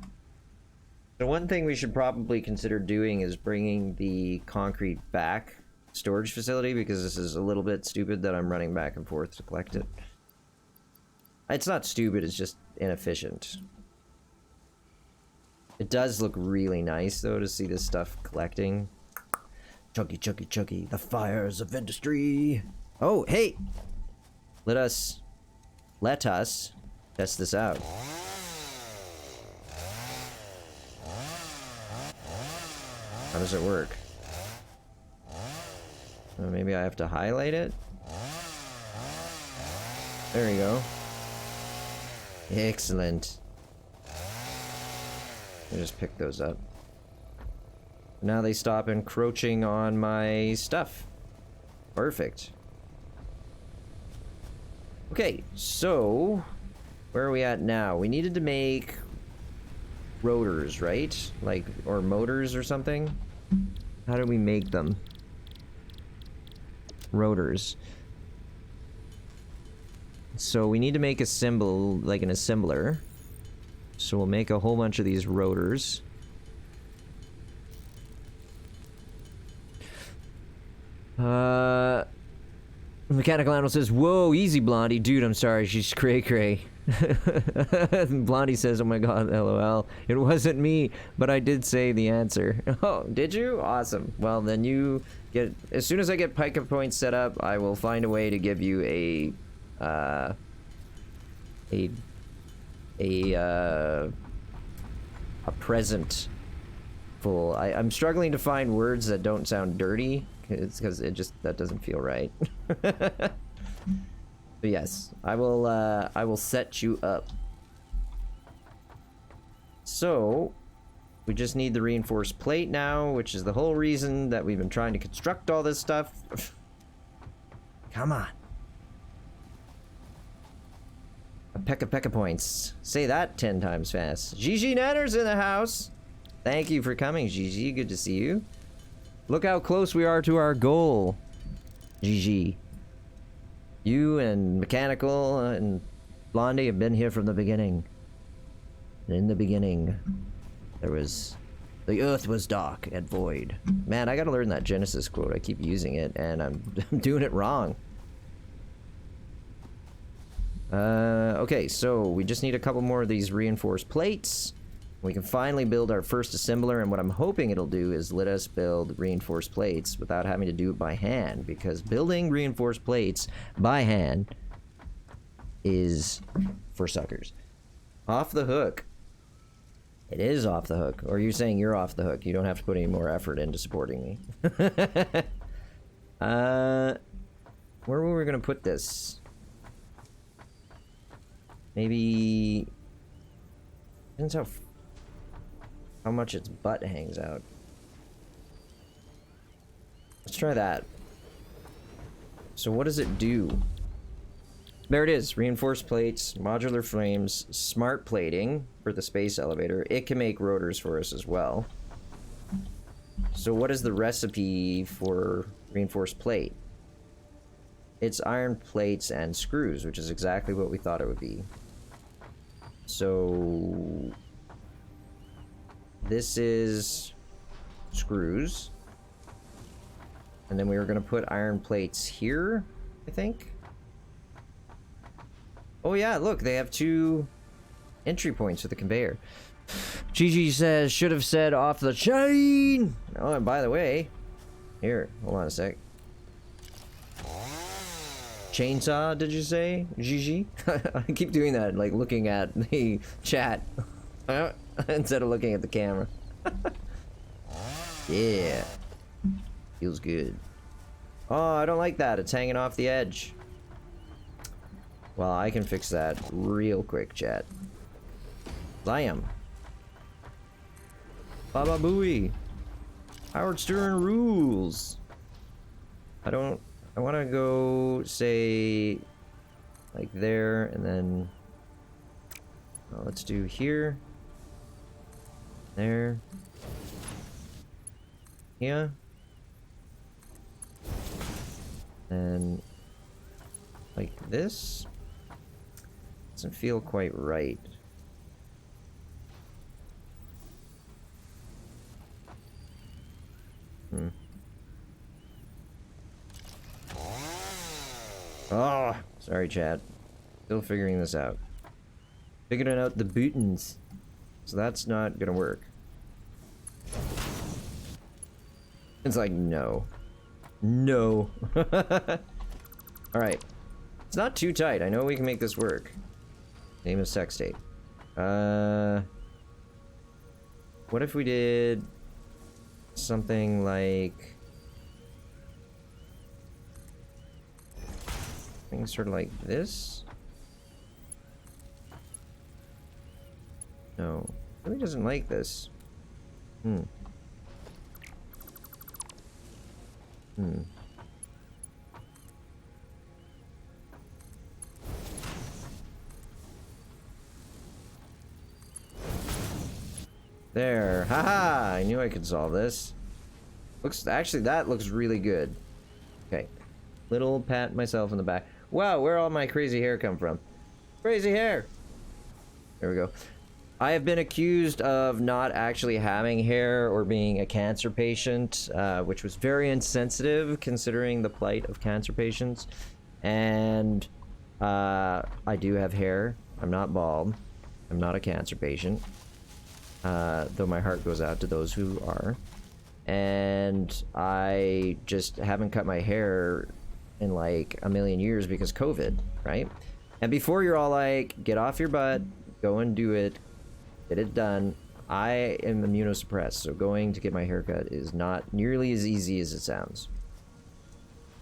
So one thing we should probably consider doing is bringing the concrete back storage facility, because this is a little bit stupid that I'm running back and forth to collect it. It's not stupid, it's just inefficient. It does look really nice, though, to see this stuff collecting. Chuggy, chuggy, chuggy. The fires of industry. Oh, hey! Let us test this out. How does it work? Maybe I have to highlight it? There you go. Excellent. I just pick those up. Now they stop encroaching on my stuff. Perfect. Okay, so where are we at now? We needed to make rotors, right? Like, or motors or something? How do we make them? Rotors. So we need to make a symbol, like an assembler. So we'll make a whole bunch of these rotors. Mechanical Animal says, "Whoa, easy, Blondie. Dude, I'm sorry. She's cray-cray." Blondie says, "Oh my god, lol. It wasn't me, but I did say the answer." Oh, did you? Awesome. Well, then you get... As soon as I get Pica points set up, I will find a way to give you a present full... I'm struggling to find words that don't sound dirty. It's because it just, that doesn't feel right. But yes, I will set you up. So, we just need the reinforced plate now, which is the whole reason that we've been trying to construct all this stuff. Come on. A Pekka points. Say that 10 times fast. Gigi Nanner's in the house. Thank you for coming, Gigi. Good to see you. Look how close we are to our goal, GG. You and Mechanical and Blondie have been here from the beginning. And in the beginning, there was... The earth was dark and void. Man, I gotta learn that Genesis quote. I keep using it, and I'm doing it wrong. Okay, so we just need a couple more of these reinforced plates. We can finally build our first assembler, and what I'm hoping it'll do is let us build reinforced plates without having to do it by hand, because building reinforced plates by hand is for suckers. Off the hook. It is off the hook. Or you're saying you're off the hook. You don't have to put any more effort into supporting me. Where were we gonna put this? Maybe... Depends how much its butt hangs out. Let's try that. So what does it do? There it is. Reinforced plates, modular frames, smart plating for the space elevator. It can make rotors for us as well. So what is the recipe for reinforced plate? It's iron plates and screws, which is exactly what we thought it would be. So... This is screws. And then we were going to put iron plates here, I think. Oh yeah, look, they have 2 entry points for the conveyor. Gigi says, should have said off the chain. Oh, and by the way, here, hold on a sec. Chainsaw, did you say, Gigi? I keep doing that, like looking at the chat. Instead of looking at the camera. Yeah. Feels good. Oh, I don't like that. It's hanging off the edge. Well, I can fix that real quick, chat. Blam. Baba Booey. Howard Stern rules. I want to go, say, like there, and then... Well, let's do here. There. Yeah. And like this. Doesn't feel quite right. Oh, sorry, chat. Still figuring this out. Figuring out the buttons. So that's not gonna work. It's like, no. No. Alright. It's not too tight. I know we can make this work. Name of sex tape. What if we did something like... Something sort of like this? No. Really doesn't like this. Hmm. Hmm. There. Haha! I knew I could solve this. Actually, that looks really good. Okay. Little pat myself in the back. Wow, where all my crazy hair come from? Crazy hair! There we go. I have been accused of not actually having hair or being a cancer patient, which was very insensitive considering the plight of cancer patients. And I do have hair. I'm not bald. I'm not a cancer patient. Though my heart goes out to those who are. And I just haven't cut my hair in like a million years because COVID, right? And before you're all like, get off your butt, go and do it, get it done. I am immunosuppressed, so going to get my haircut is not nearly as easy as it sounds.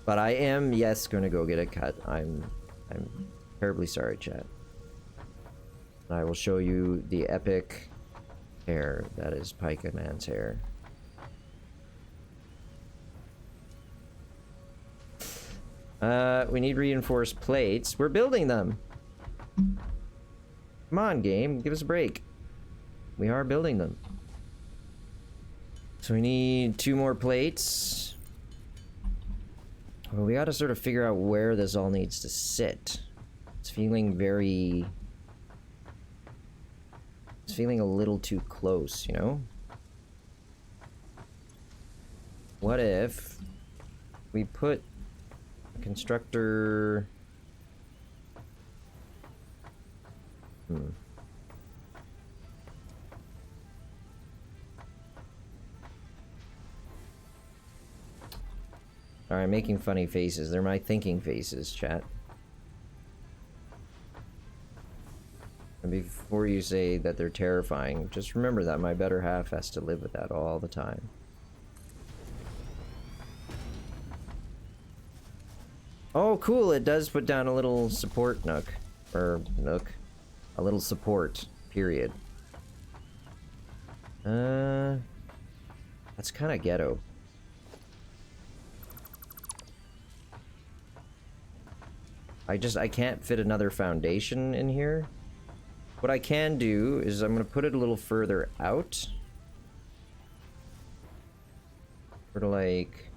But I am, yes, going to go get it cut. I'm terribly sorry, chat. I will show you the epic hair that is Pika Man's hair. We need reinforced plates. We're building them. Come on, game. Give us a break. We are building them. So we need 2 more plates. Well, we gotta sort of figure out where this all needs to sit. It's feeling very... It's feeling a little too close, you know? What if we put a constructor... Alright, making funny faces. They're my thinking faces, chat. And before you say that they're terrifying, just remember that my better half has to live with that all the time. Oh, cool! It does put down a little support nook. Or nook. A little support, period. That's kind of ghetto. I can't fit another foundation in here. What I can do is I'm gonna put it a little further out. Sort of like...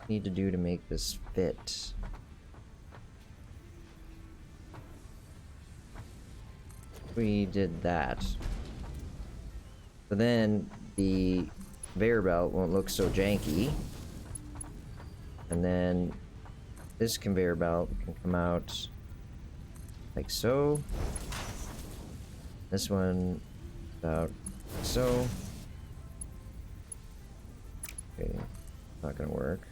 need to do to make this fit. We did that. So then the conveyor belt won't look so janky. And then this conveyor belt can come out like so. This one about like so. Okay, not gonna work.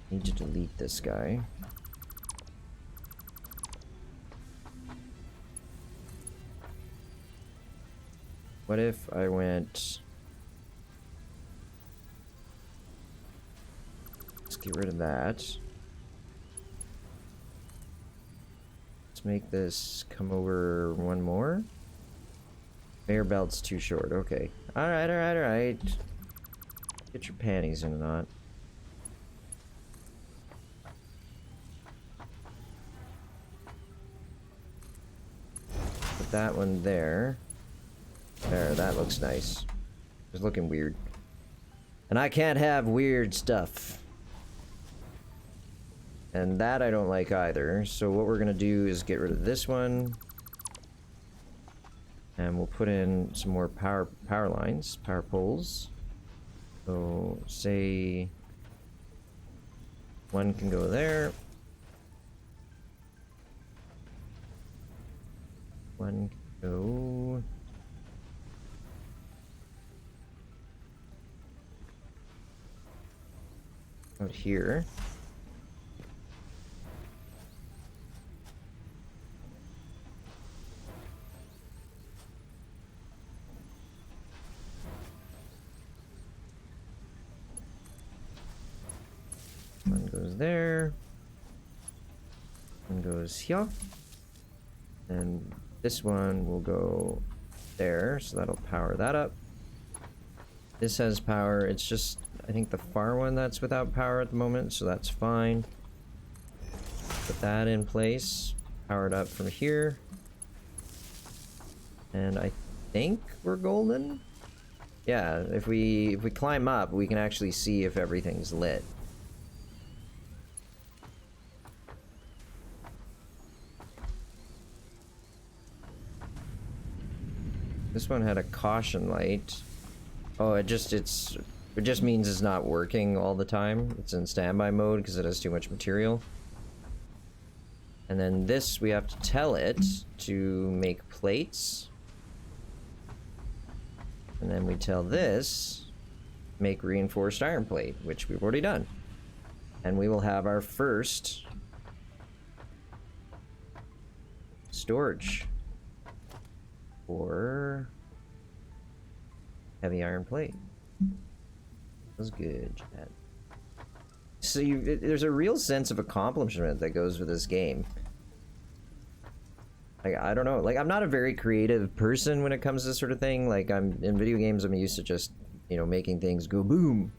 Need to delete this guy. What if I went... Let's get rid of that. Let's make this come over one more. Conveyor belt's too short. Okay. Alright, alright, alright. Get your panties in a knot. Put that one there. There, that looks nice. It's looking weird. And I can't have weird stuff. And that I don't like either. So what we're gonna do is get rid of this one. And we'll put in some more power lines, power poles. So say one can go there. One can go out here. there. And goes here. And this one will go there, so that'll power that up. This has power. It's just, I think, the far one that's without power at the moment, so that's fine. Put that in place. Powered up from here. And I think we're golden? Yeah, if we climb up, we can actually see if everything's lit. This one had a caution light. Oh, it just means it's not working all the time. It's in standby mode because it has too much material. And then this, we have to tell it to make plates. And then we tell this, make reinforced iron plate, which we've already done. And we will have our first storage for heavy iron plate. That was good, Chad. So there's a real sense of accomplishment that goes with this game. Like, I don't know, like, I'm not a very creative person when it comes to this sort of thing. Like, in video games, I'm used to just, you know, making things go boom.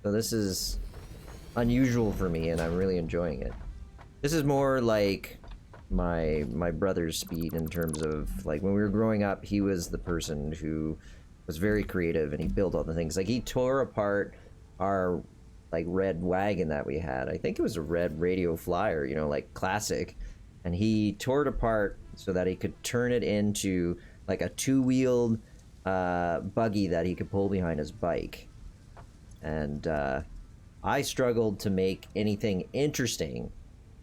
So this is unusual for me, and I'm really enjoying it. This is more like my brother's speed in terms of, like, when we were growing up, he was the person who was very creative, and he built all the things. Like, he tore apart our, like, red wagon that we had. I think it was a red radio flyer, you know, like, classic. And he tore it apart so that he could turn it into, like, a two-wheeled buggy that he could pull behind his bike. And I struggled to make anything interesting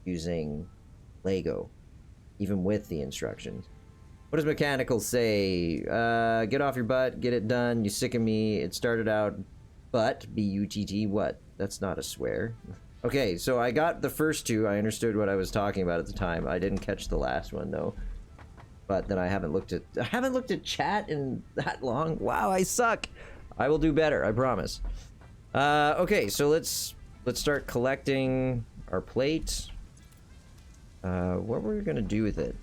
using Lego, even with the instructions. What does mechanical say? Get off your butt, get it done, you sick of me. It started out but, B-U-T-T, what? That's not a swear. Okay, so I got the first two. I understood what I was talking about at the time. I didn't catch the last one, though. But then I haven't looked at chat in that long. Wow, I suck. I will do better, I promise. Okay, so let's start collecting our plate. What were we gonna do with it?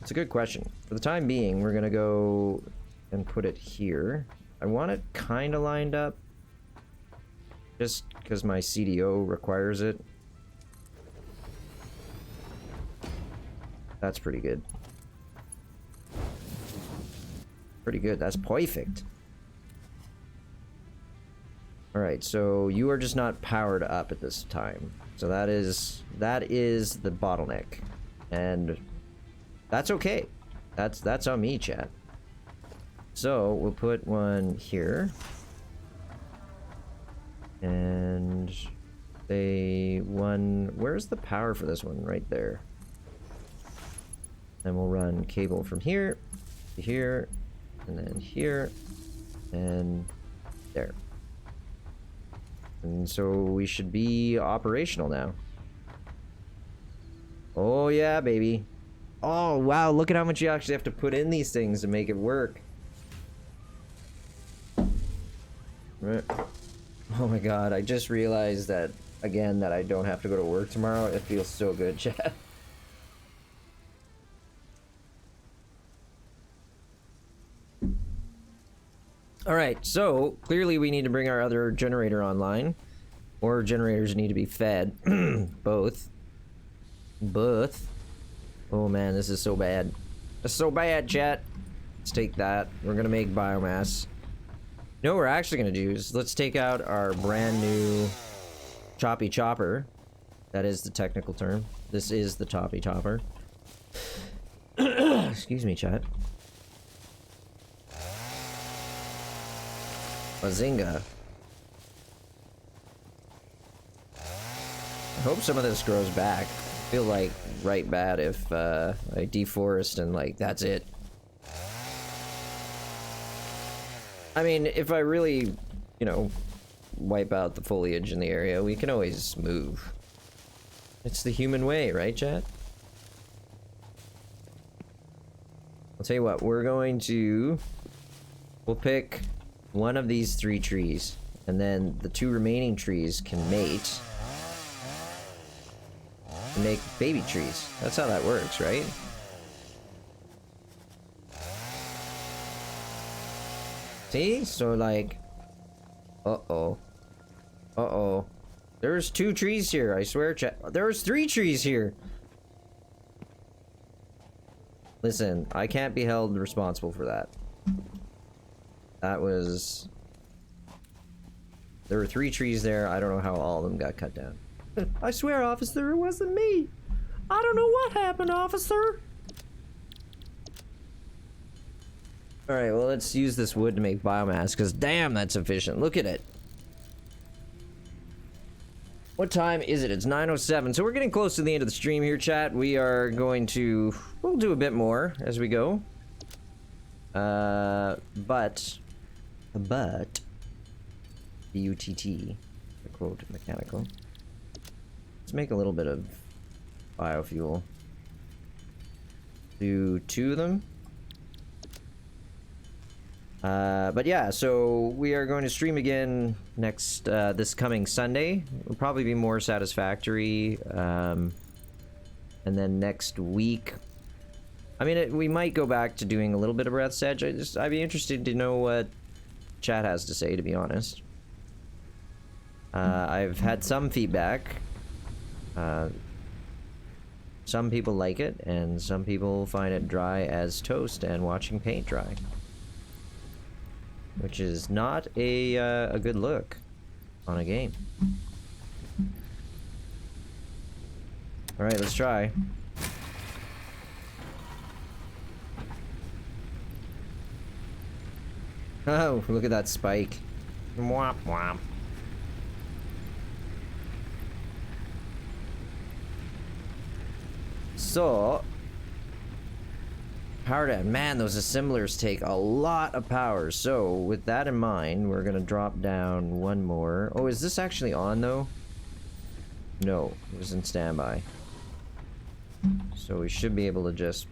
It's a good question. For the time being, we're gonna go and put it here. I want it kind of lined up, just because my CDO requires it. That's pretty good. Pretty good. That's perfect. Alright, so you are just not powered up at this time. So that is the bottleneck. And that's okay. That's on me, chat. So we'll put one here. And where's the power for this one? Right there. Then we'll run cable from here to here, and then here, and there. And so we should be operational now. Oh yeah, baby. Oh wow, look at how much you actually have to put in these things to make it work. Right. Oh my god, I just realized that, again, that I don't have to go to work tomorrow. It feels so good, chat. Alright, so, clearly we need to bring our other generator online. Or generators need to be fed. Both. Both. Oh man, this is so bad. It's so bad, chat. Let's take that. We're gonna make biomass. You know what we're actually gonna do is let's take out our brand new choppy chopper. That is the technical term. This is the choppy chopper. Excuse me, chat. Bazinga. I hope some of this grows back. I feel like right bad if I deforest and like that's it. I mean, if I really, you know, wipe out the foliage in the area, we can always move. It's the human way, right, chat? I'll tell you what, we'll pick one of these 3 trees. And then the 2 remaining trees can mate and make baby trees. That's how that works, right? See? So like, uh-oh. Uh-oh. There's 2 trees here, I swear, chat. There's 3 trees here! Listen, I can't be held responsible for that. That was... There were 3 trees there, I don't know how all of them got cut down. I swear, officer, it wasn't me! I don't know what happened, officer! Alright, well, let's use this wood to make biomass, because damn, that's efficient. Look at it. What time is it? It's 9:07, so we're getting close to the end of the stream here, chat. We are going to... We'll do a bit more as we go. But... B-U-T-T, the quote, mechanical. Let's make a little bit of biofuel. Do 2 of them. But yeah, so we are going to stream again next, this coming Sunday. It'll probably be more Satisfactory, and then next week, I mean, we might go back to doing a little bit of Breath's Edge. I'd be interested to know what chat has to say, to be honest. I've had some feedback. Some people like it, and some people find it dry as toast and watching paint dry. Which is not a good look on a game. Alright, let's try. Oh, look at that spike. Womp womp. So, power down. Man, those assemblers take a lot of power. So, with that in mind, we're gonna drop down 1 more. Oh, is this actually on, though? No, it was in standby. So we should be able to just...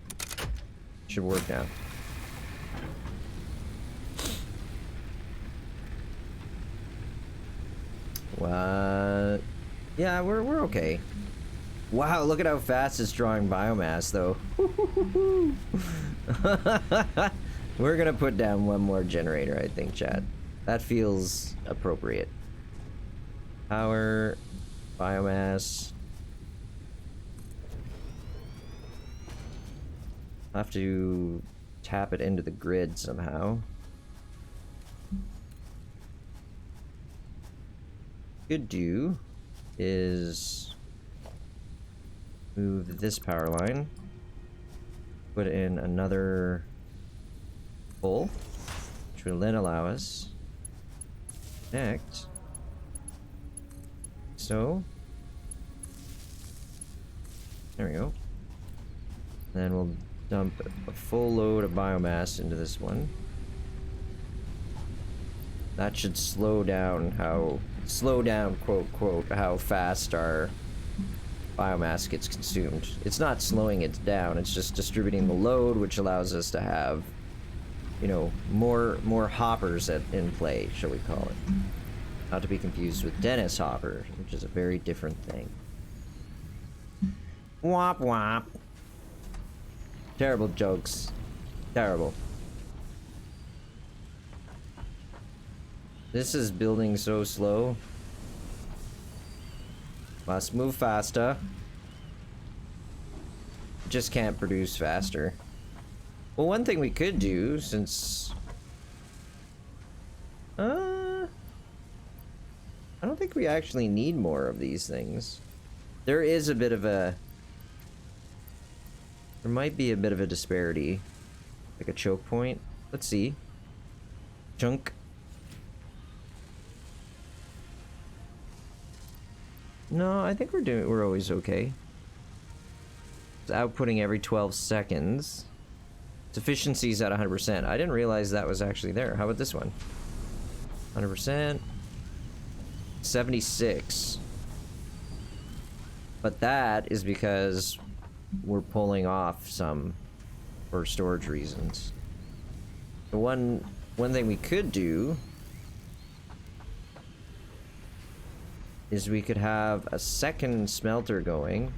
Should work now. What? Yeah, we're okay. Wow, look at how fast it's drawing biomass, though. We're gonna put down 1 more generator, I think, chat. That feels appropriate. Power, biomass. I'll have to tap it into the grid somehow. Could do is move this power line, put in another pole, which will then allow us to connect. So, there we go. Then we'll dump a full load of biomass into this one. That should slow down, quote, quote, how fast our biomass gets consumed. It's not slowing it down, it's just distributing the load, which allows us to have, you know, more hoppers in play, shall we call it. Not to be confused with Dennis Hopper, which is a very different thing. Womp womp. Terrible jokes. Terrible. This is building so slow. Must move faster. Just can't produce faster. Well, one thing we could do, since... I don't think we actually need more of these things. There is a bit of a... There might be a bit of a disparity. Like a choke point. Let's see. Chunk. No, I think we're always okay. It's outputting every 12 seconds. Its efficiency's at 100%. I didn't realize that was actually there. How about this one? 100%. 76. But that is because we're pulling off some for storage reasons. The one thing we could do is we could have a second smelter going.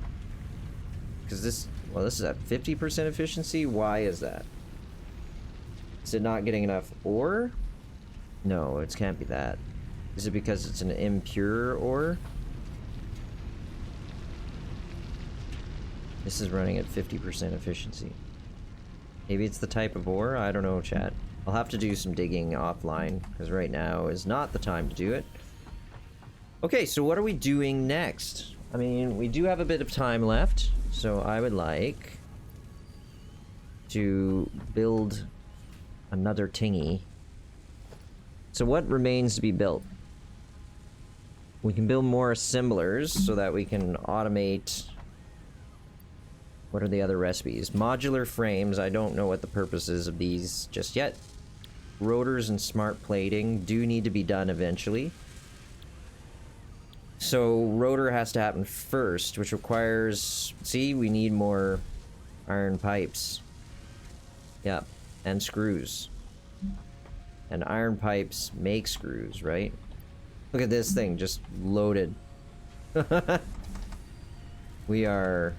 Because this, well, this is at 50% efficiency. Why is that? Is it not getting enough ore? No, it can't be that. Is it because it's an impure ore? This is running at 50% efficiency. Maybe it's the type of ore? I don't know, chat. I'll have to do some digging offline, because right now is not the time to do it. Okay, so what are we doing next? I mean, we do have a bit of time left, so I would like to build another tingy. So what remains to be built? We can build more assemblers so that we can automate... What are the other recipes? Modular frames. I don't know what the purpose is of these just yet. Rotors and smart plating do need to be done eventually. So rotor has to happen first, which requires... See, we need more iron pipes. Yep, and screws. And iron pipes make screws, right? Look at this thing, just loaded. We are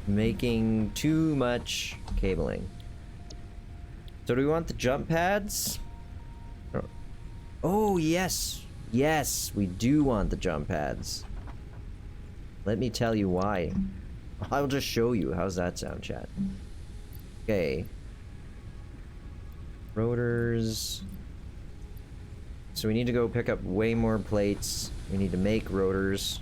making too much cabling. So do we want the jump pads? Oh, yes. Yes, we do want the jump pads. Let me tell you why. I'll just show you. How's that sound, chat? Okay. Rotors. So we need to go pick up way more plates. We need to make rotors.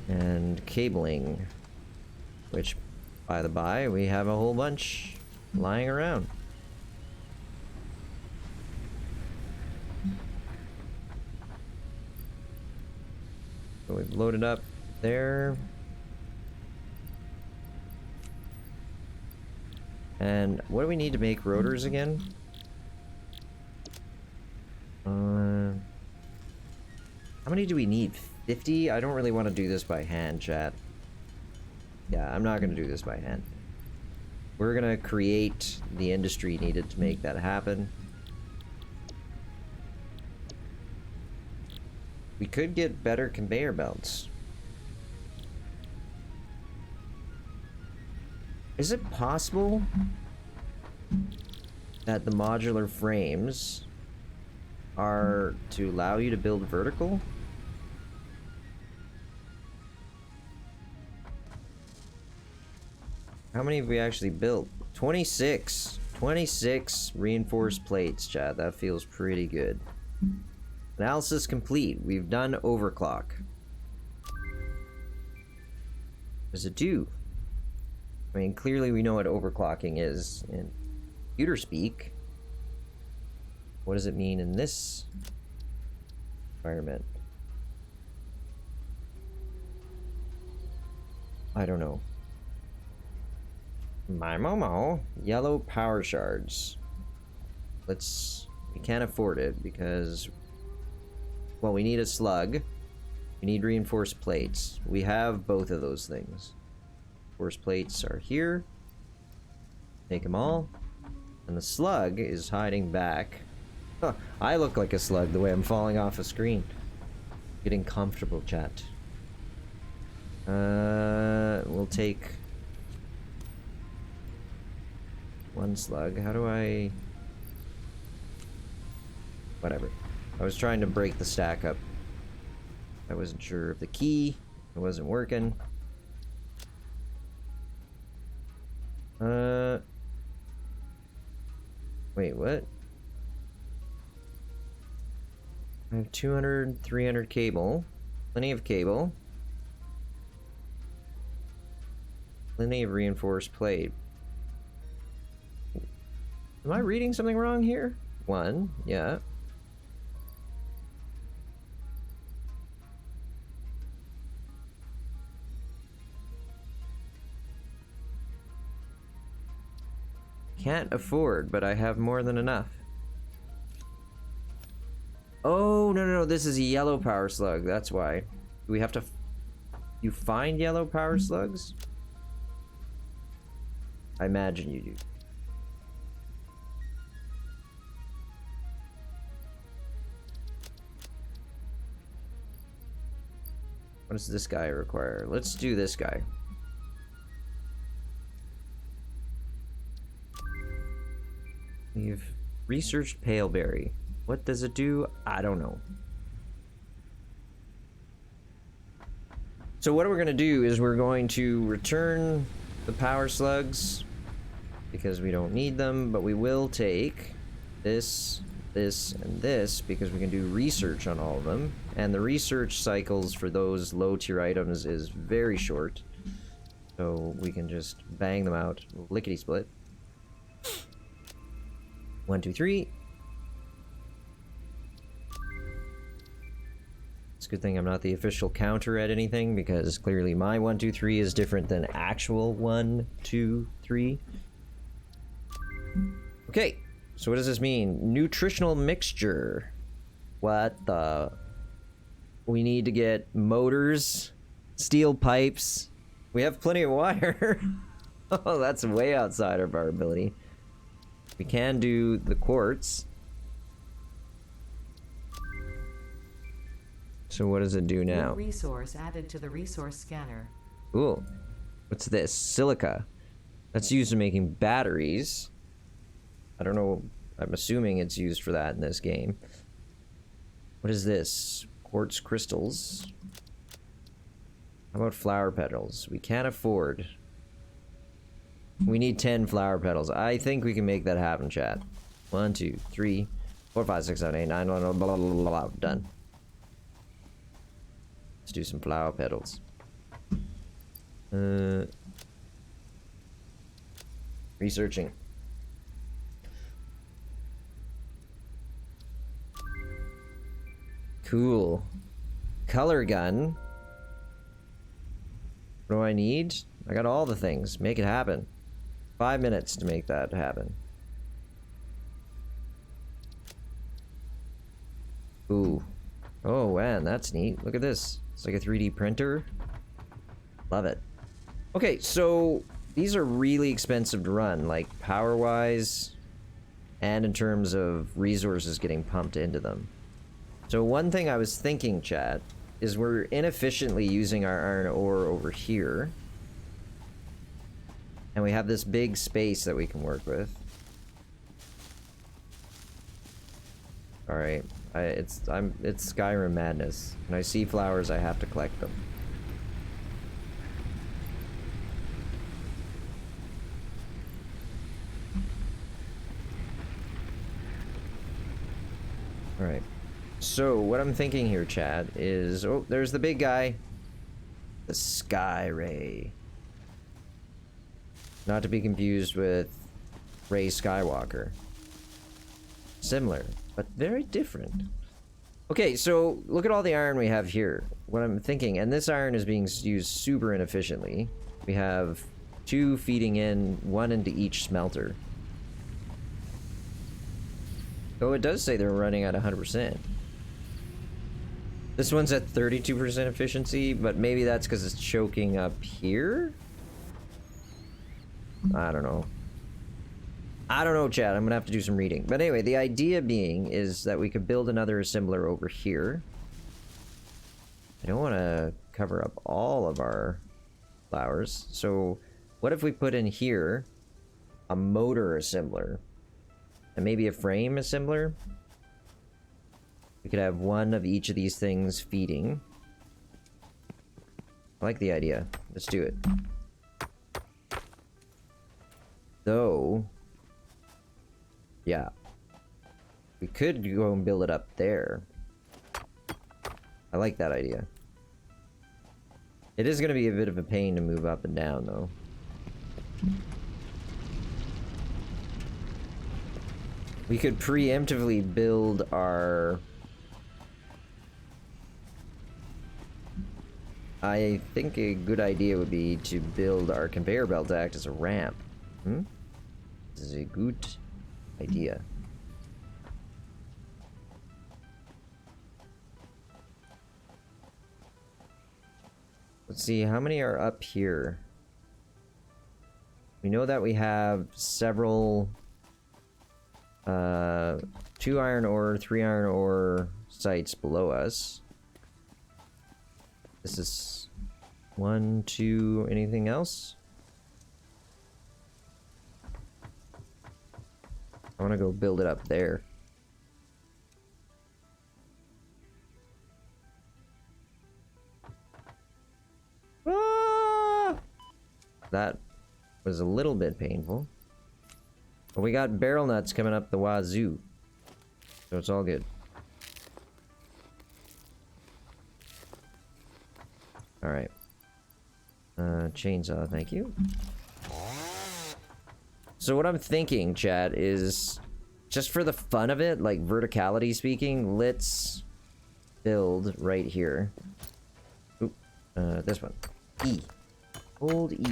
And cabling. Which, by the by, we have a whole bunch lying around. So we've loaded up there. And what do we need to make rotors again? How many do we need? 50? I don't really want to do this by hand, chat. Yeah, I'm not going to do this by hand. We're going to create the industry needed to make that happen. We could get better conveyor belts. Is it possible that the modular frames are to allow you to build vertical? How many have we actually built? 26. 26 reinforced plates, chat. That feels pretty good. Analysis complete. We've done overclock. What does it do? I mean, clearly we know what overclocking is in computer speak. What does it mean in this environment? I don't know. My Momo, yellow power shards. We can't afford it because, well, we need a slug. We need reinforced plates. We have both of those things. Reinforced plates are here. Take them all. And the slug is hiding back. Huh, I look like a slug the way I'm falling off a screen. Getting comfortable, chat. We'll take one slug. How do I... Whatever. I was trying to break the stack up. I wasn't sure of the key. It wasn't working. Wait, what? I have 200, 300 cable. Plenty of cable. Plenty of reinforced plate. Am I reading something wrong here? One, yeah. Can't afford, but I have more than enough. Oh, no, this is a yellow power slug. That's why. Do we have to... You find yellow power slugs? I imagine you do. What does this guy require? Let's do this guy. We've researched Paleberry. What does it do? I don't know. So what we're going to do is we're going to return the power slugs because we don't need them, but we will take this, this, and this because we can do research on all of them. And the research cycles for those low tier items is very short. So we can just bang them out, lickety split. 1, 2, 3. It's a good thing I'm not the official counter at anything because clearly my 1, 2, 3 is different than actual 1, 2, 3. Okay, so what does this mean? Nutritional mixture. What the? We need to get motors, steel pipes. We have plenty of wire. Oh, that's way outside of our ability. We can do the quartz. So what does it do now? New resource added to the resource scanner. Cool. What's this? Silica. That's used in making batteries. I don't know. I'm assuming it's used for that in this game. What is this? Quartz crystals. How about flower petals? We can't afford. We need 10 flower petals. I think we can make that happen, chat. 1, 2, 3, 4, 5, 6, 7, 8, 9, blah, blah, blah, blah, blah. Done. Let's do some flower petals. Researching. Cool. Color gun. What do I need? I got all the things. Make it happen. 5 minutes to make that happen. Ooh. Oh, man, that's neat. Look at this. It's like a 3D printer. Love it. Okay, so these are really expensive to run, like power-wise and in terms of resources getting pumped into them. So one thing I was thinking, chat, is we're inefficiently using our iron ore over here. And we have this big space that we can work with. Alright. It's Skyrim madness. When I see flowers, I have to collect them. Alright. So, what I'm thinking here, Chad, is... Oh, there's the big guy. The Sky Ray. Not to be confused with Ray Skywalker. Similar, but very different. Okay, so look at all the iron we have here. What I'm thinking, and this iron is being used super inefficiently. We have 2 feeding in, 1 into each smelter. Oh, it does say they're running at 100%. This one's at 32% efficiency, but maybe that's because it's choking up here? I don't know. I don't know, Chad. I'm gonna have to do some reading. But anyway, the idea being is that we could build another assembler over here. I don't want to cover up all of our flowers. So what if we put in here a motor assembler and maybe a frame assembler? We could have 1 of each of these things feeding. I like the idea. Let's do it. Though, yeah, we could go and build it up there. I like that idea. It is going to be a bit of a pain to move up and down, though. We could preemptively build our... I think a good idea would be to build our conveyor belt to act as a ramp. This is a good idea. Let's see, how many are up here? We know that we have several 2 iron ore, 3 iron ore sites below us. This is 1, 2, anything else? I want to go build it up there. Ah! That was a little bit painful. But we got barrel nuts coming up the wazoo. So it's all good. Alright. Chainsaw, thank you. So what I'm thinking, chat, is just for the fun of it, like verticality speaking, let's build right here. Oop, this one. E. Hold E.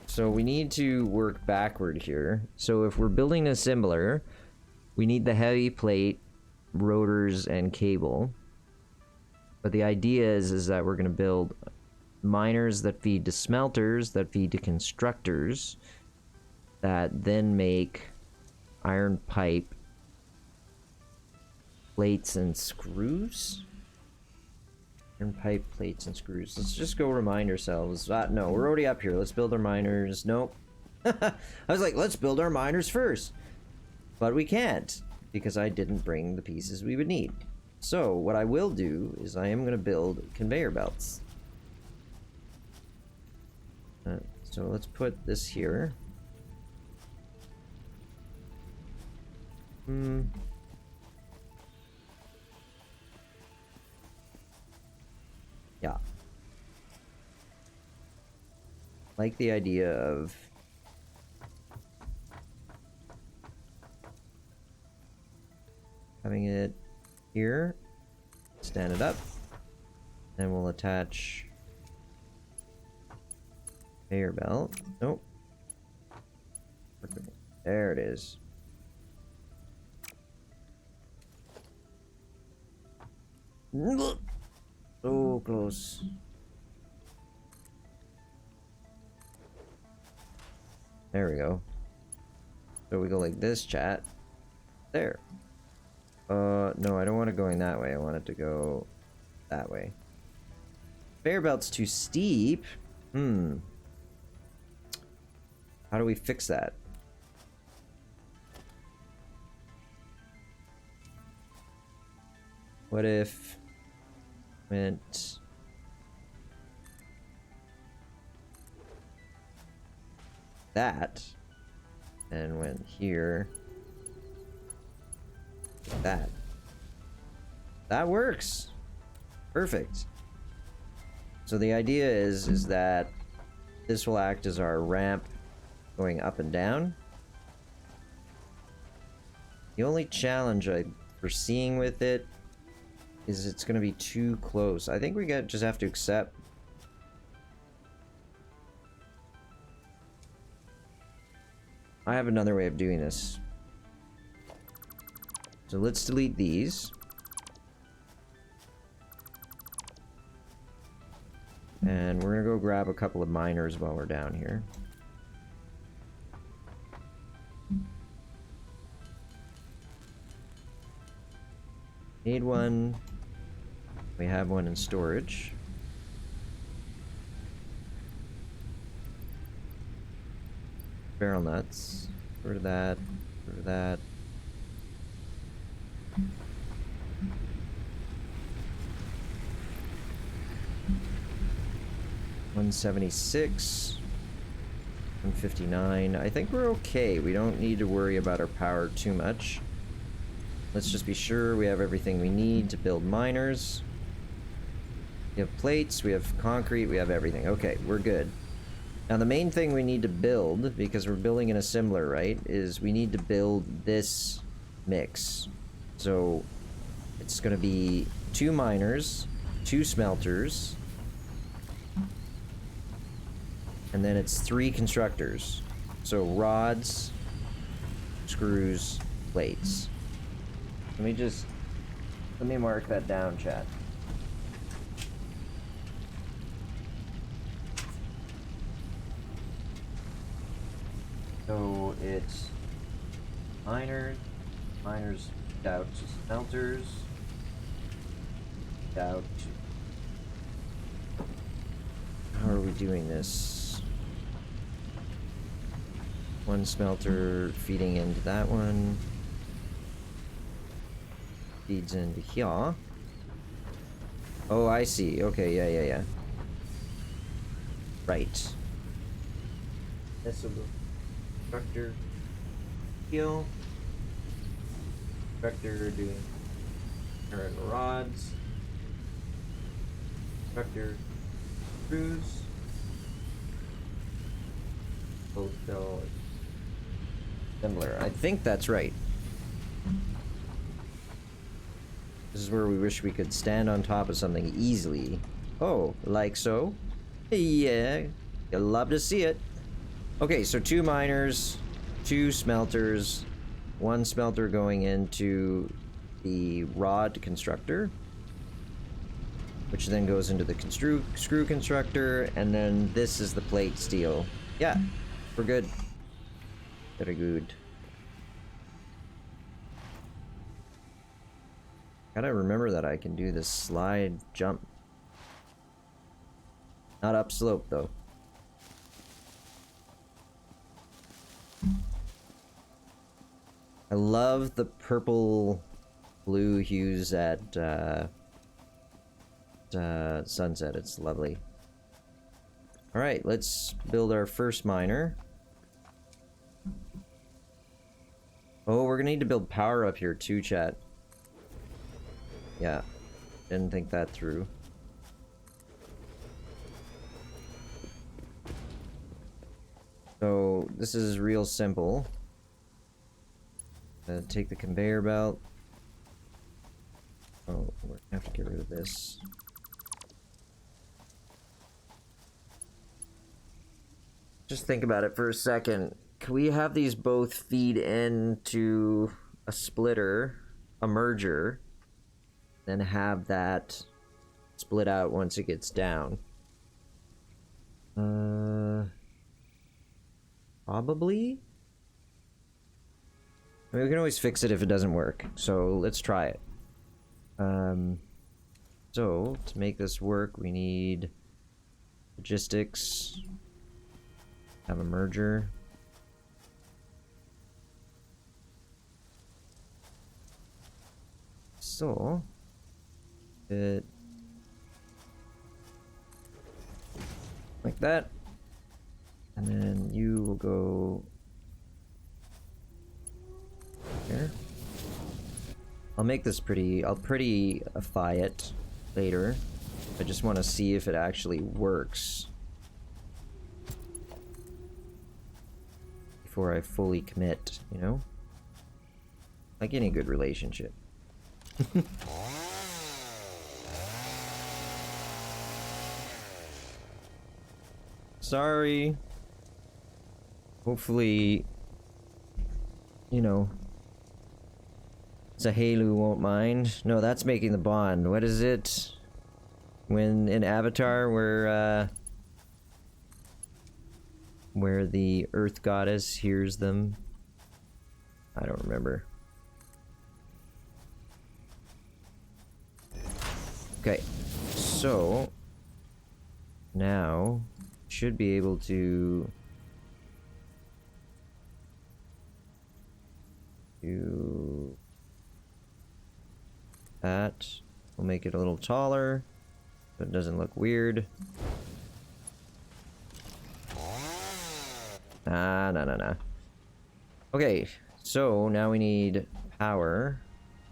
So we need to work backward here. So if we're building a assembler, we need the heavy plate, rotors, and cable. But the idea is that we're going to build miners that feed to smelters, that feed to constructors, that then make iron pipe, plates, and screws? Iron pipe, plates, and screws. Let's just go remind ourselves. No, we're already up here. Let's build our miners. Nope. I was like, let's build our miners first. But we can't, because I didn't bring the pieces we would need. So, what I will do is I am going to build conveyor belts. So let's put this here. Yeah. Like the idea of having it here, stand it up, and we'll attach conveyor belt. Nope. There it is. So close. There we go. So we go like this, chat. There. No, I don't want it going that way. I want it to go that way. Conveyor belt's too steep. How do we fix that? What if went that and went here, like that? That works. Perfect. So the idea is that this will act as our ramp going up and down. The only challenge I'm foreseeing with it is it's going to be too close. I think we just have to accept. I have another way of doing this. So let's delete these. And we're going to go grab a couple of miners while we're down here. Need one. We have one in storage. Barrel nuts. For that. For that. $176. $159. I think we're okay. We don't need to worry about our power too much. Let's just be sure we have everything we need to build miners. We have plates, we have concrete, we have everything. Okay, we're good. Now the main thing we need to build, because we're building an assembler, right, is we need to build this mix. So it's going to be 2 miners, 2 smelters, and then it's 3 constructors. So rods, screws, plates. Let me mark that down, chat. So it's miners, miners out to smelters, out to... How are we doing this? One smelter feeding into that one. Feeds into here. Oh, I see. Okay, yeah. Right. This will go. Constructor. Heal. Constructor doing current rods. Constructor. Screws. Hotel. Assembler. I think that's right. This is where we wish we could stand on top of something easily. Oh, like so? Yeah, you'll love to see it. Okay, so 2 miners, 2 smelters, 1 smelter going into the rod constructor, which then goes into the screw constructor, and then this is the plate steel. Yeah, we're good. Very good. Gotta remember that I can do this slide jump. Not upslope though. I love the purple blue hues at sunset. It's lovely. Alright, let's build our first miner. Oh, we're gonna need to build power up here too, chat. Yeah, didn't think that through. So this is real simple. Take the conveyor belt. Oh, we're gonna have to get rid of this. Just think about it for a second. Can we have these both feed into a splitter, a merger, then have that split out once it gets down? Probably? I mean, we can always fix it if it doesn't work, so let's try it. So, to make this work, we need logistics, have a merger. So, it like that, and then you will go here. I'll make this pretty, I'll prettyify it later. I just want to see if it actually works before I fully commit, you know? Like any good relationship. Sorry. Hopefully, you know, Sahelu won't mind. No, that's making the bond. What is it? When in Avatar, where the Earth Goddess hears them. I don't remember. Okay, so now should be able to do that. We'll make it a little taller so it doesn't look weird. Nah. Okay, so now we need power.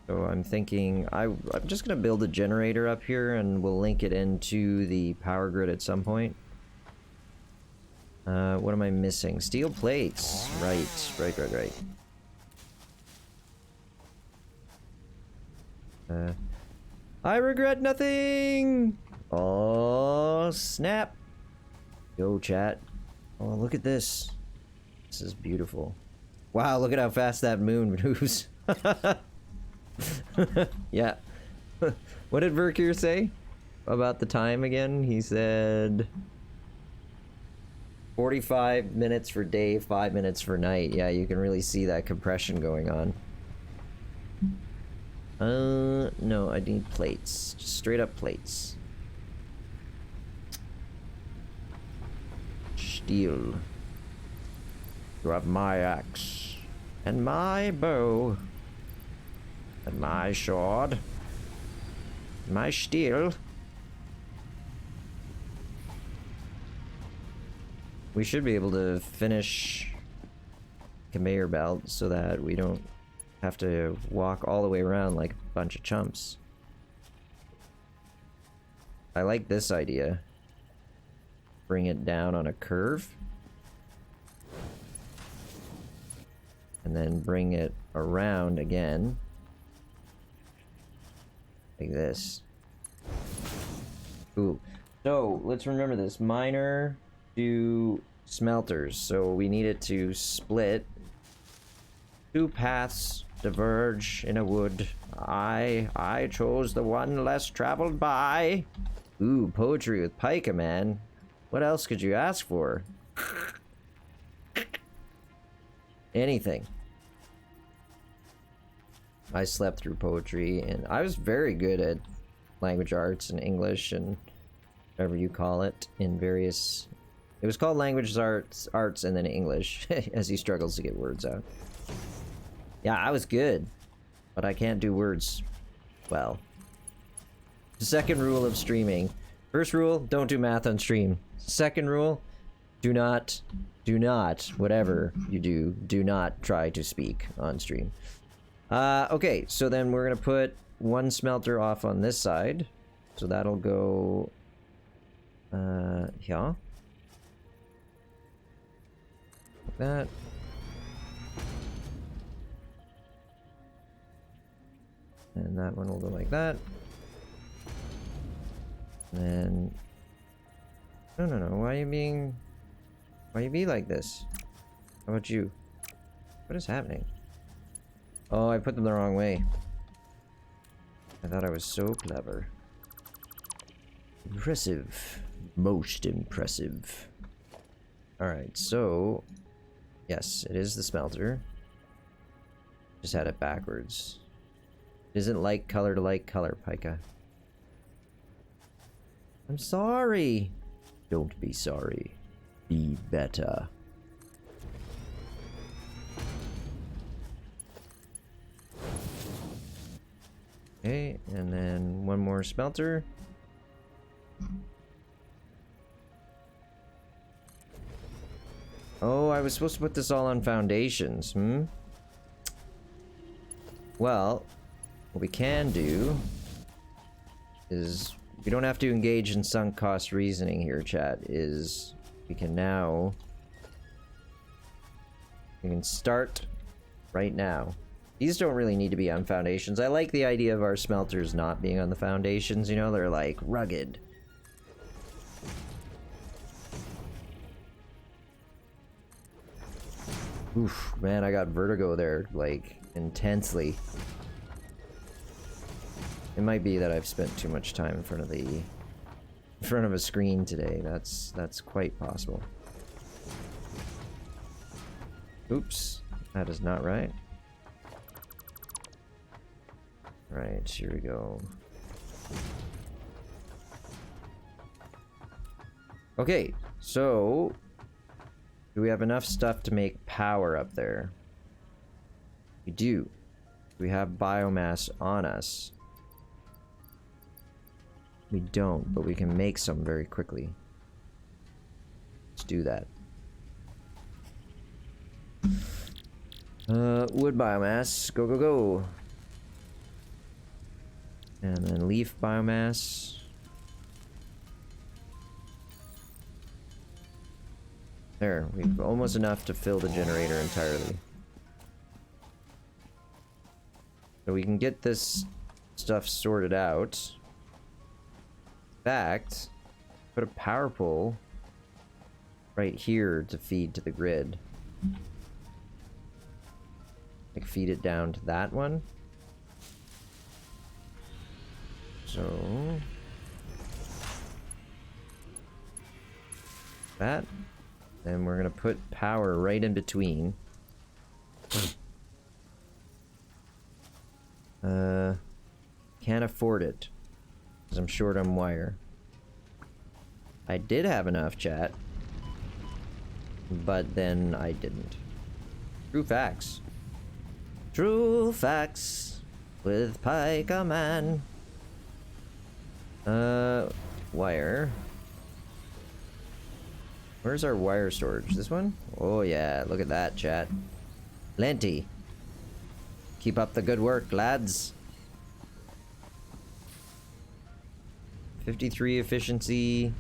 So I'm thinking I'm just gonna build a generator up here and we'll link it into the power grid at some point. What am I missing? Steel plates. Right. I regret nothing! Oh, snap! Yo, chat. Oh, look at this. This is beautiful. Wow, look at how fast that moon moves. Yeah. What did Verkir say about the time again? He said 45 minutes for day, 5 minutes for night. Yeah, you can really see that compression going on. No, I need plates. Just straight up plates. Steel. You have my axe. And my bow. And my sword. My steel. We should be able to finish conveyor belt so that we don't have to walk all the way around like a bunch of chumps. I like this idea. Bring it down on a curve. And then bring it around again. Like this. Ooh. So, let's remember this. Miner to smelters. So we need it to split. Two paths diverge in a wood. I chose the one less traveled by. Ooh, poetry with pica, man. What else could you ask for? Anything. I slept through poetry, and I was very good at language arts and English and whatever you call it in various... It was called language arts, and then English, as he struggles to get words out. Yeah, I was good, but I can't do words well. The second rule of streaming. First rule, don't do math on stream. Second rule, do not, whatever you do not try to speak on stream. Okay, so then we're gonna put one smelter off on this side. So that'll go, yeah. Like that. And that one will go like that. And then... No, why are you being like this? How about you? What is happening? Oh, I put them the wrong way. I thought I was so clever. Impressive. Most impressive. Alright, so... Yes, it is the smelter. Just had it backwards. It isn't like color to like color, Pika. I'm sorry. Don't be sorry. Be better. Okay, and then one more smelter. Oh, I was supposed to put this all on foundations, Well, what we can do is... We don't have to engage in sunk cost reasoning here, chat, is... We can now... We can start right now. These don't really need to be on foundations. I like the idea of our smelters not being on the foundations, you know? They're like rugged. Oof, man, I got vertigo there, like, intensely. It might be that I've spent too much time in front of a screen today. That's quite possible. Oops, that is not right. Right, here we go. Okay, so do we have enough stuff to make power up there? We do. We have biomass on us. We don't, but we can make some very quickly. Let's do that. Wood biomass. Go, go, go. And then leaf biomass. There, we've almost enough to fill the generator entirely. So we can get this stuff sorted out. In fact, put a power pole right here to feed to the grid. Like feed it down to that one. So that. Then we're gonna put power right in between. Can't afford it. Because I'm short on wire. I did have enough, chat. But then I didn't. True facts. True facts. With Pika Man. Wire. Where's our wire storage? This one? Oh yeah, look at that, chat. Plenty. Keep up the good work, lads. 53 efficiency.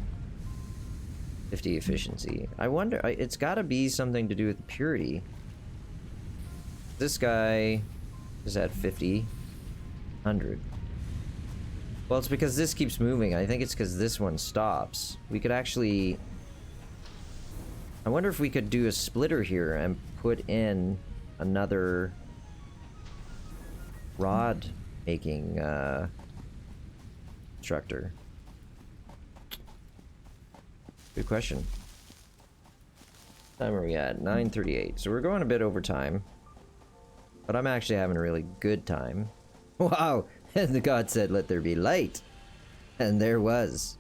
50 efficiency. I wonder, it's gotta be something to do with purity. This guy is at 50. 100. Well, it's because this keeps moving. I think it's because this one stops. We could actually... I wonder if we could do a splitter here and put in another rod making constructor. Good question. What time are we at? 9:38. So we're going a bit over time. But I'm actually having a really good time. Wow! And the god said, "Let there be light." And there was.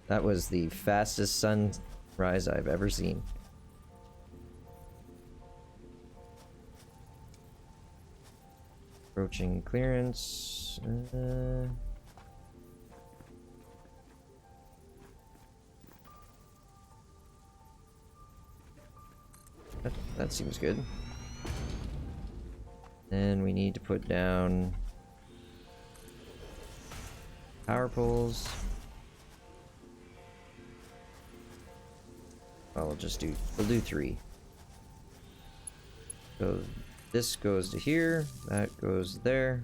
That was the fastest sunrise I've ever seen. Approaching clearance. That seems good. Then we need to put down power poles. Well, we'll do 3. So this goes to here, that goes there.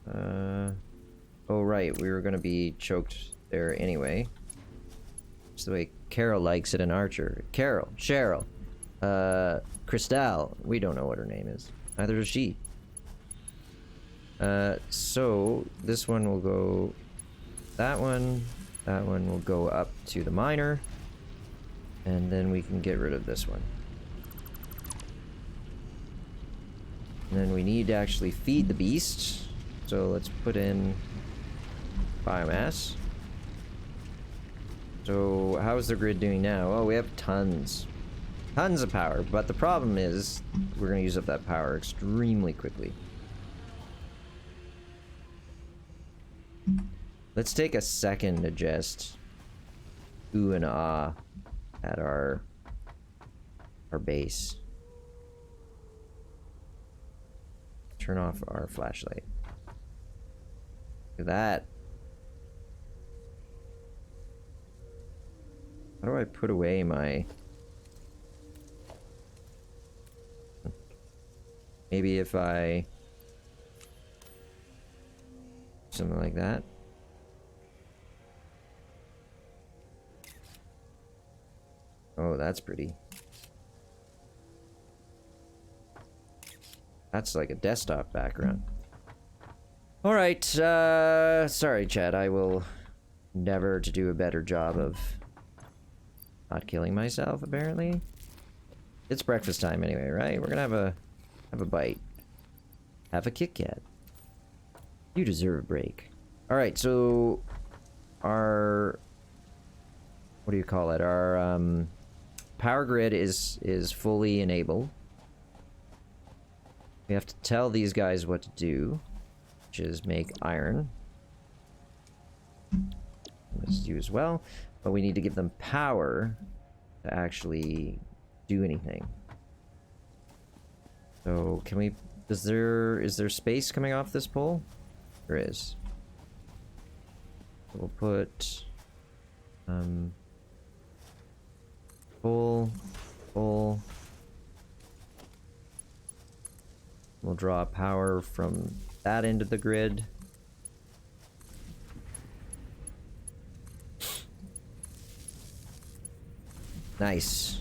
Oh right, we were gonna be choked there anyway. It's the way Carol likes it in Archer. Carol, Cheryl, Cristal. We don't know what her name is. Neither does she. So this one will go. That one will go up to the miner, and then we can get rid of this one. And then we need to actually feed the beast. So let's put in biomass. So how's the grid doing now? Oh, we have tons of power, but the problem is we're gonna use up that power extremely quickly. Let's take a second to just ooh and ah at our base. Turn off our flashlight. Look at that. How do I put away my... Maybe if I... something like that. Oh, that's pretty. That's like a desktop background. Alright, sorry chat, I will endeavor to do a better job of not killing myself, apparently. It's breakfast time anyway, right? We're gonna have a bite. Have a Kit Kat. You deserve a break. Alright, so our... what do you call it? Our power grid is fully enabled. We have to tell these guys what to do, which is make iron. Let's do as well, but we need to give them power to actually do anything. So can we? Is there space coming off this pole? There is. We'll put pole. We'll draw power from that end of the grid. Nice.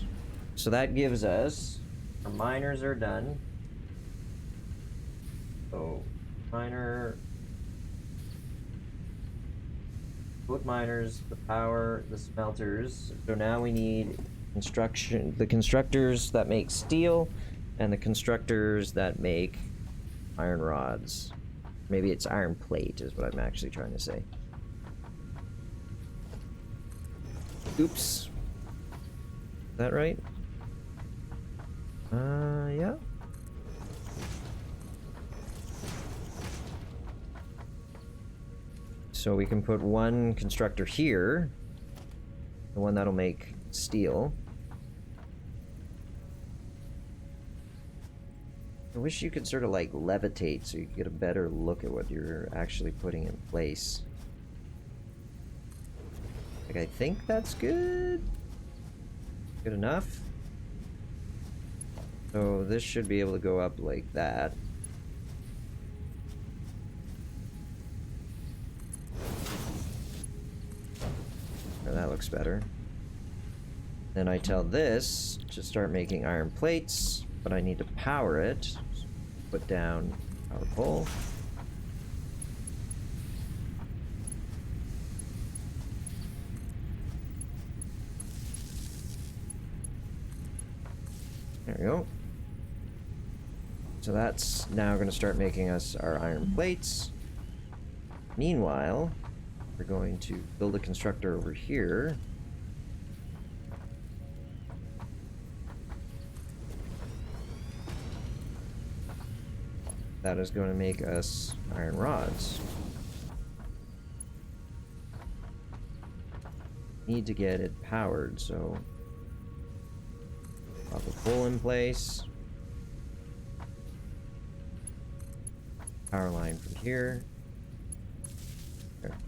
So that gives us... our miners are done. So, miner... wood miners, the power, the smelters. So now we need the constructors that make steel, and the constructors that make iron rods. Maybe it's iron plate is what I'm actually trying to say. Oops. Is that right? Yeah. So we can put one constructor here, the one that'll make steel. I wish you could sort of like levitate so you could get a better look at what you're actually putting in place. Like, I think that's good. Good enough. So this should be able to go up like that. That looks better. Then I tell this to start making iron plates, but I need to power it. So put down power pole. There we go. So that's now going to start making us our iron plates. Meanwhile, we're going to build a constructor over here. That is going to make us iron rods. Need to get it powered, so pop a pole in place. Power line from here. There.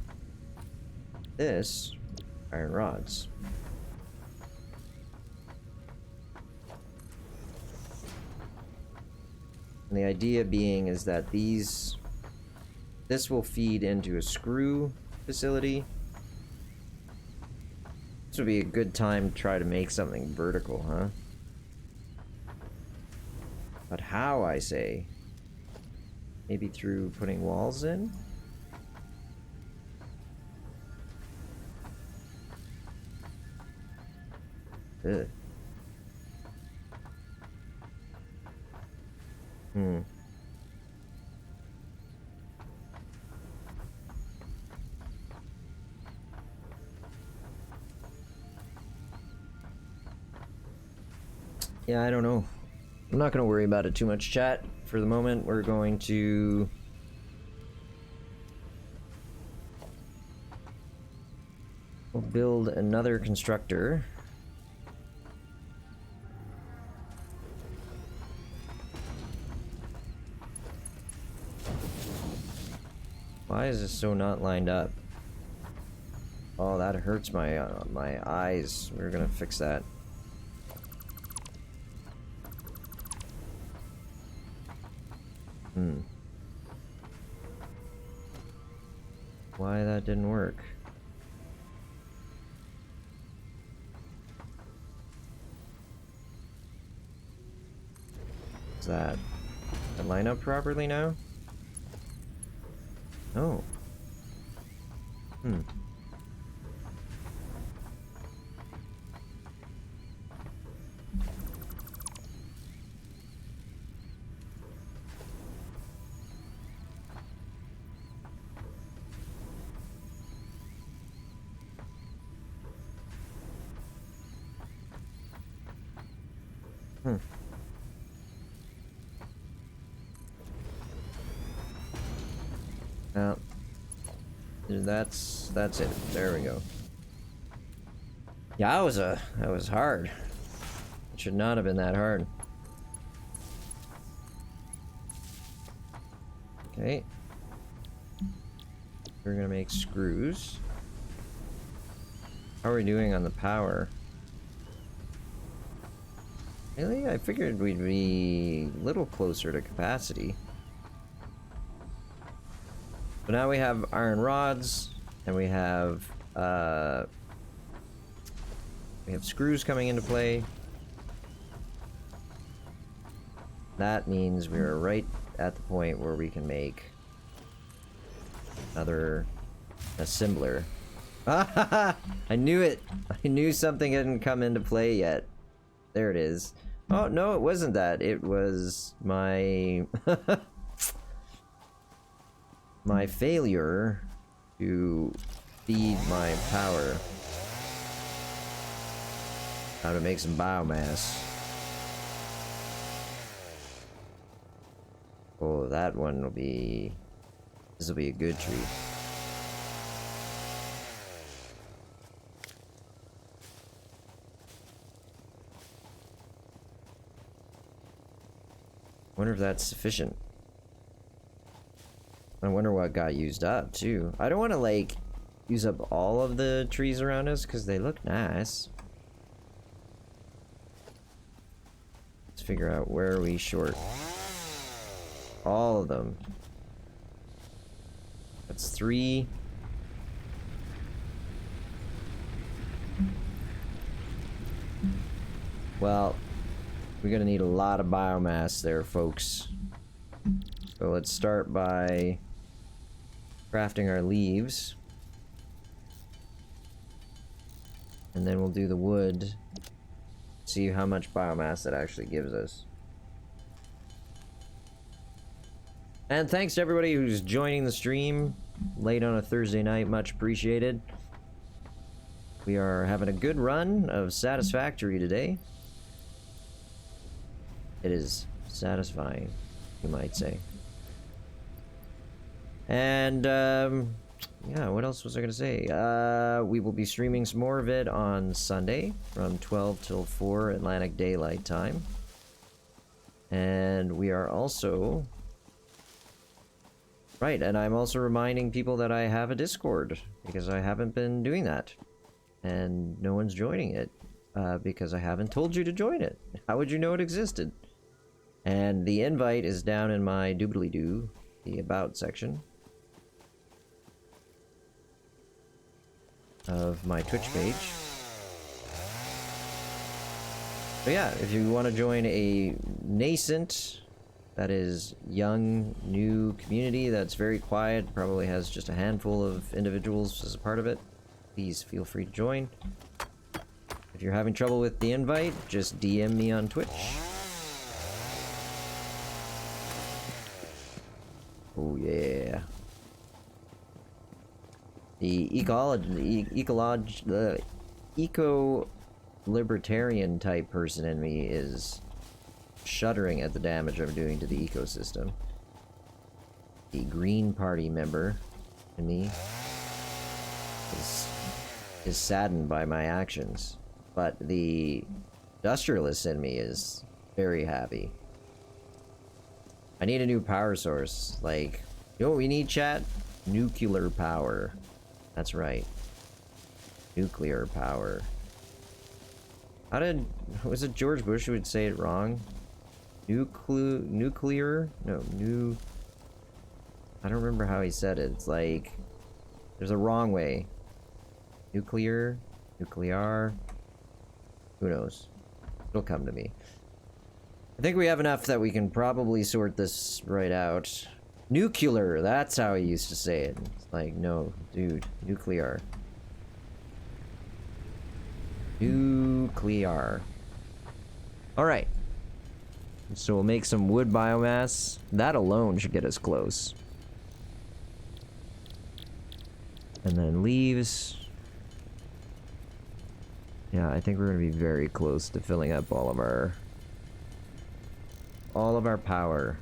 This, iron rods. And the idea being is that this will feed into a screw facility. This would be a good time to try to make something vertical, huh? But how, I say? Maybe through putting walls in? Ugh. Yeah, I don't know. I'm not going to worry about it too much, chat. For the moment, we're going to build another constructor. Why is this so not lined up? Oh, that hurts my eyes. We're gonna fix that. Why that didn't work? Is that line up properly now? Oh. Now, that's it. There we go. Yeah, that was hard. It should not have been that hard. Okay. We're gonna make screws. How are we doing on the power? Really? I figured we'd be a little closer to capacity. But now we have iron rods, and we have screws coming into play. That means we are right at the point where we can make another assembler. I knew it. I knew something hadn't come into play yet. There it is. Oh, no, it wasn't that. It was my... my failure to feed my power. How to make some biomass. Oh, that one will be... This will be a good tree. Wonder if that's sufficient. I wonder what got used up, too. I don't want to, like, use up all of the trees around us, because they look nice. Let's figure out where are we short. All of them. That's 3. Well, we're gonna need a lot of biomass there, folks. So let's start by crafting our leaves. And then we'll do the wood. See how much biomass that actually gives us. And thanks to everybody who's joining the stream late on a Thursday night. Much appreciated. We are having a good run of Satisfactory today. It is satisfying, you might say. And, yeah, what else was I gonna say? We will be streaming some more of it on Sunday from 12 till 4 Atlantic Daylight Time. And we are also... Right, and I'm also reminding people that I have a Discord, because I haven't been doing that. And no one's joining it, because I haven't told you to join it. How would you know it existed? And the invite is down in my doobly-doo, the About section of my Twitch page. So yeah, if you want to join a nascent, that is young, new community that's very quiet, probably has just a handful of individuals as a part of it, please feel free to join. If you're having trouble with the invite, just DM me on Twitch. Oh yeah. The eco-libertarian type person in me is shuddering at the damage I'm doing to the ecosystem. The Green Party member in me is saddened by my actions, but the industrialist in me is very happy. I need a new power source. Like, you know what we need, chat? Nuclear power. That's right. Nuclear power. How did... Was it George Bush who would say it wrong? Nuclear? No, new... I don't remember how he said it. It's like... There's a wrong way. Nuclear? Nuclear? Who knows? It'll come to me. I think we have enough that we can probably sort this right out. Nuclear, that's how he used to say it. It's like, no, dude, nuclear. Nuclear. Alright. So we'll make some wood biomass. That alone should get us close. And then leaves. Yeah, I think we're gonna be very close to filling up all of our power.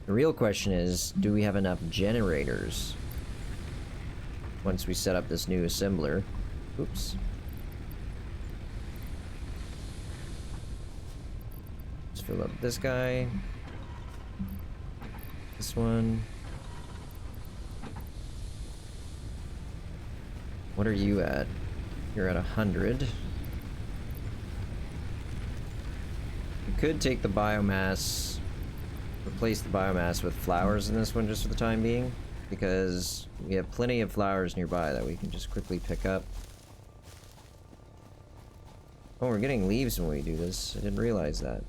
The real question is, do we have enough generators once we set up this new assembler? Oops. Let's fill up this guy. This one. What are you at? You're at 100. You could take the biomass, replace the biomass with flowers in this one just for the time being, because we have plenty of flowers nearby that we can just quickly pick up. Oh, we're getting leaves when we do this. I didn't realize that.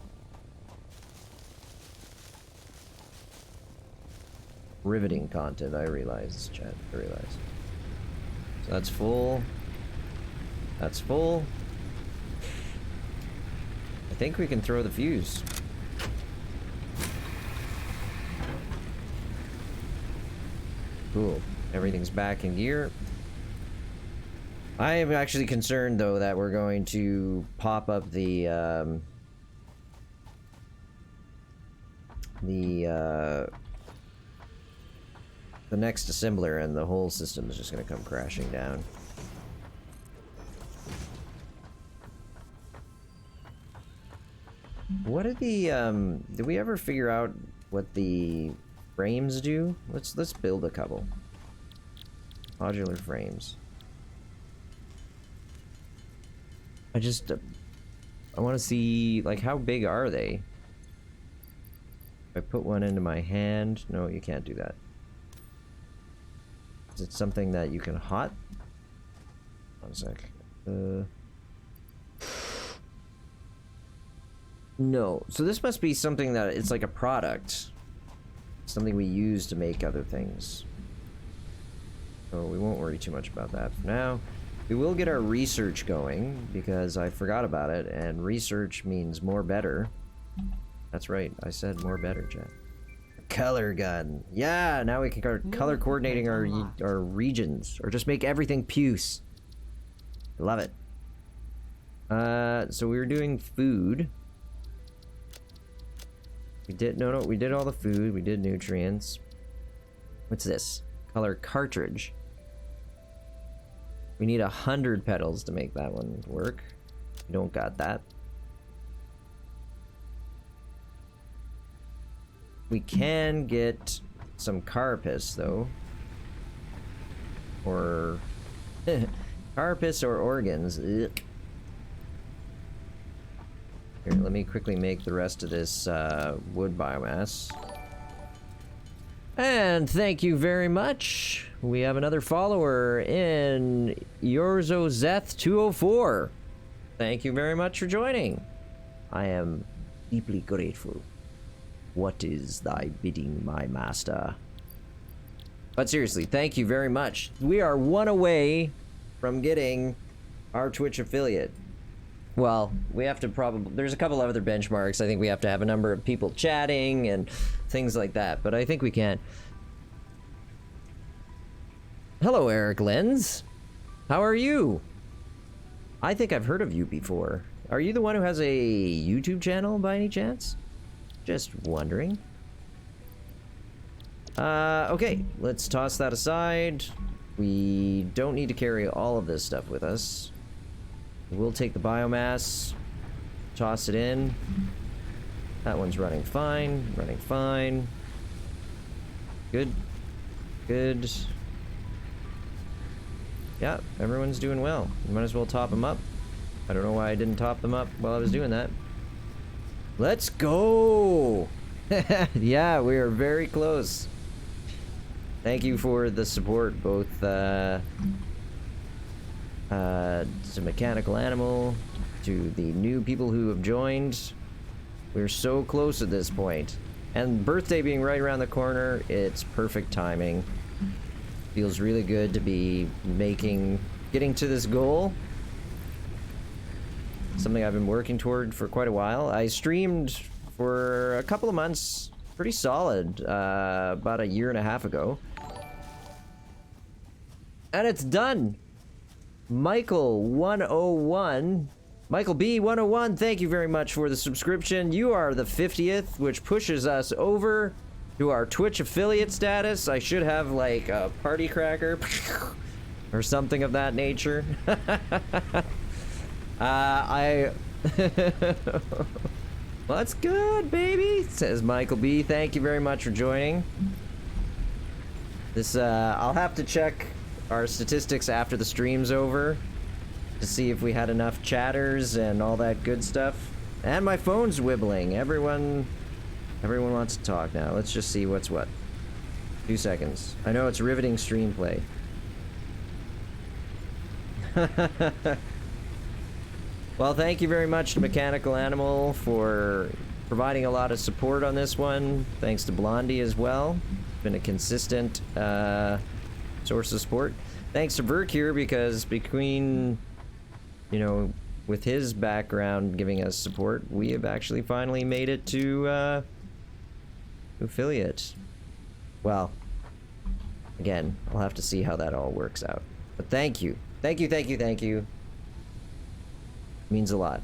Riveting content, I realize, chat. I realize. So that's full. That's full. I think we can throw the fuse. Cool. Everything's back in gear. I am actually concerned, though, that we're going to pop up the next assembler, and the whole system is just going to come crashing down. What did the did we ever figure out what the frames do? Let's build a couple modular frames. I just I want to see, like, how big are they? If I put one into my hand, no, you can't do that. Is it something that you can hot? One sec. No. So this must be something that it's like a product. Something we use to make other things. So we won't worry too much about that for now. We will get our research going, because I forgot about it, and research means more better. That's right, I said more better, chat. Color gun. Yeah, now we can start color coordinating our regions, or just make everything puce. Love it. So we were doing food. We did, no, we did all the food, we did nutrients. What's this? Color cartridge. We need 100 petals to make that one work. We don't got that. We can get some carapace, though. Or... carapace or organs. Ugh. Here, let me quickly make the rest of this wood biomass. And thank you very much. We have another follower in YorzoZeth204. Thank you very much for joining. I am deeply grateful. What is thy bidding, my master? But seriously, thank you very much. We are one away from getting our Twitch affiliate. Well, we have to probably... There's a couple of other benchmarks. I think we have to have a number of people chatting and things like that, but I think we can. Hello, Eric Lenz. How are you? I think I've heard of you before. Are you the one who has a YouTube channel by any chance? Just wondering. Okay, let's toss that aside. We don't need to carry all of this stuff with us. We'll take the biomass, toss it in. That one's running fine, running fine. Good, good. Yeah, everyone's doing well. You might as well top them up. I don't know why I didn't top them up while I was doing that. Let's go! Yeah, we are very close. Thank you for the support, both to Mechanical Animal, to the new people who have joined. We're so close at this point. And birthday being right around the corner, it's perfect timing. Feels really good to be getting to this goal. Something I've been working toward for quite a while. I streamed for a couple of months, pretty solid, about a year and a half ago. And it's done! Michael101, Michael B101, thank you very much for the subscription. You are the 50th, which pushes us over to our Twitch affiliate status. I should have, like, a party cracker or something of that nature. Well, that's good, baby, says Michael B. Thank you very much for joining. This, I'll have to check our statistics after the stream's over to see if we had enough chatters and all that good stuff. And my phone's wibbling. Everyone wants to talk now. Let's just see what's what. 2 seconds. I know it's riveting stream play. Well, thank you very much to Mechanical Animal for providing a lot of support on this one. Thanks to Blondie as well. Been a consistent source of support. thanks to Verk because between, you know, with his background giving us support, we have actually finally made it to affiliate. Well, again, I'll have to see how that all works out. But thank you. Thank you, thank you, thank you. Means a lot.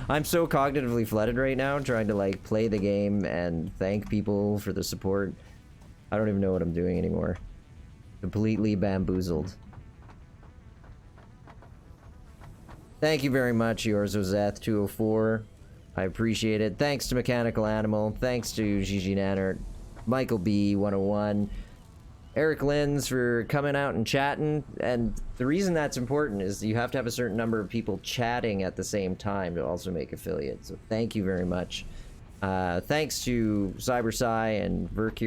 I'm so cognitively flooded right now trying to like play the game and thank people for the support. I don't even know what I'm doing anymore. Completely bamboozled. Thank you very much, yours Ozeth204. I appreciate it. Thanks to Mechanical Animal. Thanks to Gigi Nannert, Michael B101, Eric Lins for coming out and chatting. And the reason that's important is you have to have a certain number of people chatting at the same time to also make affiliates. So thank you very much. Thanks to CyberSci and Verk.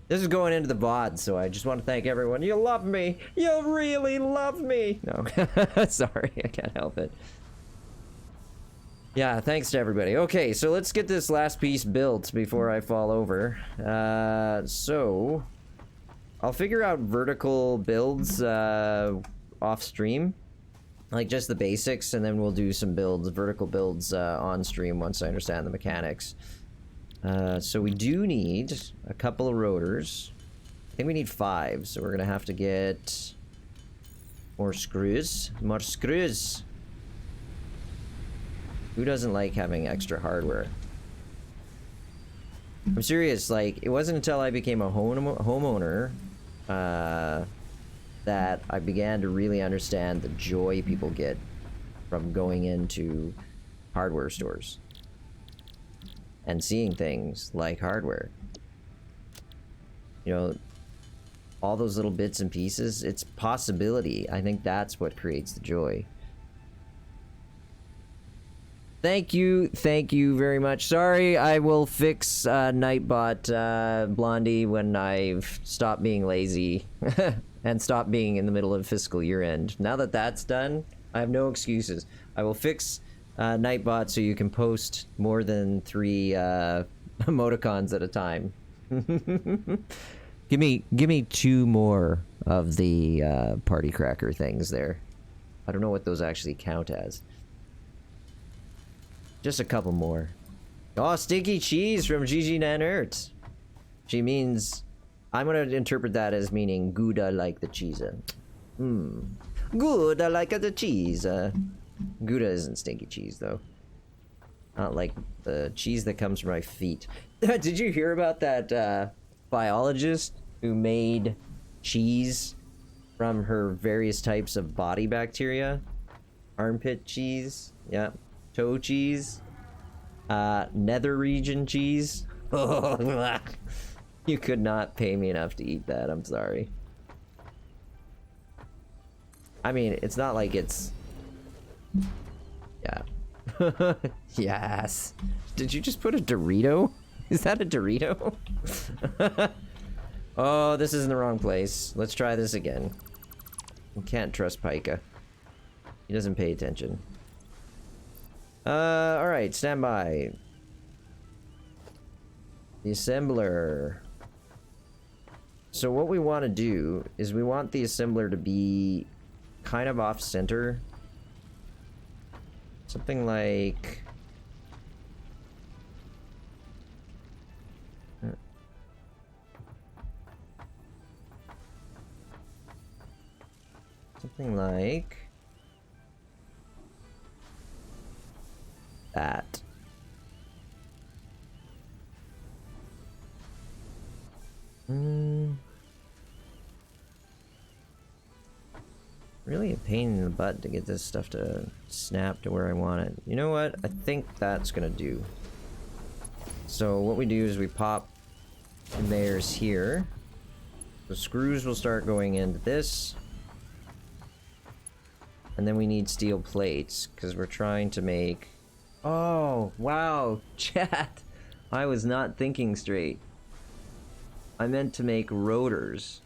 This is going into the VOD, so I just want to thank everyone. You love me. You really love me. No, sorry, I can't help it. Yeah, thanks to everybody. Okay, so let's get this last piece built before I fall over. So I'll figure out vertical builds off stream, like just the basics, and then we'll do some builds, vertical builds on stream once I understand the mechanics. So we do need a couple of rotors. I think we need 5, so we're gonna have to get more screws. More screws. Who doesn't like having extra hardware? I'm serious, like, it wasn't until I became a homeowner that I began to really understand the joy people get from going into hardware stores and seeing things like hardware. You know, all those little bits and pieces, it's possibility. I think that's what creates the joy. Thank you very much. Sorry, I will fix Nightbot Blondie when I've stopped being lazy and stop being in the middle of fiscal year end. Now that that's done, I have no excuses. I will fix Nightbot so you can post more than 3 emoticons at a time. Give me 2 more of the party cracker things there. I don't know what those actually count as. Just a couple more. Oh, stinky cheese from Gigi Nannert. She means, I'm gonna interpret that as meaning Gouda like the cheese. Gouda like the cheese. Gouda isn't stinky cheese though. Not like the cheese that comes from my feet. Did you hear about that biologist who made cheese from her various types of body bacteria? Armpit cheese, yeah. Toe cheese, nether region cheese. You could not pay me enough to eat that, I'm sorry. I mean, it's not like it's... Yeah. Yes. Did you just put a Dorito? Is that a Dorito? Oh, this is in the wrong place. Let's try this again. You can't trust Pika. He doesn't pay attention. Alright, stand by. The assembler. So what we want to do is we want the assembler to be kind of off center. Something like... Something like... that. Really a pain in the butt to get this stuff to snap to where I want it. You know what? I think that's gonna do. So what we do is we pop conveyors here. The screws will start going into this. And then we need steel plates, because we're trying to make... Oh, wow, chat. I was not thinking straight. I meant to make rotors.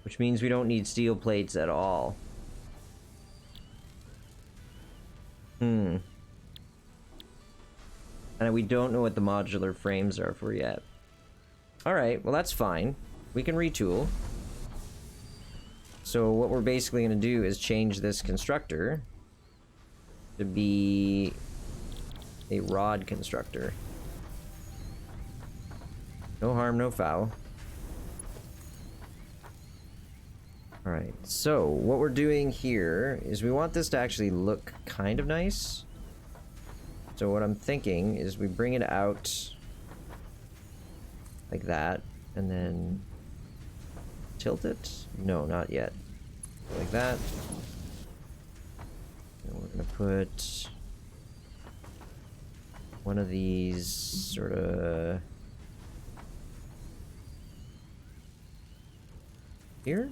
Which means we don't need steel plates at all. And we don't know what the modular frames are for yet. Alright, well that's fine. We can retool. So what we're basically going to do is change this constructor to be a rod constructor. No harm, no foul. Alright, so what we're doing here is we want this to actually look kind of nice. So what I'm thinking is we bring it out like that, and then tilt it? No, not yet. Like that. And we're gonna put one of these sort of here?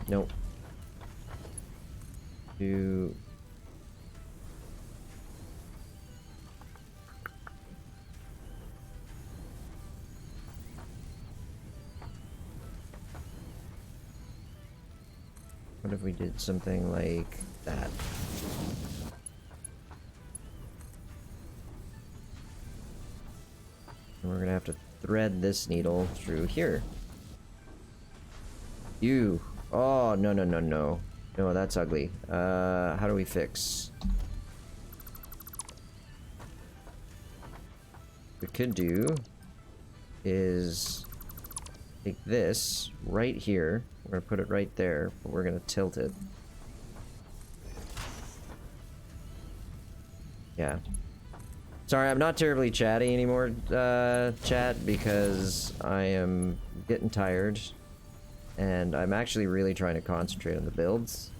Nope. Do what if we did something like that? And we're gonna have to thread this needle through here. Oh, no, no, no, no. No, that's ugly. How do we fix? What we could do is take this right here. We're gonna put it right there, but we're gonna tilt it. Yeah. Sorry, I'm not terribly chatty anymore, chat, because I am getting tired. And I'm actually really trying to concentrate on the builds.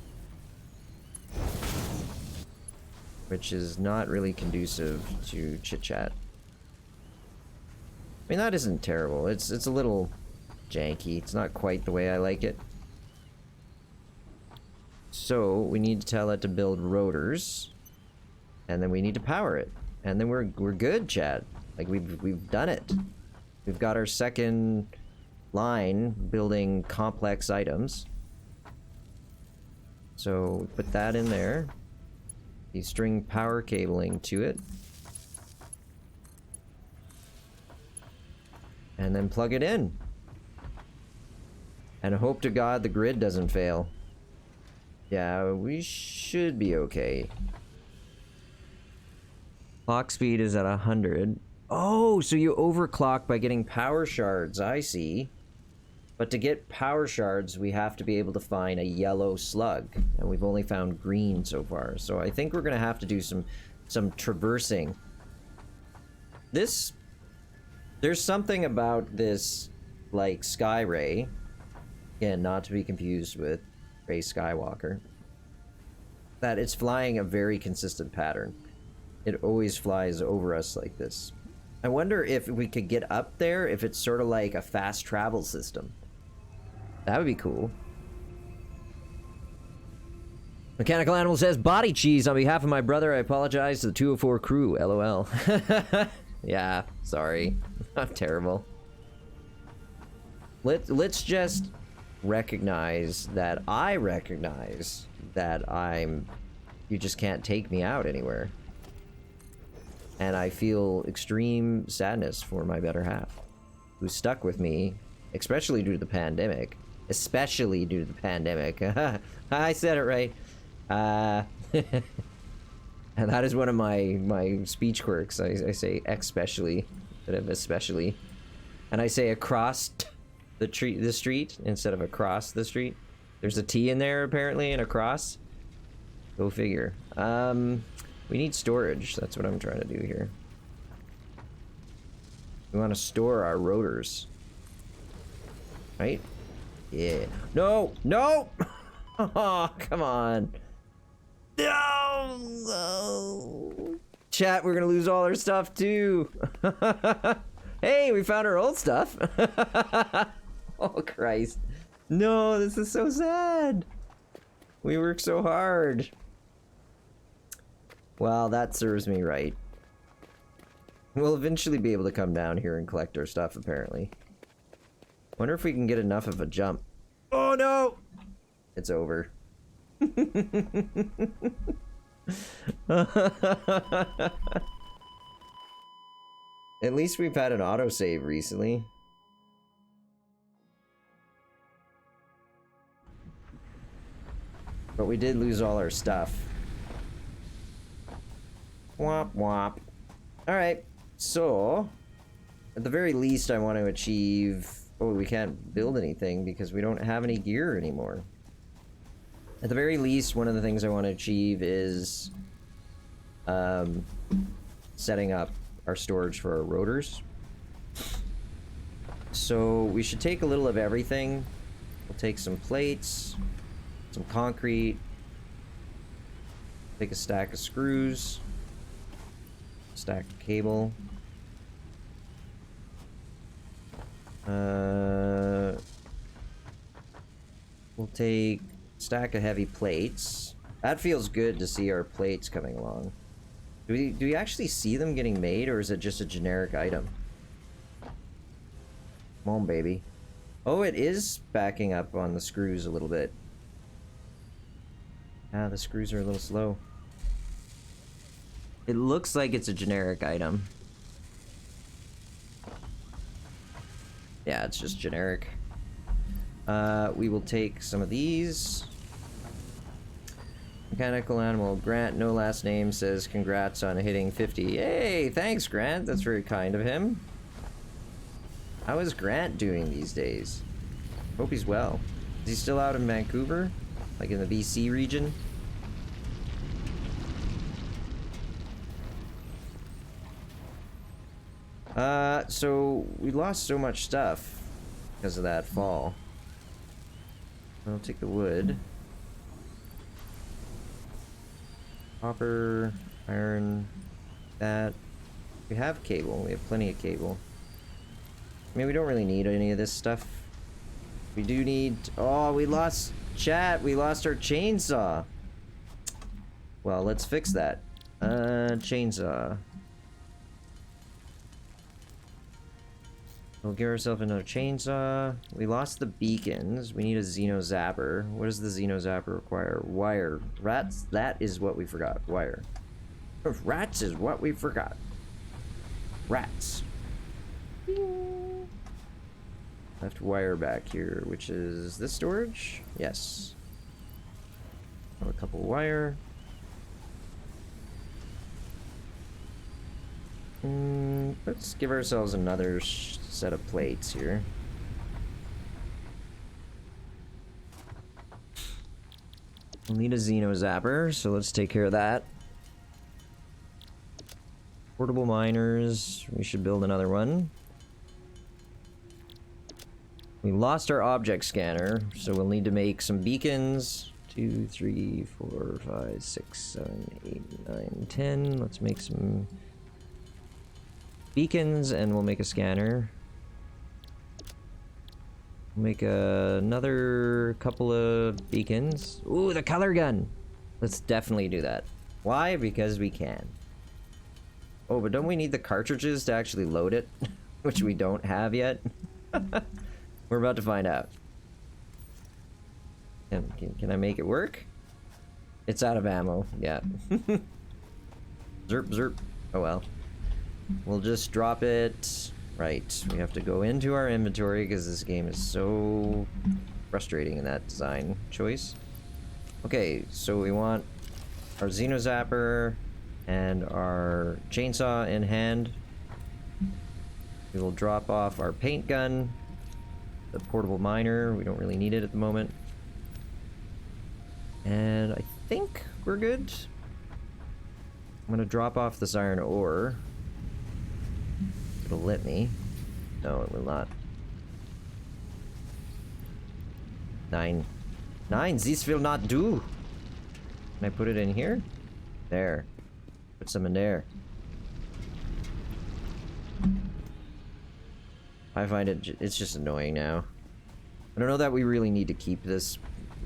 Which is not really conducive to chit-chat. I mean, that isn't terrible. It's a little janky. It's not quite the way I like it. So, we need to tell it to build rotors. And then we need to power it. And then we're good, chat. Like, we've done it. We've got our second line building complex items. So put that in there. You string power cabling to it. And then plug it in. And hope to God the grid doesn't fail. Yeah, we should be okay. Clock speed is at 100. Oh, so you overclock by getting power shards. I see. But to get power shards, we have to be able to find a yellow slug. And we've only found green so far. So I think we're going to have to do some traversing. There's something about this, like, Sky Ray. Again, not to be confused with Ray Skywalker. That it's flying a very consistent pattern. It always flies over us like this. I wonder if we could get up there, if it's sort of like a fast travel system. That would be cool. Mechanical Animal says, body cheese on behalf of my brother. I apologize to the 204 crew. LOL. Yeah, sorry. I'm terrible. Let's just recognize that I recognize that you just can't take me out anywhere. And I feel extreme sadness for my better half, who's stuck with me, especially due to the pandemic. Especially due to the pandemic. I said it right. And that is one of my speech quirks. I say especially instead of especially. And I say across the street instead of across the street. There's a T in there apparently and a cross. Go figure. We need storage. That's what I'm trying to do here. We want to store our rotors. Right? Yeah. No! No! Oh, come on. No! Chat, we're gonna lose all our stuff too. Hey, we found our old stuff. Oh, Christ. No, this is so sad. We worked so hard. Well, that serves me right. We'll eventually be able to come down here and collect our stuff, apparently. Wonder if we can get enough of a jump. Oh, no! It's over. At least we've had an autosave recently. But we did lose all our stuff. Womp womp. Alright, so... At the very least, I want to achieve... Oh, we can't build anything because we don't have any gear anymore. At the very least, one of the things I want to achieve is... setting up our storage for our rotors. So we should take a little of everything. We'll take some plates, some concrete, take a stack of screws, stack of cable. We'll take a stack of heavy plates. That feels good to see our plates coming along. Do we actually see them getting made, or is it just a generic item? Come on, baby. Oh, it is backing up on the screws a little bit. Ah, the screws are a little slow. It looks like it's a generic item. Yeah, it's just generic. We will take some of these. Mechanical Animal. Grant, no last name, says congrats on hitting 50. Hey, thanks, Grant. That's very kind of him. How is Grant doing these days? Hope he's well. Is he still out in Vancouver? Like in the BC region? So we lost so much stuff because of that fall. I'll take the wood. Copper, iron, that. We have cable. We have plenty of cable. I mean, we don't really need any of this stuff. We do need... Oh, we lost... Chat, we lost our chainsaw. Well, let's fix that. Chainsaw. We'll give ourselves another chainsaw. We lost the beacons. We need a Xeno Zapper. What does the Xeno Zapper require? Wire. Rats, that is what we forgot. Wire. Rats is what we forgot. Rats. Left wire back here, which is this storage? Yes. Have a couple wire. Let's give ourselves another set of plates here. We'll need a Xeno Zapper, so let's take care of that. Portable miners, we should build another one. We lost our object scanner, so we'll need to make some beacons. 2, 3, 4, 5, 6, 7, 8, 9, 10. Let's make some beacons and we'll make a scanner. We'll make another couple of beacons. Ooh, the color gun! Let's definitely do that. Why? Because we can. Oh, but don't we need the cartridges to actually load it? Which we don't have yet. We're about to find out. Can I make it work? It's out of ammo, yeah. Zerp, zerp. Oh well. We'll just drop it. Right, we have to go into our inventory because this game is so frustrating in that design choice. Okay, so we want our Xeno Zapper and our chainsaw in hand. We will drop off our paint gun, the portable miner. We don't really need it at the moment. And I think we're good. I'm gonna drop off this iron ore. It'll let me. No, it will not. 9. This will not do. Can I put it in here? There. Put some in there. I find it's just annoying now. I don't know that we really need to keep this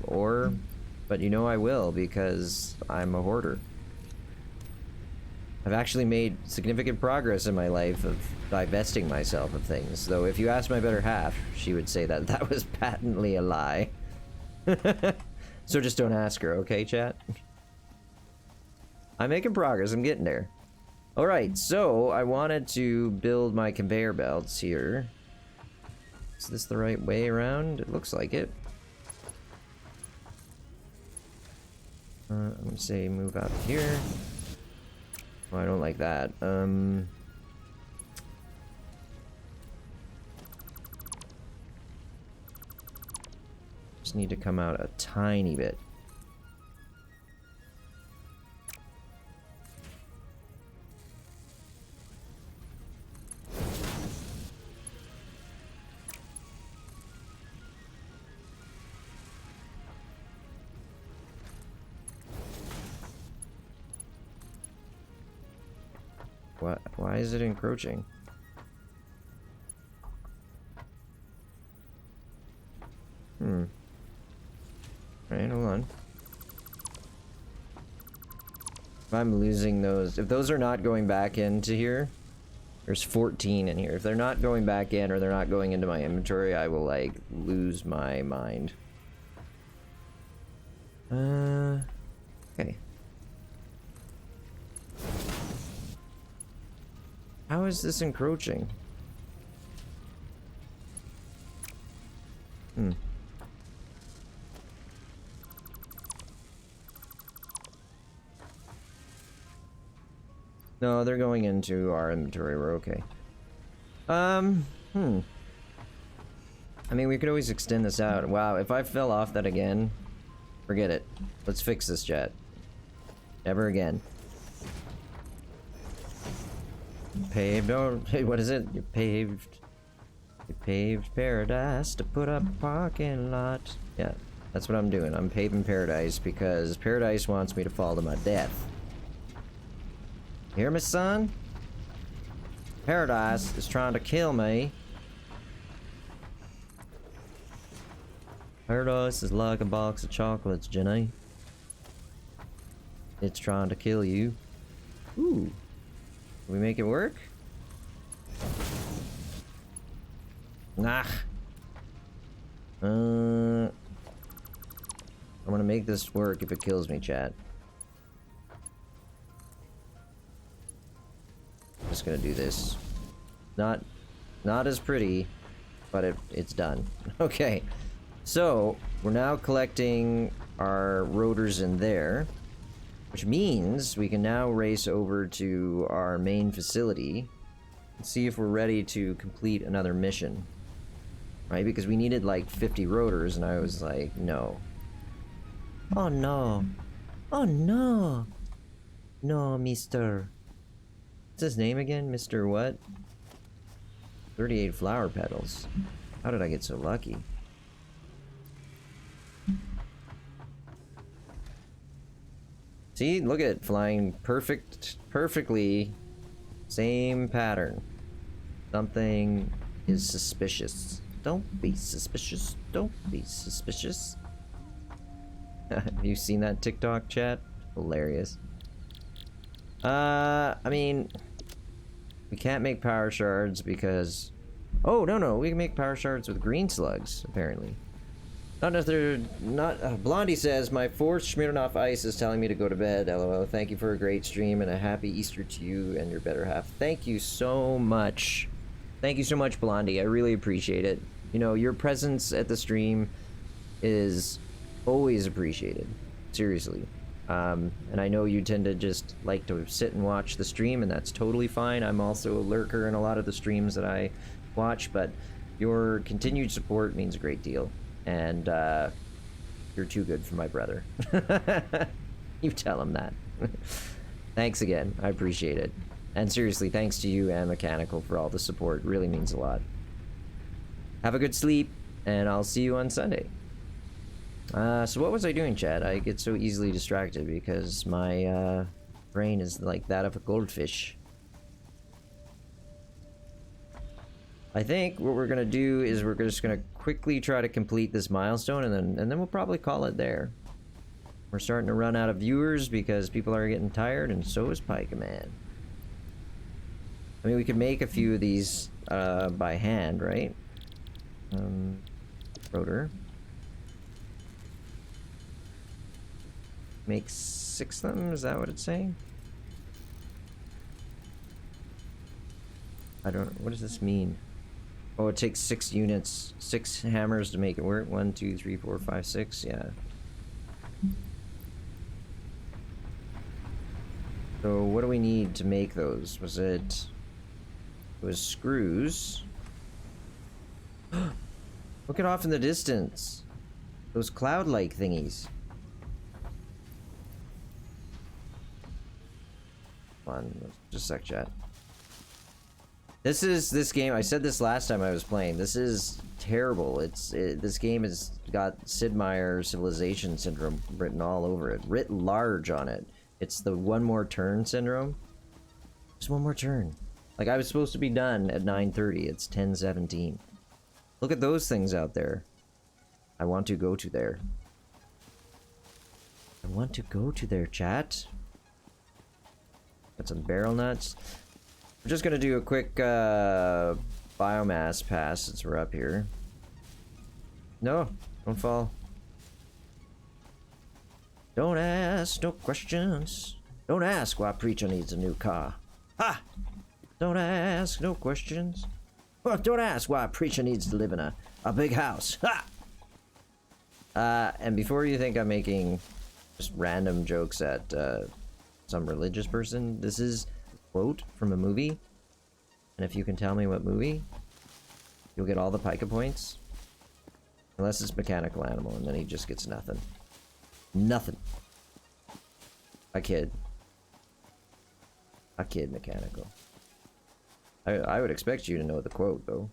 ore, but you know I will because I'm a hoarder. I've actually made significant progress in my life of divesting myself of things, though if you ask my better half, she would say that that was patently a lie. So just don't ask her, okay, chat? I'm making progress, I'm getting there. Alright, so I wanted to build my conveyor belts here. Is this the right way around? It looks like it. I'm gonna say move out here. Oh, I don't like that. Just need to come out a tiny bit. What? Why is it encroaching? Alright, hold on. If I'm losing those... If those are not going back into here... There's 14 in here. If they're not going back in or they're not going into my inventory, I will, like, lose my mind. Okay. How is this encroaching? No, they're going into our inventory. We're okay. I mean, we could always extend this out. Wow, if I fell off that again, forget it. Let's fix this, chat. Never again. Paved, oh, hey, what is it? You paved paradise to put up a parking lot. Yeah, that's what I'm doing. I'm paving paradise because paradise wants me to fall to my death. Hear me, son? Paradise is trying to kill me. Paradise is like a box of chocolates, Jenny. It's trying to kill you. Ooh. Can we make it work? Nah. I'm gonna make this work if it kills me, chat. Just gonna do this. Not as pretty, but it's done. Okay. So, we're now collecting our rotors in there, which means we can now race over to our main facility and see if we're ready to complete another mission. Right? Because we needed like 50 rotors, and I was like, no. Oh no. Oh no. No, mister. What's his name again? Mr. what? 38 flower petals. How did I get so lucky? See, look at it, flying perfectly, same pattern. Something is suspicious. Don't be suspicious. Don't be suspicious. Have you seen that TikTok, chat? Hilarious. I mean, we can't make power shards because... Oh, no, we can make power shards with green slugs, apparently. Not if they're not... Blondie says, my fourth Smirnoff Ice is telling me to go to bed. LOL. Thank you for a great stream and a happy Easter to you and your better half. Thank you so much. Thank you so much, Blondie. I really appreciate it. You know, your presence at the stream is always appreciated. Seriously. And I know you tend to just like to sit and watch the stream, and that's totally fine. I'm also a lurker in a lot of the streams that I watch, but your continued support means a great deal. And you're too good for my brother. You tell him that. Thanks again. I appreciate it. And seriously, thanks to you and Mechanical for all the support. It really means a lot. Have a good sleep, and I'll see you on Sunday. So what was I doing, Chad? I get so easily distracted because my brain is like that of a goldfish. I think what we're gonna do is we're just gonna quickly try to complete this milestone, and then we'll probably call it there. We're starting to run out of viewers because people are getting tired, and so is Pika Man. I mean, we could make a few of these by hand, right? Rotor. Make 6 of them? Is that what it's saying? I don't... What does this mean? Oh, it takes 6 units, 6 hammers to make it work. 1, 2, 3, 4, 5, 6. Yeah. So what do we need to make those? Was it... It was screws. Look it off in the distance. Those cloud-like thingies. Come on, just a sec, chat. This game, I said this last time I was playing, this is terrible. This game has got Sid Meier Civilization Syndrome written all over it, writ large on it. It's the one more turn syndrome. Just one more turn. Like, I was supposed to be done at 9:30, it's 10:17. Look at those things out there. I want to go to there. I want to go to there, chat. Got some barrel nuts. We're just gonna do a quick biomass pass since we're up here. No, don't fall. Don't ask no questions. Don't ask why preacher needs a new car. Ha! Don't ask no questions. Well, don't ask why preacher needs to live in a big house. Ha! And before you think I'm making just random jokes at some religious person, this is quote from a movie, and if you can tell me what movie, you'll get all the pica points, unless it's Mechanical Animal, and then he just gets nothing. Nothing. I kid Mechanical. I would expect you to know the quote though.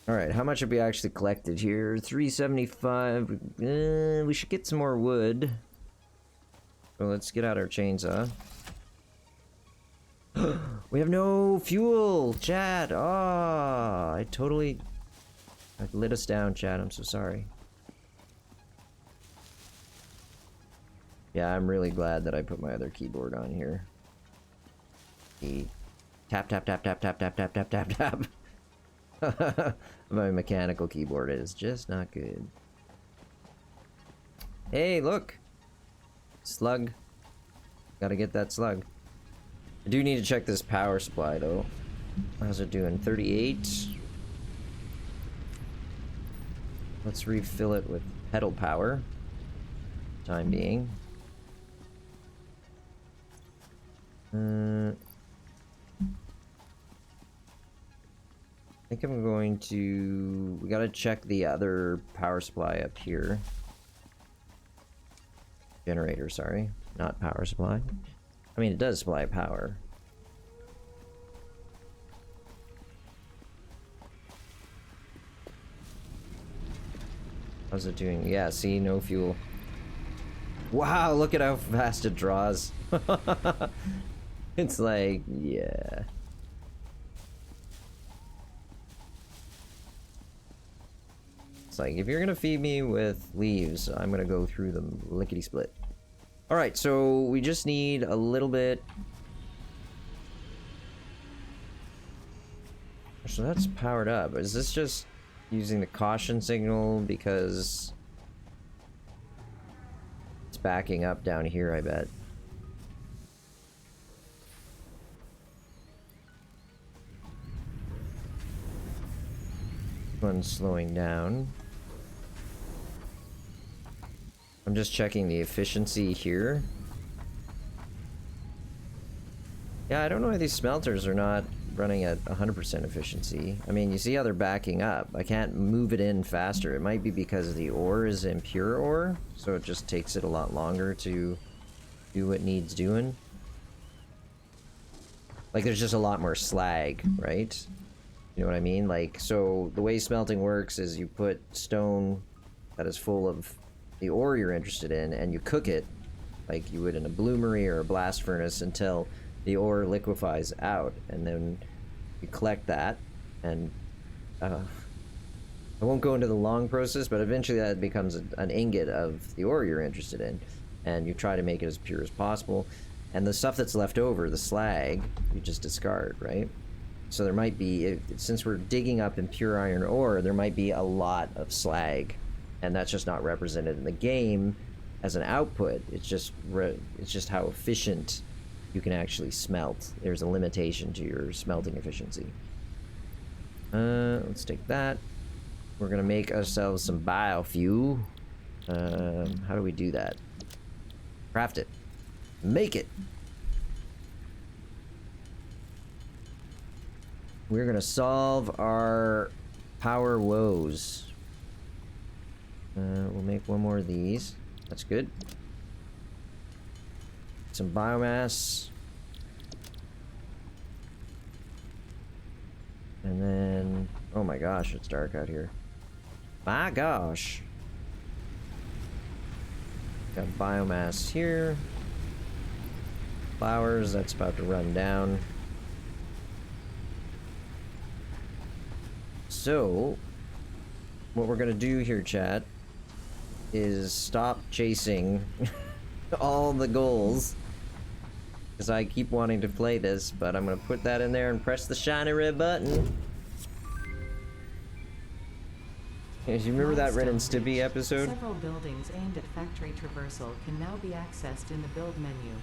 Alright, how much have we actually collected here? 375. We should get some more wood. Well, let's get out our chainsaw. We have no fuel, chat. Ah, I lit us down, chat. I'm so sorry. Yeah, I'm really glad that I put my other keyboard on here. The tap tap tap tap tap tap tap tap tap tap. My mechanical keyboard is just not good. Hey, look. Slug. Gotta get that slug. I do need to check this power supply though. How's it doing? 38. Let's refill it with pedal power. Time being. I think I'm going to... We gotta check the other power supply up here. Generator, sorry. Not power supply. I mean, it does supply power. How's it doing? Yeah, see, no fuel. Wow, look at how fast it draws. It's like, yeah. It's like, if you're gonna feed me with leaves, I'm gonna go through them lickety-split. Alright, so we just need a little bit. So that's powered up. Is this just using the caution signal because it's backing up down here, I bet. One's slowing down. I'm just checking the efficiency here. Yeah, I don't know why these smelters are not running at 100% efficiency. I mean, you see how they're backing up. I can't move it in faster. It might be because the ore is impure ore, so it just takes it a lot longer to do what needs doing. Like, there's just a lot more slag, right? You know what I mean? Like, so the way smelting works is you put stone that is full of the ore you're interested in, and you cook it like you would in a bloomery or a blast furnace until the ore liquefies out, and then you collect that, and I won't go into the long process, but eventually that becomes an ingot of the ore you're interested in, and you try to make it as pure as possible, and the stuff that's left over, the slag, you just discard, right? So there might be, since we're digging up impure iron ore, there might be a lot of slag, and that's just not represented in the game as an output. It's just how efficient you can actually smelt. There's a limitation to your smelting efficiency. Let's take that. We're gonna make ourselves some biofuel. How do we do that? Craft it. Make it. We're gonna solve our power woes. We'll make one more of these. That's good. Some biomass. And then... oh my gosh, it's dark out here. My gosh. Got biomass here. Flowers, that's about to run down. So, what we're gonna do here, chat, is stop chasing all the goals. Because I keep wanting to play this, but I'm gonna put that in there and press the shiny red button. Hey, do you remember that Ren and Stimpy episode? Several buildings aimed at factory traversal can now be accessed in the build menu.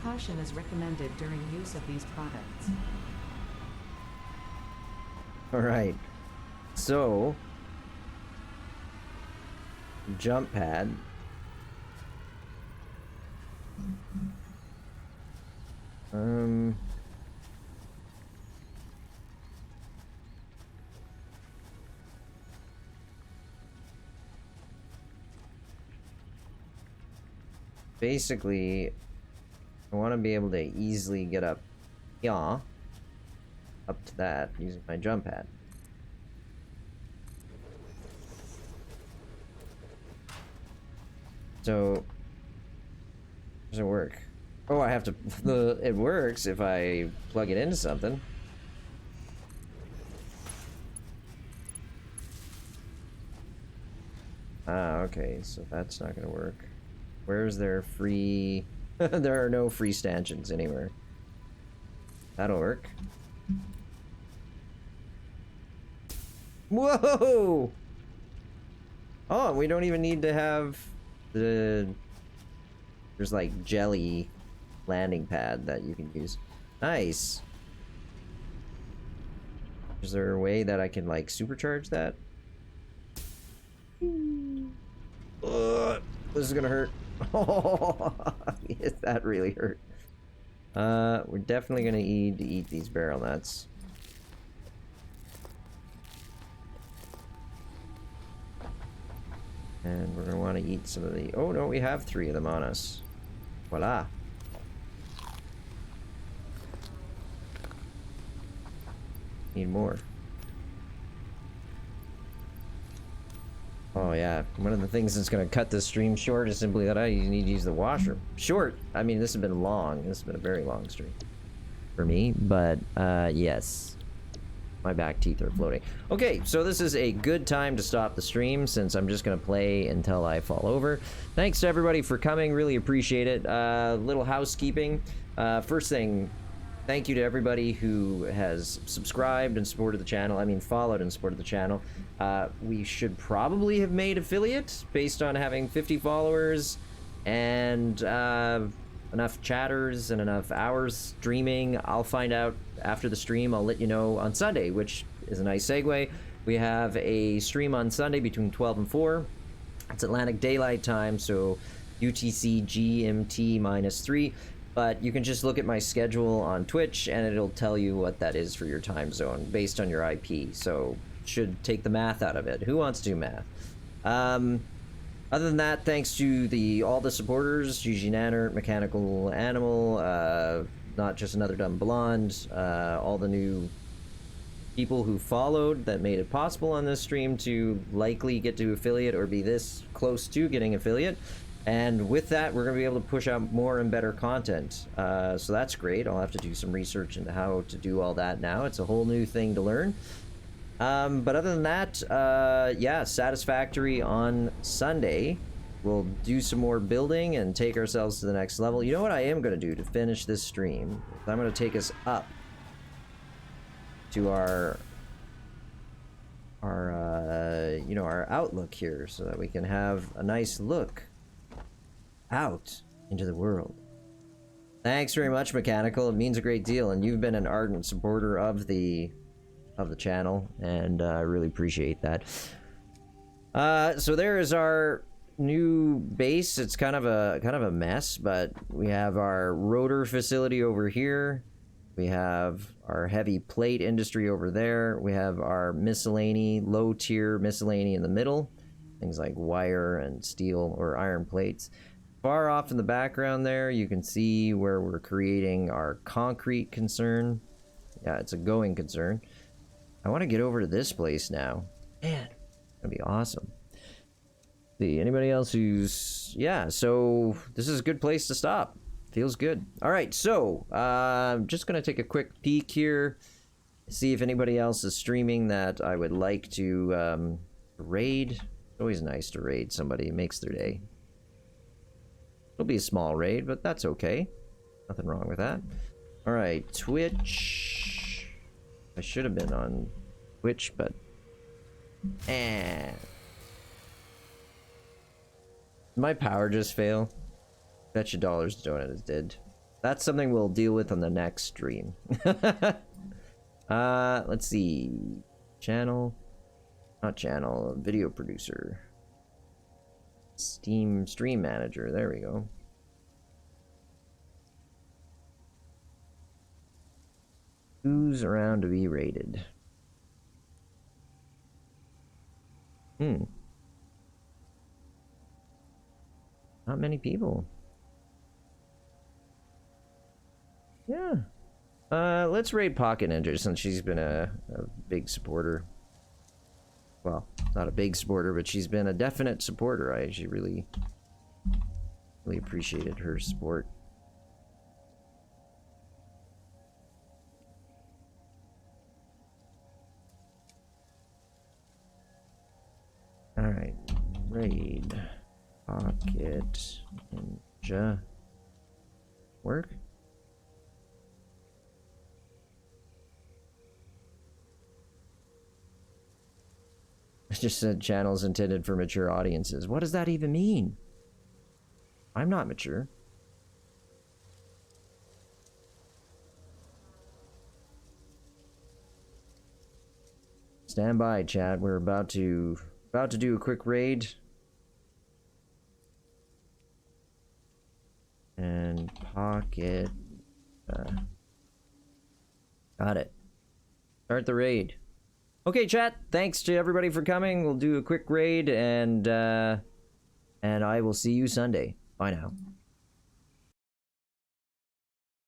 Caution is recommended during use of these products. Alright. So... jump pad. Basically, I want to be able to easily get up here, up to that, using my jump pad. So, does it work? Oh, I have to... it works if I plug it into something. Ah, okay, so that's not gonna work. Where's their free... there are no free stanchions anywhere. That'll work. Whoa! Oh, we don't even need to have the... there's like jelly landing pad that you can use. Nice. Is there a way that I can like supercharge that? This is gonna hurt. Oh, that really hurt. We're definitely gonna need to eat these barrel nuts. And we're gonna want to eat some of the... oh no, we have 3 of them on us. Voila. Need more. Oh yeah, one of the things that's gonna cut this stream short is simply that I need to use the washroom. Short, I mean this has been long. This has been a very long stream for me, but yes. My back teeth are floating. Okay, so this is a good time to stop the stream since I'm just gonna play until I fall over. Thanks to everybody for coming, really appreciate it. Little housekeeping. First thing, thank you to everybody who has subscribed and supported the channel. I mean, followed and supported the channel. We should probably have made affiliate based on having 50 followers and enough chatters and enough hours streaming. I'll find out after the stream. I'll let you know on Sunday, which is a nice segue. We have a stream on Sunday between 12 and 4. It's Atlantic Daylight Time, so UTC GMT -3. But you can just look at my schedule on Twitch and it'll tell you what that is for your time zone based on your IP. So should take the math out of it. Who wants to do math? Other than that, thanks to all the supporters, Gigi Nannert, Mechanical Animal, Not Just Another Dumb Blonde, all the new people who followed that made it possible on this stream to likely get to affiliate or be this close to getting affiliate. And with that, we're going to be able to push out more and better content. So that's great. I'll have to do some research into how to do all that now. It's a whole new thing to learn. But other than that, yeah, Satisfactory on Sunday. We'll do some more building and take ourselves to the next level. You know what I am going to do to finish this stream? I'm going to take us up to our you know, our outlook here so that we can have a nice look out into the world. Thanks very much, Mechanical. It means a great deal, and you've been an ardent supporter of the channel, and I really appreciate that. So there is our new base. It's kind of a mess, but we have our rotor facility over here. We have our heavy plate industry over there. We have our miscellany, low tier miscellany in the middle. Things like wire and steel or iron plates. Far off in the background there, you can see where we're creating our concrete concern. Yeah, it's a going concern. I want to get over to this place now. Man, that'd be awesome. See, anybody else who's... Yeah, so this is a good place to stop. Feels good. All right, so I'm just going to take a quick peek here. See if anybody else is streaming that I would like to raid. It's always nice to raid somebody. It makes their day. It'll be a small raid, but that's okay. Nothing wrong with that. All right, Twitch. I should have been on Twitch, but... My power just fail? Bet you dollars Donut did. That's something we'll deal with on the next stream. Let's see. Channel. Not channel. Video producer. Stream manager. There we go. Who's around to be rated? Not many people. Yeah. Let's raid Pocket Ninja since she's been a big supporter. Well, not a big supporter, but she's been a definite supporter. I actually really appreciated her support. Alright. Raid. Pocket Ninja. Work? I just said channels intended for mature audiences. What does that even mean? I'm not mature. Stand by, chat. We're about to do a quick raid. And pocket. Got it. Start the raid. Okay, chat. Thanks to everybody for coming. We'll do a quick raid, and I will see you Sunday. Bye now.